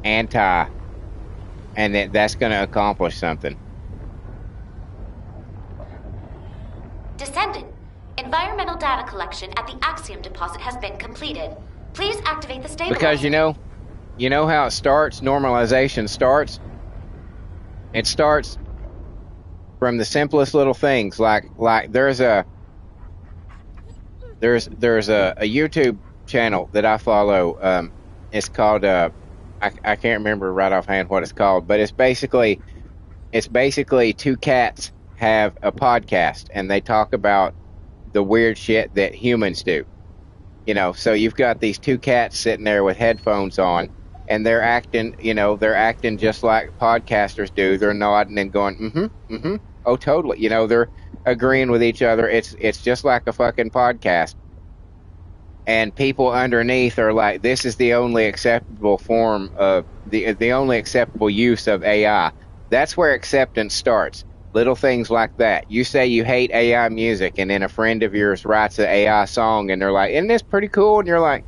S1: anti, and that's gonna accomplish something.
S8: Descendant, environmental data collection at the Axiom deposit has been completed. Please activate the stabilizer.
S1: Because you know how it starts. Normalization starts. It starts from the simplest little things. Like there's a YouTube channel that I follow. It's called I can't remember right offhand what it's called, but it's basically two cats have a podcast and they talk about the weird shit that humans do. So you've got these two cats sitting there with headphones on, and they're acting just like podcasters do. They're nodding and going, oh, totally. They're agreeing with each other. It's just like a fucking podcast. And people underneath are like, this is the only acceptable form of the only acceptable use of AI. That's where acceptance starts. Little things like that. You say you hate AI music, and then a friend of yours writes an AI song, and they're like, isn't this pretty cool? And you're like,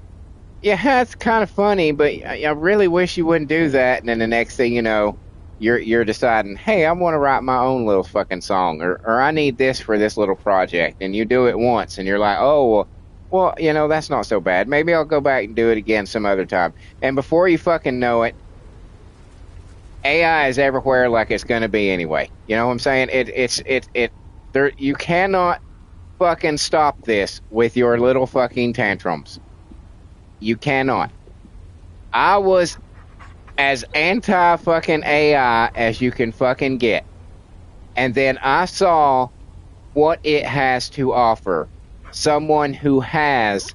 S1: yeah, it's kind of funny, but I really wish you wouldn't do that. And then the next thing you know, you're deciding, hey, I want to write my own little fucking song, or I need this for this little project. And you do it once, and you're like, oh, well, that's not so bad. Maybe I'll go back and do it again some other time. And before you fucking know it, AI is everywhere like it's going to be anyway. You know what I'm saying? You cannot fucking stop this with your little fucking tantrums. You cannot. I was as anti-fucking AI as you can fucking get. And then I saw what it has to offer. Someone who has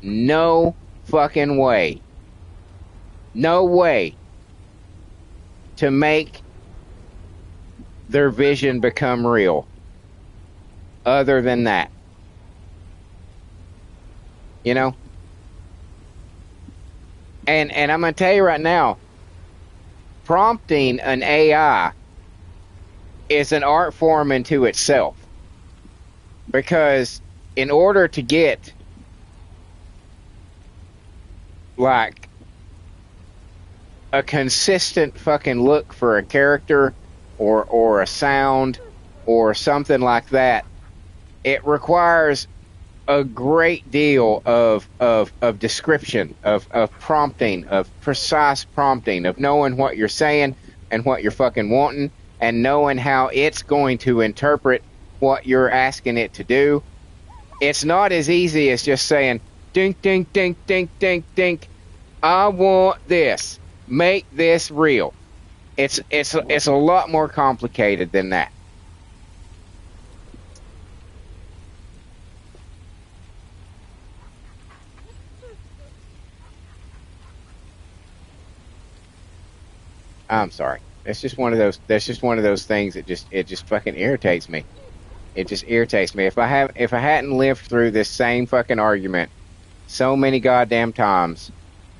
S1: no fucking way. No way to make their vision become real other than that. And I'm going to tell you right now, prompting an AI is an art form into itself. Because in order to get like a consistent fucking look for a character or a sound or something like that, it requires a great deal of description, of prompting, of precise prompting, of knowing what you're saying, and what you're fucking wanting, and knowing how it's going to interpret what you're asking it to do. It's not as easy as just saying, dink, dink, dink, dink, dink, dink, I want this. Make this real. It's a lot more complicated than that. I'm sorry. That's just one of those. That's just one of those things that just fucking irritates me. It just irritates me. If I hadn't lived through this same fucking argument so many goddamn times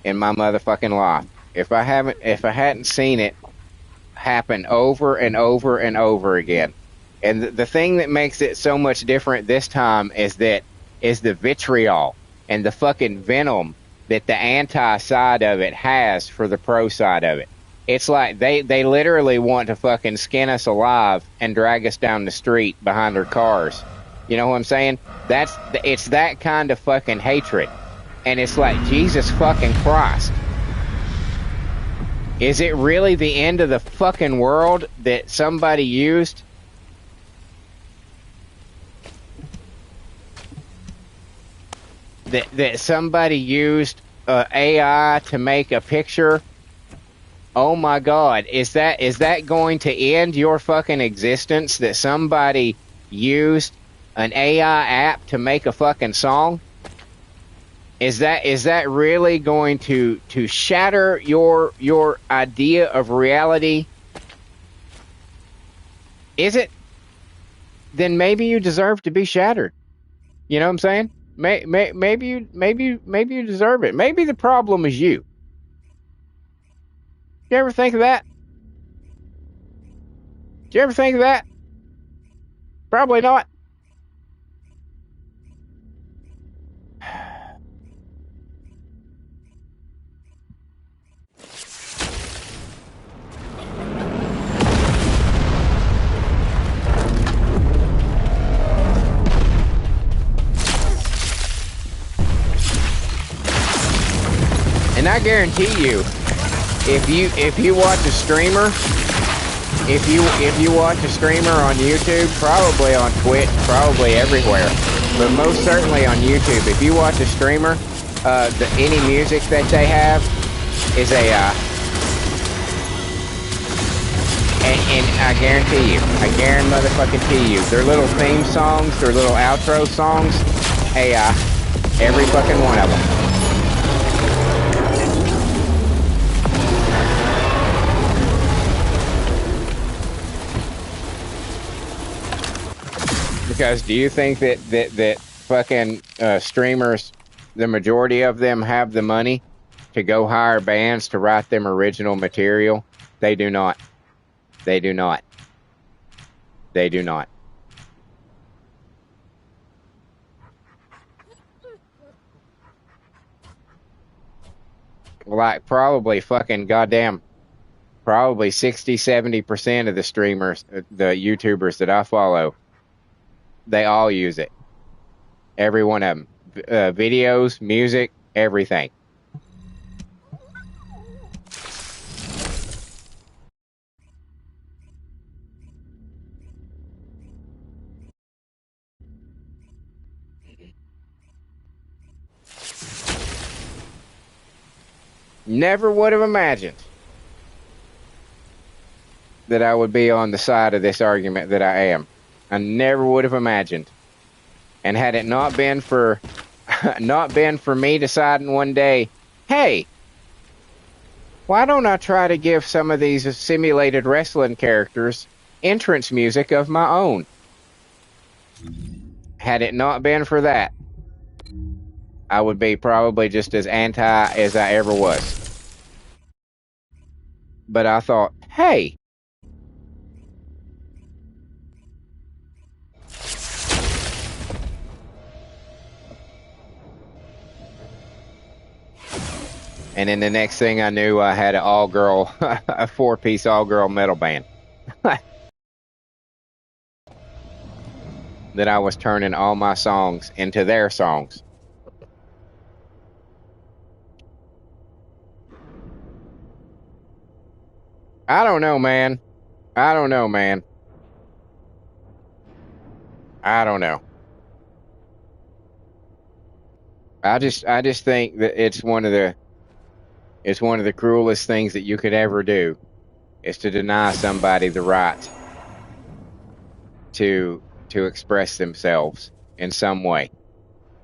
S1: in my motherfucking life, if I hadn't seen it happen over and over and over again, and the thing that makes it so much different this time is the vitriol and the fucking venom that the anti side of it has for the pro side of it. It's like they literally want to fucking skin us alive and drag us down the street behind their cars. You know what I'm saying? It's that kind of fucking hatred. And it's like, Jesus fucking Christ. Is it really the end of the fucking world that somebody used? That somebody used AI to make a picture? Oh my God, is that going to end your fucking existence, that somebody used an AI app to make a fucking song? Is that really going to shatter your idea of reality? Is it? Then maybe you deserve to be shattered. You know what I'm saying? Maybe you deserve it. Maybe the problem is you. You ever think of that? Did you ever think of that? Probably not. And I guarantee you, if you watch a streamer, if you watch a streamer on YouTube, probably on Twitch, probably everywhere, but most certainly on YouTube, if you watch a streamer, any music that they have is AI. And I guarantee you, their little theme songs, their little outro songs, AI. Every fucking one of them. Because do you think that fucking streamers, the majority of them have the money to go hire bands to write them original material? They do not. They do not. They do not. Like probably fucking goddamn, probably 60-70% of the streamers, the YouTubers that I follow, they all use it. Every one of them. Videos, music, everything. Never would have imagined that I would be on the side of this argument that I am. I never would have imagined. And had it not been for me deciding one day, hey, why don't I try to give some of these simulated wrestling characters entrance music of my own? Had it not been for that, I would be probably just as anti as I ever was. But I thought, hey, and then the next thing I knew, I had an all-girl, a 4-piece all-girl metal band. That I was turning all my songs into their songs. I don't know, man. I don't know, man. I don't know. I just think that it's one of the cruelest things that you could ever do is to deny somebody the right to express themselves in some way,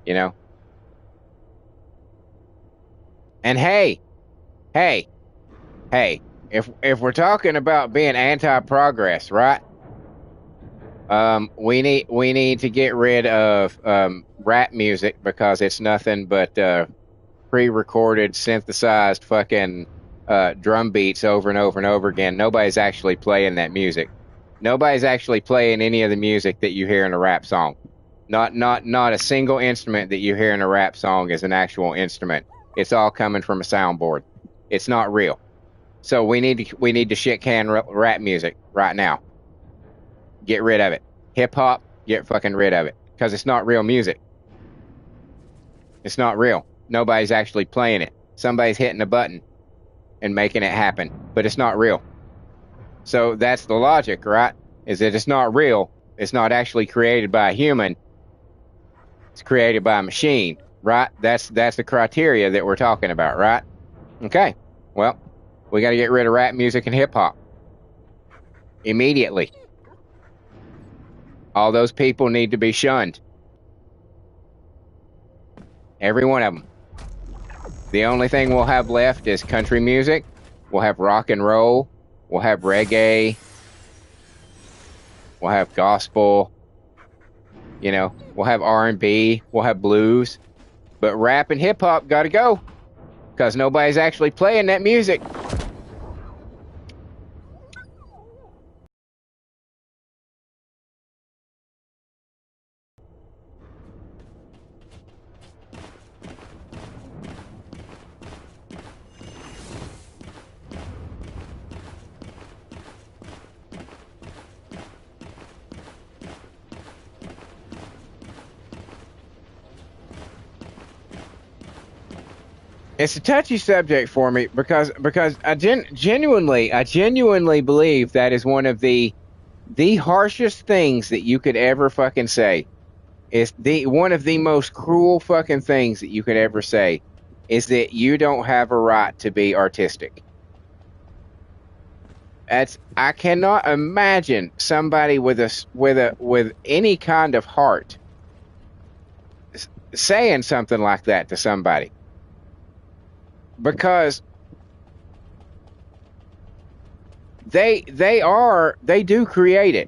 S1: you know? And hey, hey, if we're talking about being anti-progress, right? We need to get rid of rap music because it's nothing but pre-recorded, synthesized fucking drum beats over and over and over again. Nobody's actually playing that music. Nobody's actually playing any of the music that you hear in a rap song. Not a single instrument that you hear in a rap song is an actual instrument. It's all coming from a soundboard. It's not real. So we need to shit can rap music right now. Get rid of it. Hip hop, get fucking rid of it because it's not real music. It's not real. Nobody's actually playing it. Somebody's hitting a button and making it happen, but it's not real. So that's the logic, right? Is that it's not real. It's not actually created by a human. It's created by a machine, right? That's the criteria that we're talking about, right? Okay. Well, we got to get rid of rap music and hip hop immediately. All those people need to be shunned. Every one of them. The only thing we'll have left is country music. We'll have rock and roll. We'll have reggae. We'll have gospel. You know, we'll have R&B. We'll have blues. But rap and hip hop got to go because nobody's actually playing that music. It's a touchy subject for me because I genuinely believe that is one of the harshest things that you could ever fucking say. Is one of the most cruel fucking things that you could ever say is that you don't have a right to be artistic. I cannot imagine somebody with any kind of heart saying something like that to somebody. Because they do create it.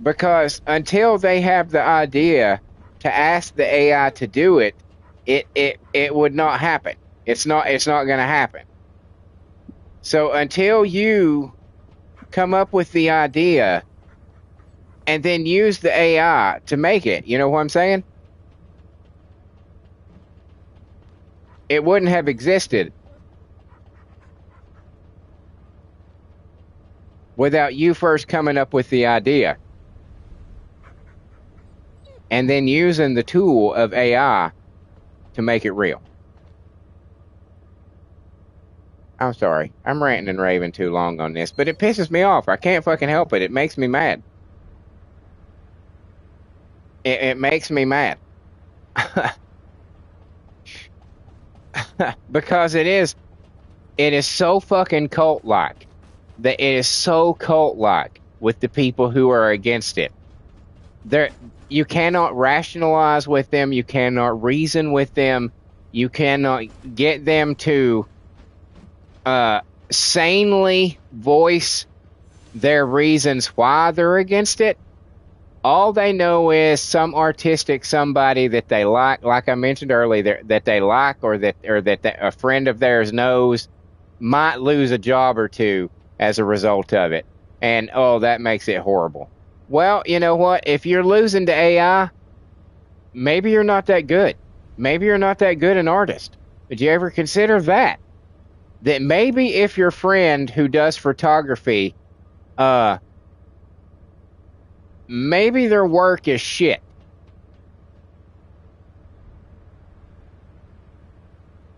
S1: Because until they have the idea to ask the AI to do it, it would not happen. It's not going to happen. So until you come up with the idea and then use the AI to make it, you know what I'm saying? It wouldn't have existed without you first coming up with the idea and then using the tool of AI to make it real. I'm sorry. I'm ranting and raving too long on this, but it pisses me off. I can't fucking help it. It makes me mad. It makes me mad. Because it is so fucking cult-like. That it is so cult-like with the people who are against it. You cannot rationalize with them. You cannot reason with them. You cannot get them to sanely voice their reasons why they're against it. All they know is some artistic somebody that they like I mentioned earlier, that they like, or that a friend of theirs knows might lose a job or two as a result of it. And, oh, that makes it horrible. Well, you know what? If you're losing to AI, maybe you're not that good. Maybe you're not that good an artist. Did you ever consider that? That maybe if your friend who does photography, maybe their work is shit.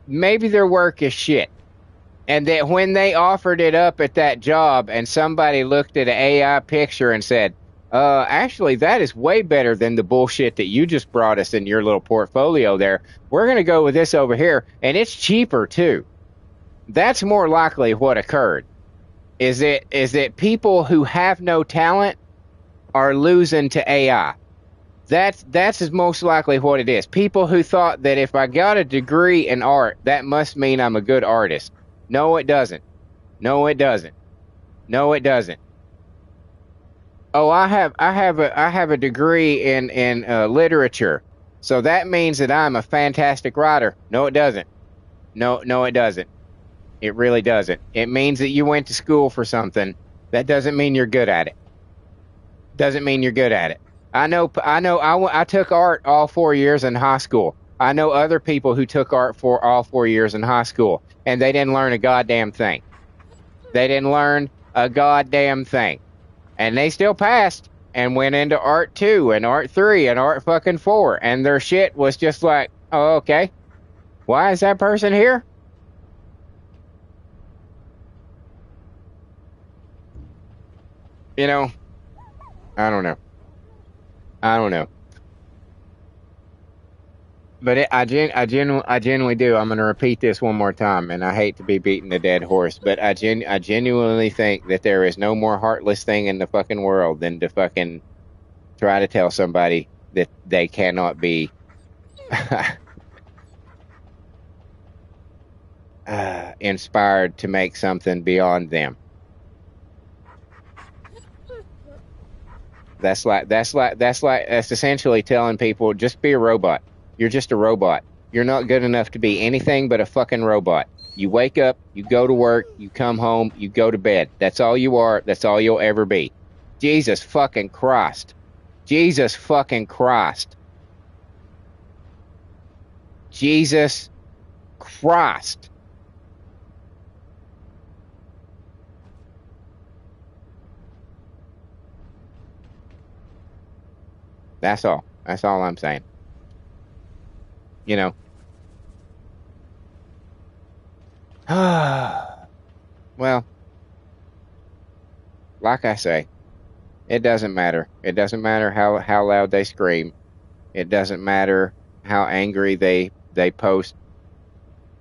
S1: Maybe their work is shit. And that when they offered it up at that job and somebody looked at an AI picture and said, actually, that is way better than the bullshit that you just brought us in your little portfolio there. We're going to go with this over here, and it's cheaper too. That's more likely what occurred. Is that people who have no talent are losing to AI. That's is most likely what it is. People who thought that if I got a degree in art, that must mean I'm a good artist. No, it doesn't. No, it doesn't. No, it doesn't. Oh, I have a degree in literature, so that means that I'm a fantastic writer. No, it doesn't. No, it doesn't. It really doesn't. It means that you went to school for something. That doesn't mean you're good at it. Doesn't mean you're good at it. I took art all 4 years in high school. I know other people who took art for all 4 years in high school, and they didn't learn a goddamn thing. They didn't learn a goddamn thing. And they still passed and went into art 2 and art 3 and art fucking 4. And their shit was just like, oh, okay. Why is that person here? You know, I don't know. But I genuinely do. I'm going to repeat this one more time, and I hate to be beating a dead horse, but I genuinely think that there is no more heartless thing in the fucking world than to fucking try to tell somebody that they cannot be inspired to make something beyond them. That's essentially telling people, just be a robot. You're just a robot. You're not good enough to be anything but a fucking robot. You wake up, you go to work, you come home, you go to bed. That's all you are. That's all you'll ever be. Jesus fucking Christ. Jesus fucking Christ. Jesus Christ. That's all. That's all I'm saying. You know. Well, like I say, it doesn't matter. It doesn't matter how loud they scream. It doesn't matter how angry they post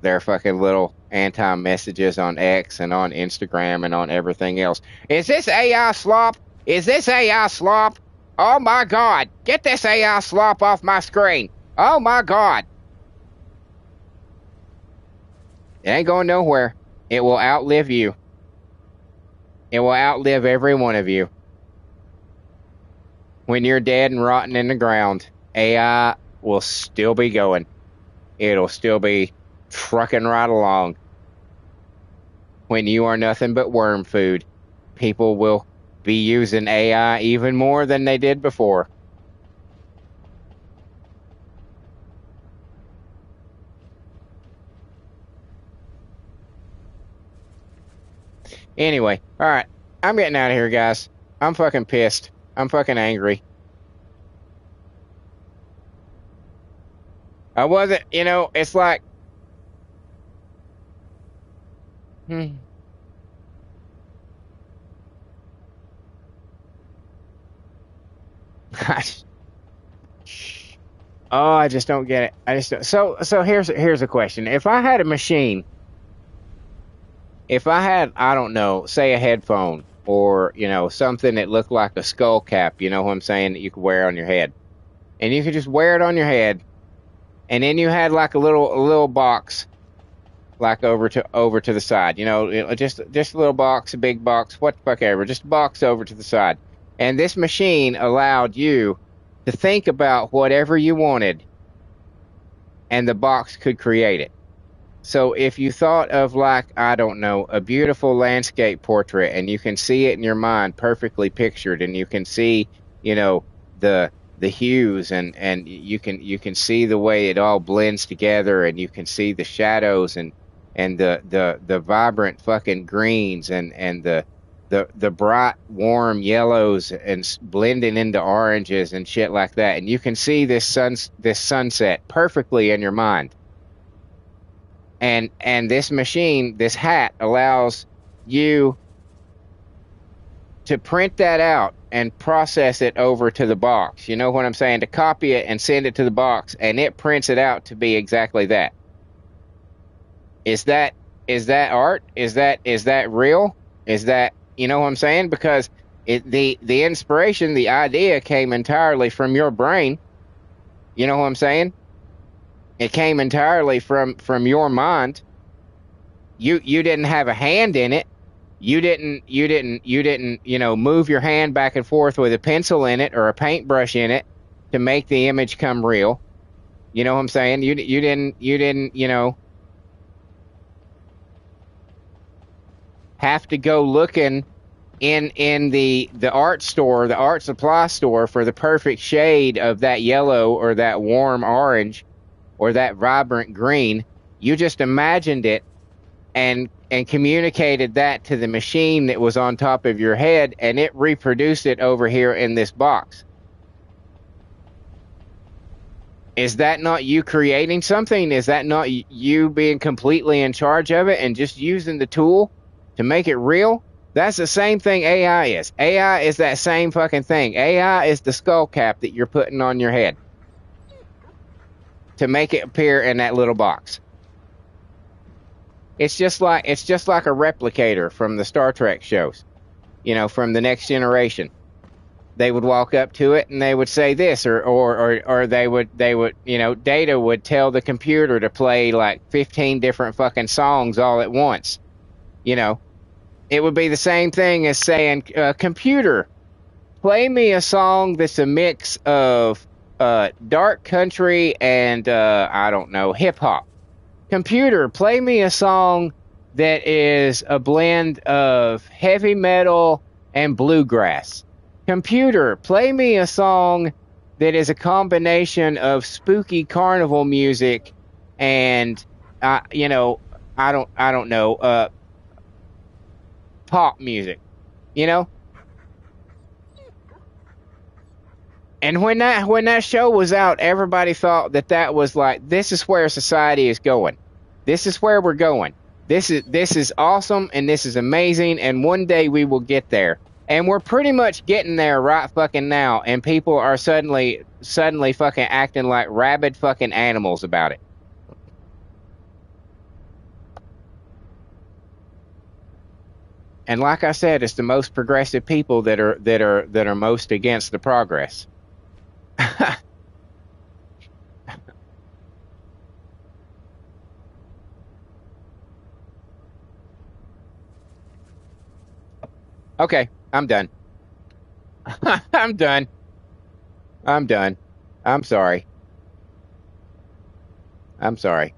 S1: their fucking little anti-messages on X and on Instagram and on everything else. Is this AI slop? Is this AI slop? Oh my God. Get this AI slop off my screen. Oh my God. It ain't going nowhere. It will outlive you. It will outlive every one of you. When you're dead and rotting in the ground, AI will still be going. It'll still be trucking right along. When you are nothing but worm food, people will be using AI even more than they did before. Anyway, alright. I'm getting out of here, guys. I'm fucking pissed. I'm fucking angry. I wasn't, it's like... Gosh. Oh, I just don't get it. I just don't. So here's a question. If I had a machine, if I had, I don't know, say a headphone or, something that looked like a skull cap, you know what I'm saying, that you could wear on your head. And you could just wear it on your head, and then you had like a little box like over to the side, just a little box, a big box, what the fuck ever, just a box over to the side. And this machine allowed you to think about whatever you wanted, and the box could create it. So if you thought of, like, I don't know, a beautiful landscape portrait, and you can see it in your mind perfectly pictured, and you can see, the hues, and you can see the way it all blends together, and you can see the shadows and the vibrant fucking greens and the bright warm yellows and blending into oranges and shit like that, and you can see this sunset perfectly in your mind. And this machine, this hat, allows you to print that out and process it over to the box. You know what I'm saying? To copy it and send it to the box, and it prints it out to be exactly that. Is that art? Is that real? Is that, you know what I'm saying? Because the inspiration, the idea came entirely from your brain. You know what I'm saying? It came entirely from your mind. You didn't have a hand in it. You didn't, you know, move your hand back and forth with a pencil in it or a paintbrush in it to make the image come real. You know what I'm saying? You didn't, you know, have to go looking in the art store, the art supply store, for the perfect shade of that yellow or that warm orange or that vibrant green. You just imagined it and communicated that to the machine that was on top of your head, and it reproduced it over here in this box. Is that not you creating something? Is that not you being completely in charge of it and just using the tool to make it real? That's the same thing AI is. AI is that same fucking thing. AI is the skull cap that you're putting on your head to make it appear in that little box. It's just like a replicator from the Star Trek shows, you know, from the Next Generation. They would walk up to it and they would say this, or they would, you know, Data would tell the computer to play like 15 different fucking songs all at once. You know, it would be the same thing as saying, computer, play me a song that's a mix of dark country and I don't know, hip hop. Computer, play me a song that is a blend of heavy metal and bluegrass. Computer, play me a song that is a combination of spooky carnival music and you know, I don't know, pop music, you know? And when that show was out, everybody thought that was like, this is where society is going. This is where we're going. This is awesome, and this is amazing, and one day we will get there. And we're pretty much getting there right fucking now, and people are suddenly fucking acting like rabid fucking animals about it. And like I said, it's the most progressive people that are most against the progress. Okay, I'm done. I'm done. I'm done. I'm sorry. I'm sorry.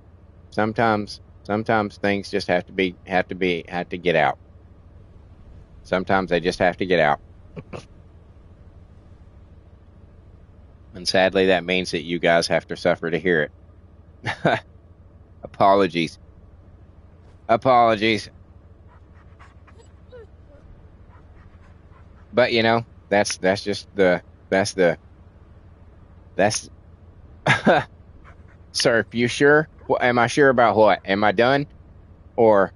S1: Sometimes things just have to get out. Sometimes they just have to get out. And sadly, that means that you guys have to suffer to hear it. Apologies. Apologies. But you know, that's Sir, you sure? Well, am I sure about what? Am I done? Or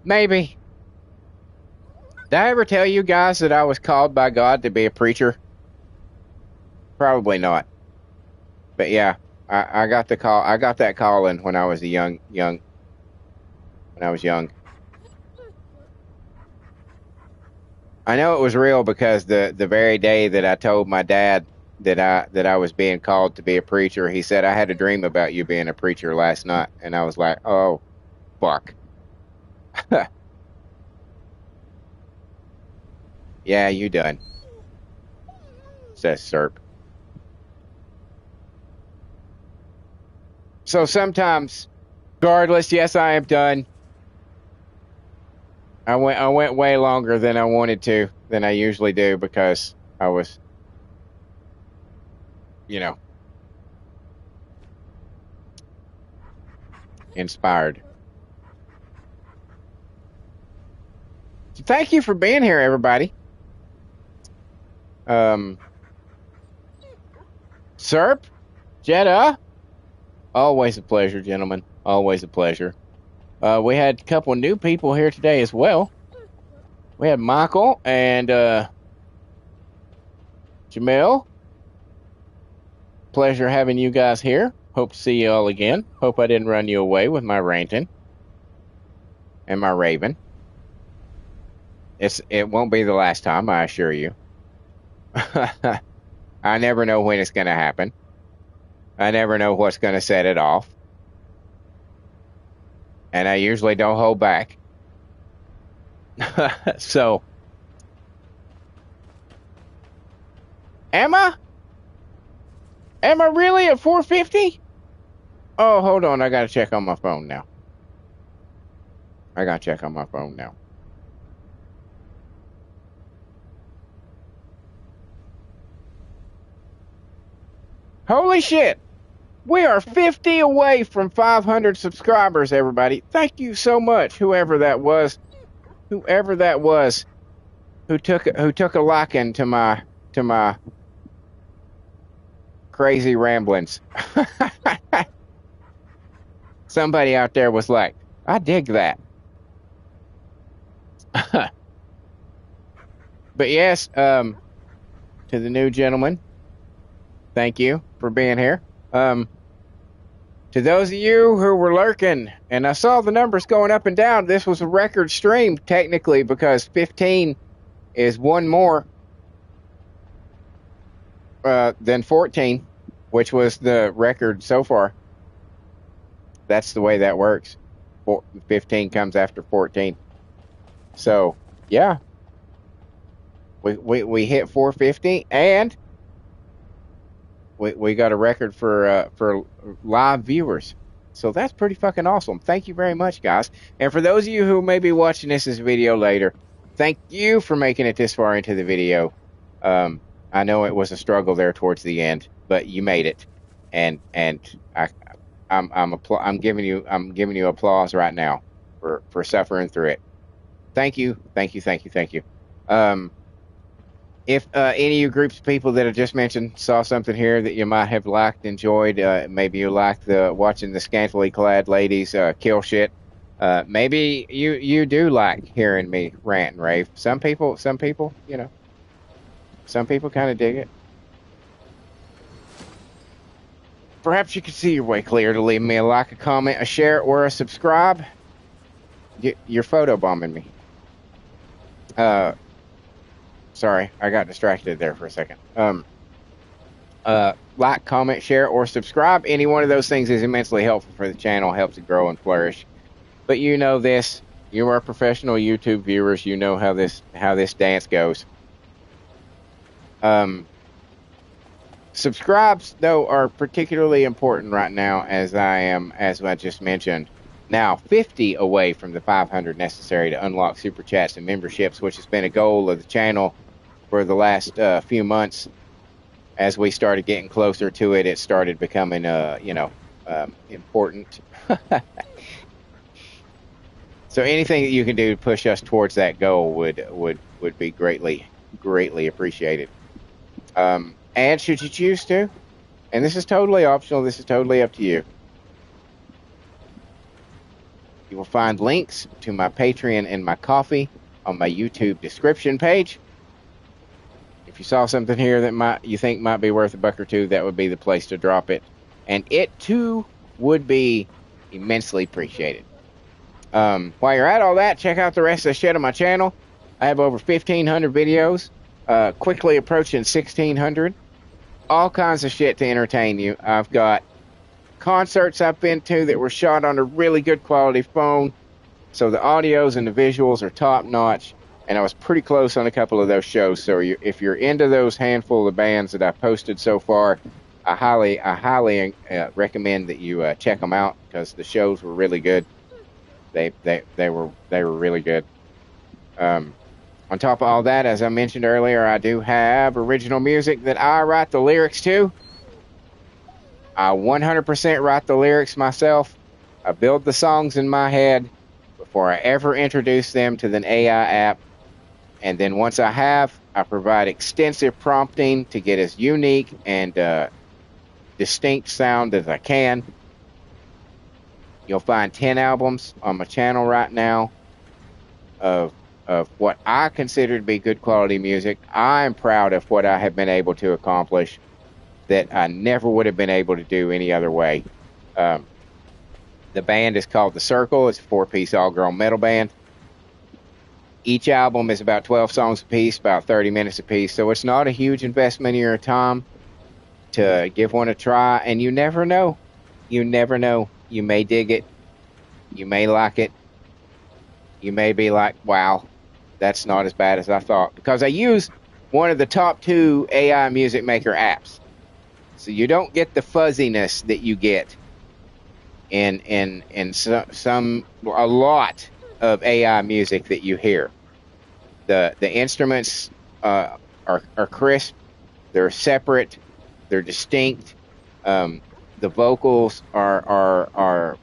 S1: maybe. Did I ever tell you guys that I was called by God to be a preacher? Probably not. But yeah, I got the call. I got that calling when I was young. When I was young. I know it was real because the very day that I told my dad that I was being called to be a preacher, he said, I had a dream about you being a preacher last night. And I was like, oh, fuck. Yeah, you done, says Serp. So sometimes, regardless, yes, I am done. I went way longer than I wanted to, than I usually do, because I was, you know, inspired. So thank you for being here, everybody. Serp, Jeddah, Always a pleasure, gentlemen. Always a pleasure. We had a couple of new people here today as well. We had Michael and Jamel. Pleasure having you guys here. Hope to see you all again. Hope I didn't run you away with my ranting and my raving. It won't be the last time, I assure you. I never know when it's going to happen. I never know what's going to set it off. And I usually don't hold back. So, am I really at 450? Oh, hold on. I got to check on my phone now. Holy shit. We are 50 away from 500 subscribers, everybody. Thank you so much, whoever that was who took a liking to my crazy ramblings. Somebody out there was like, I dig that. But yes, to the new gentleman, thank you for being here. To those of you who were lurking, and I saw the numbers going up and down, this was a record stream technically because 15 is one more than 14, which was the record so far. That's the way that works. 15 comes after 14. So, yeah. We hit 450 and we got a record for live viewers. So that's pretty fucking awesome. Thank you very much, guys. And for those of you who may be watching this as a video later, thank you for making it this far into the video. I know it was a struggle there towards the end, but you made it. And I'm giving you applause right now for suffering through it. Thank you. If any of you groups of people that I just mentioned saw something here that you might have liked, enjoyed, maybe you liked watching the scantily clad ladies kill shit. Maybe you do like hearing me rant and rave. Some people, you know, some people kind of dig it. Perhaps you could see your way clear to leave me a like, a comment, a share, or a subscribe. You're photobombing me. Sorry, I got distracted there for a second. Like, comment, share, or subscribe. Any one of those things is immensely helpful for the channel, helps it grow and flourish. But you know this. You are professional YouTube viewers. You know how this dance goes. Subscribes, though, are particularly important right now, as I just mentioned, now 50 away from the 500 necessary to unlock super chats and memberships, which has been a goal of the channel for the last few months. As we started getting closer to it, it started becoming, important. So anything that you can do to push us towards that goal would be greatly appreciated. And should you choose to, and this is totally optional, this is totally up to you, you will find links to my Patreon and my Ko-fi on my YouTube description page. If you saw something here that you think might be worth $1 or $2, that would be the place to drop it. And it, too, would be immensely appreciated. While you're at all that, check out the rest of the shit on my channel. I have over 1,500 videos, quickly approaching 1,600. All kinds of shit to entertain you. I've got concerts I've been to that were shot on a really good quality phone, so the audios and the visuals are top notch, and I was pretty close on a couple of those shows. So if you're into those handful of bands that I've posted so far, I highly recommend that you check them out, because the shows were really good. They were really good. On top of all that, as I mentioned earlier, I do have original music that I write the lyrics to. I 100% write the lyrics myself. I build the songs in my head before I ever introduce them to the AI app. And then once I have, I provide extensive prompting to get as unique and distinct sound as I can. You'll find 10 albums on my channel right now of what I consider to be good quality music. I'm proud of what I have been able to accomplish that I never would have been able to do any other way. The band is called The Circle. It's a 4-piece all-girl metal band. Each album is about 12 songs apiece, about 30 minutes apiece, so it's not a huge investment in your time to give one a try, and you never know. You never know. You may dig it. You may like it. You may be like, wow, that's not as bad as I thought. Because I use one of the top 2 AI music maker apps. So you don't get the fuzziness that you get in a lot of AI music that you hear. The instruments are crisp, they're separate, they're distinct. The vocals are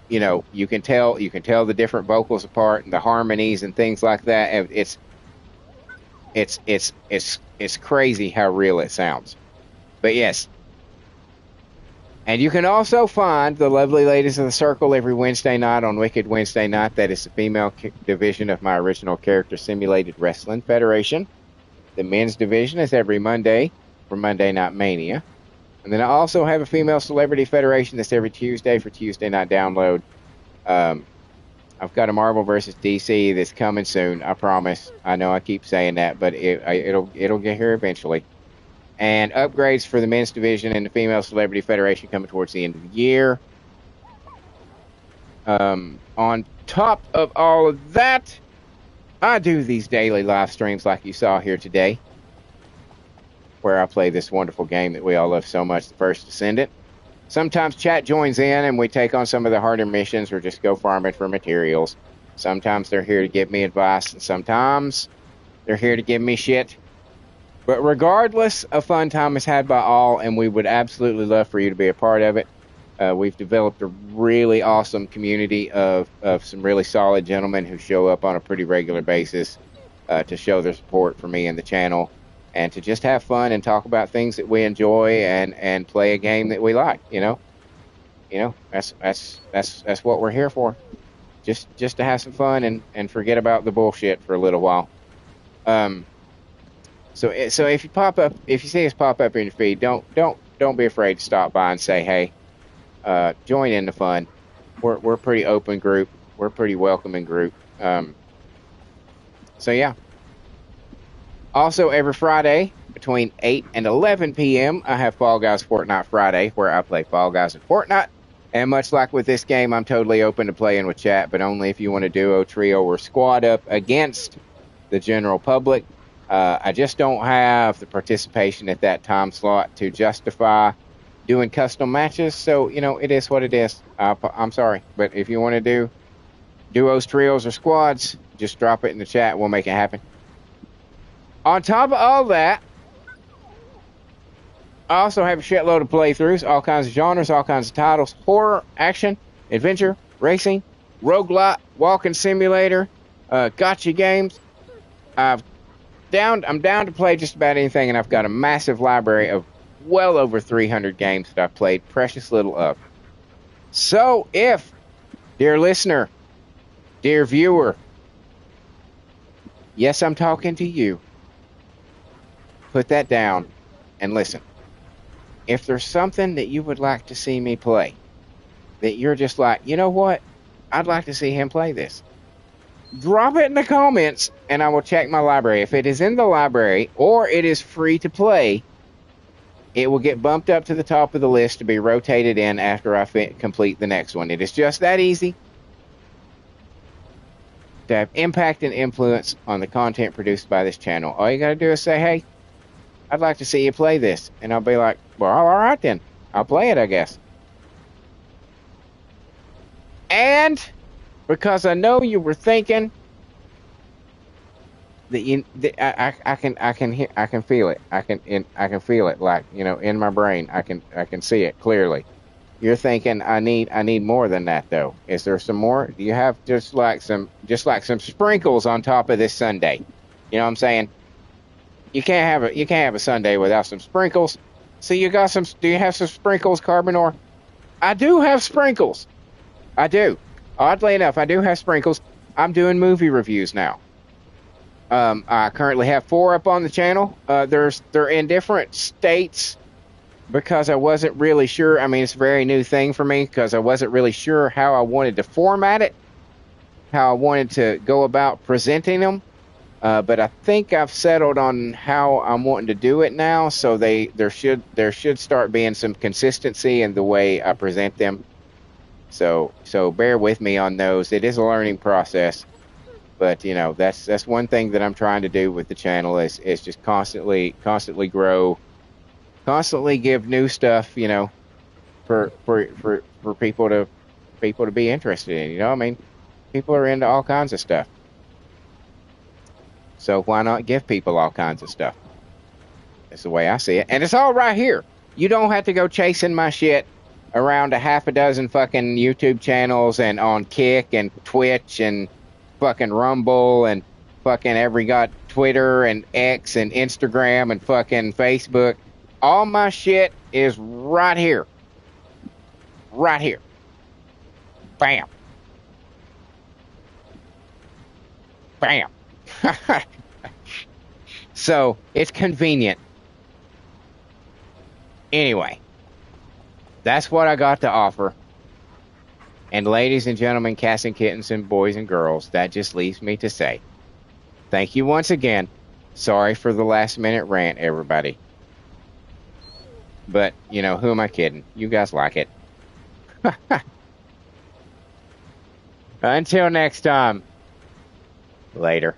S1: you can tell the different vocals apart and the harmonies and things like that. It's crazy how real it sounds. But yes. And you can also find the lovely ladies of the Circle every Wednesday night on Wicked Wednesday Night. That is the female division of my original character Simulated Wrestling Federation. The men's division is every Monday for Monday Night Mania. And then I also have a female celebrity federation that's every Tuesday for Tuesday Night Download. I've got a Marvel vs. DC that's coming soon, I promise. I know I keep saying that, but it'll get here eventually. And upgrades for the men's division and the female celebrity federation coming towards the end of the year. On top of all of that, I do these daily live streams like you saw here today, where I play this wonderful game that we all love so much, the First Descendant. Sometimes chat joins in and we take on some of the harder missions or just go farming for materials. Sometimes they're here to give me advice, and sometimes they're here to give me shit. But regardless, a fun time is had by all, and we would absolutely love for you to be a part of it. We've developed a really awesome community of some really solid gentlemen who show up on a pretty regular basis to show their support for me and the channel, and to just have fun and talk about things that we enjoy and play a game that we like. That's what we're here for. Just to have some fun and forget about the bullshit for a little while. So if you see us pop up in your feed, don't be afraid to stop by and say hey. Join in the fun. We're a pretty open group. We're a pretty welcoming group. So yeah. Also, every Friday between 8 and 11 p.m., I have Fall Guys Fortnite Friday, where I play Fall Guys and Fortnite. And much like with this game, I'm totally open to playing with chat, but only if you want to duo, trio, or squad up against the general public. I just don't have the participation at that time slot to justify doing custom matches, so it is what it is. I'm sorry, but if you want to do duos, trios, or squads, just drop it in the chat. We'll make it happen. On top of all that, I also have a shitload of playthroughs, all kinds of genres, all kinds of titles: horror, action, adventure, racing, roguelite, walking simulator, gotcha games. I'm down to play just about anything, and I've got a massive library of well over 300 games that I've played precious little of. So if, dear listener, dear viewer, yes, I'm talking to you, put that down and listen. If there's something that you would like to see me play, that you're just like, you know what, I'd like to see him play this, drop it in the comments and I will check my library. If it is in the library or it is free to play, it will get bumped up to the top of the list to be rotated in after I complete the next one. It is just that easy to have impact and influence on the content produced by this channel. All you got to do is say, hey, I'd like to see you play this. And I'll be like, well, all right then. I'll play it, I guess. And because I know you were thinking that I can feel it. I can feel it, like, in my brain. I can see it clearly. You're thinking I need more than that though. Is there some more? Do you have just like some sprinkles on top of this sundae? You know what I'm saying? You can't have a sundae without some sprinkles. So you got some? Do you have some sprinkles, Carbonor? I do have sprinkles. I do. Oddly enough, I do have sprinkles. I'm doing movie reviews now. I currently have 4 up on the channel. They're in different states because I wasn't really sure. I mean, it's a very new thing for me because I wasn't really sure how I wanted to format it, how I wanted to go about presenting them. But I think I've settled on how I'm wanting to do it now. So there should start being some consistency in the way I present them. So bear with me on those. It is a learning process. But, you know, that's one thing that I'm trying to do with the channel is just constantly grow, constantly give new stuff, you know, for people to be interested in. You know, I mean, people are into all kinds of stuff. So why not give people all kinds of stuff? That's the way I see it. And it's all right here. You don't have to go chasing my shit around a half a dozen fucking YouTube channels and on Kick and Twitch and fucking Rumble and fucking every got Twitter and X and Instagram and fucking Facebook. All my shit is right here. Right here. Bam. Bam. So it's convenient. Anyway, that's what I got to offer. And ladies and gentlemen, cats and kittens and boys and girls, that just leaves me to say, thank you once again. Sorry for the last minute rant, everybody. But, you know, who am I kidding? You guys like it. Until next time. Later.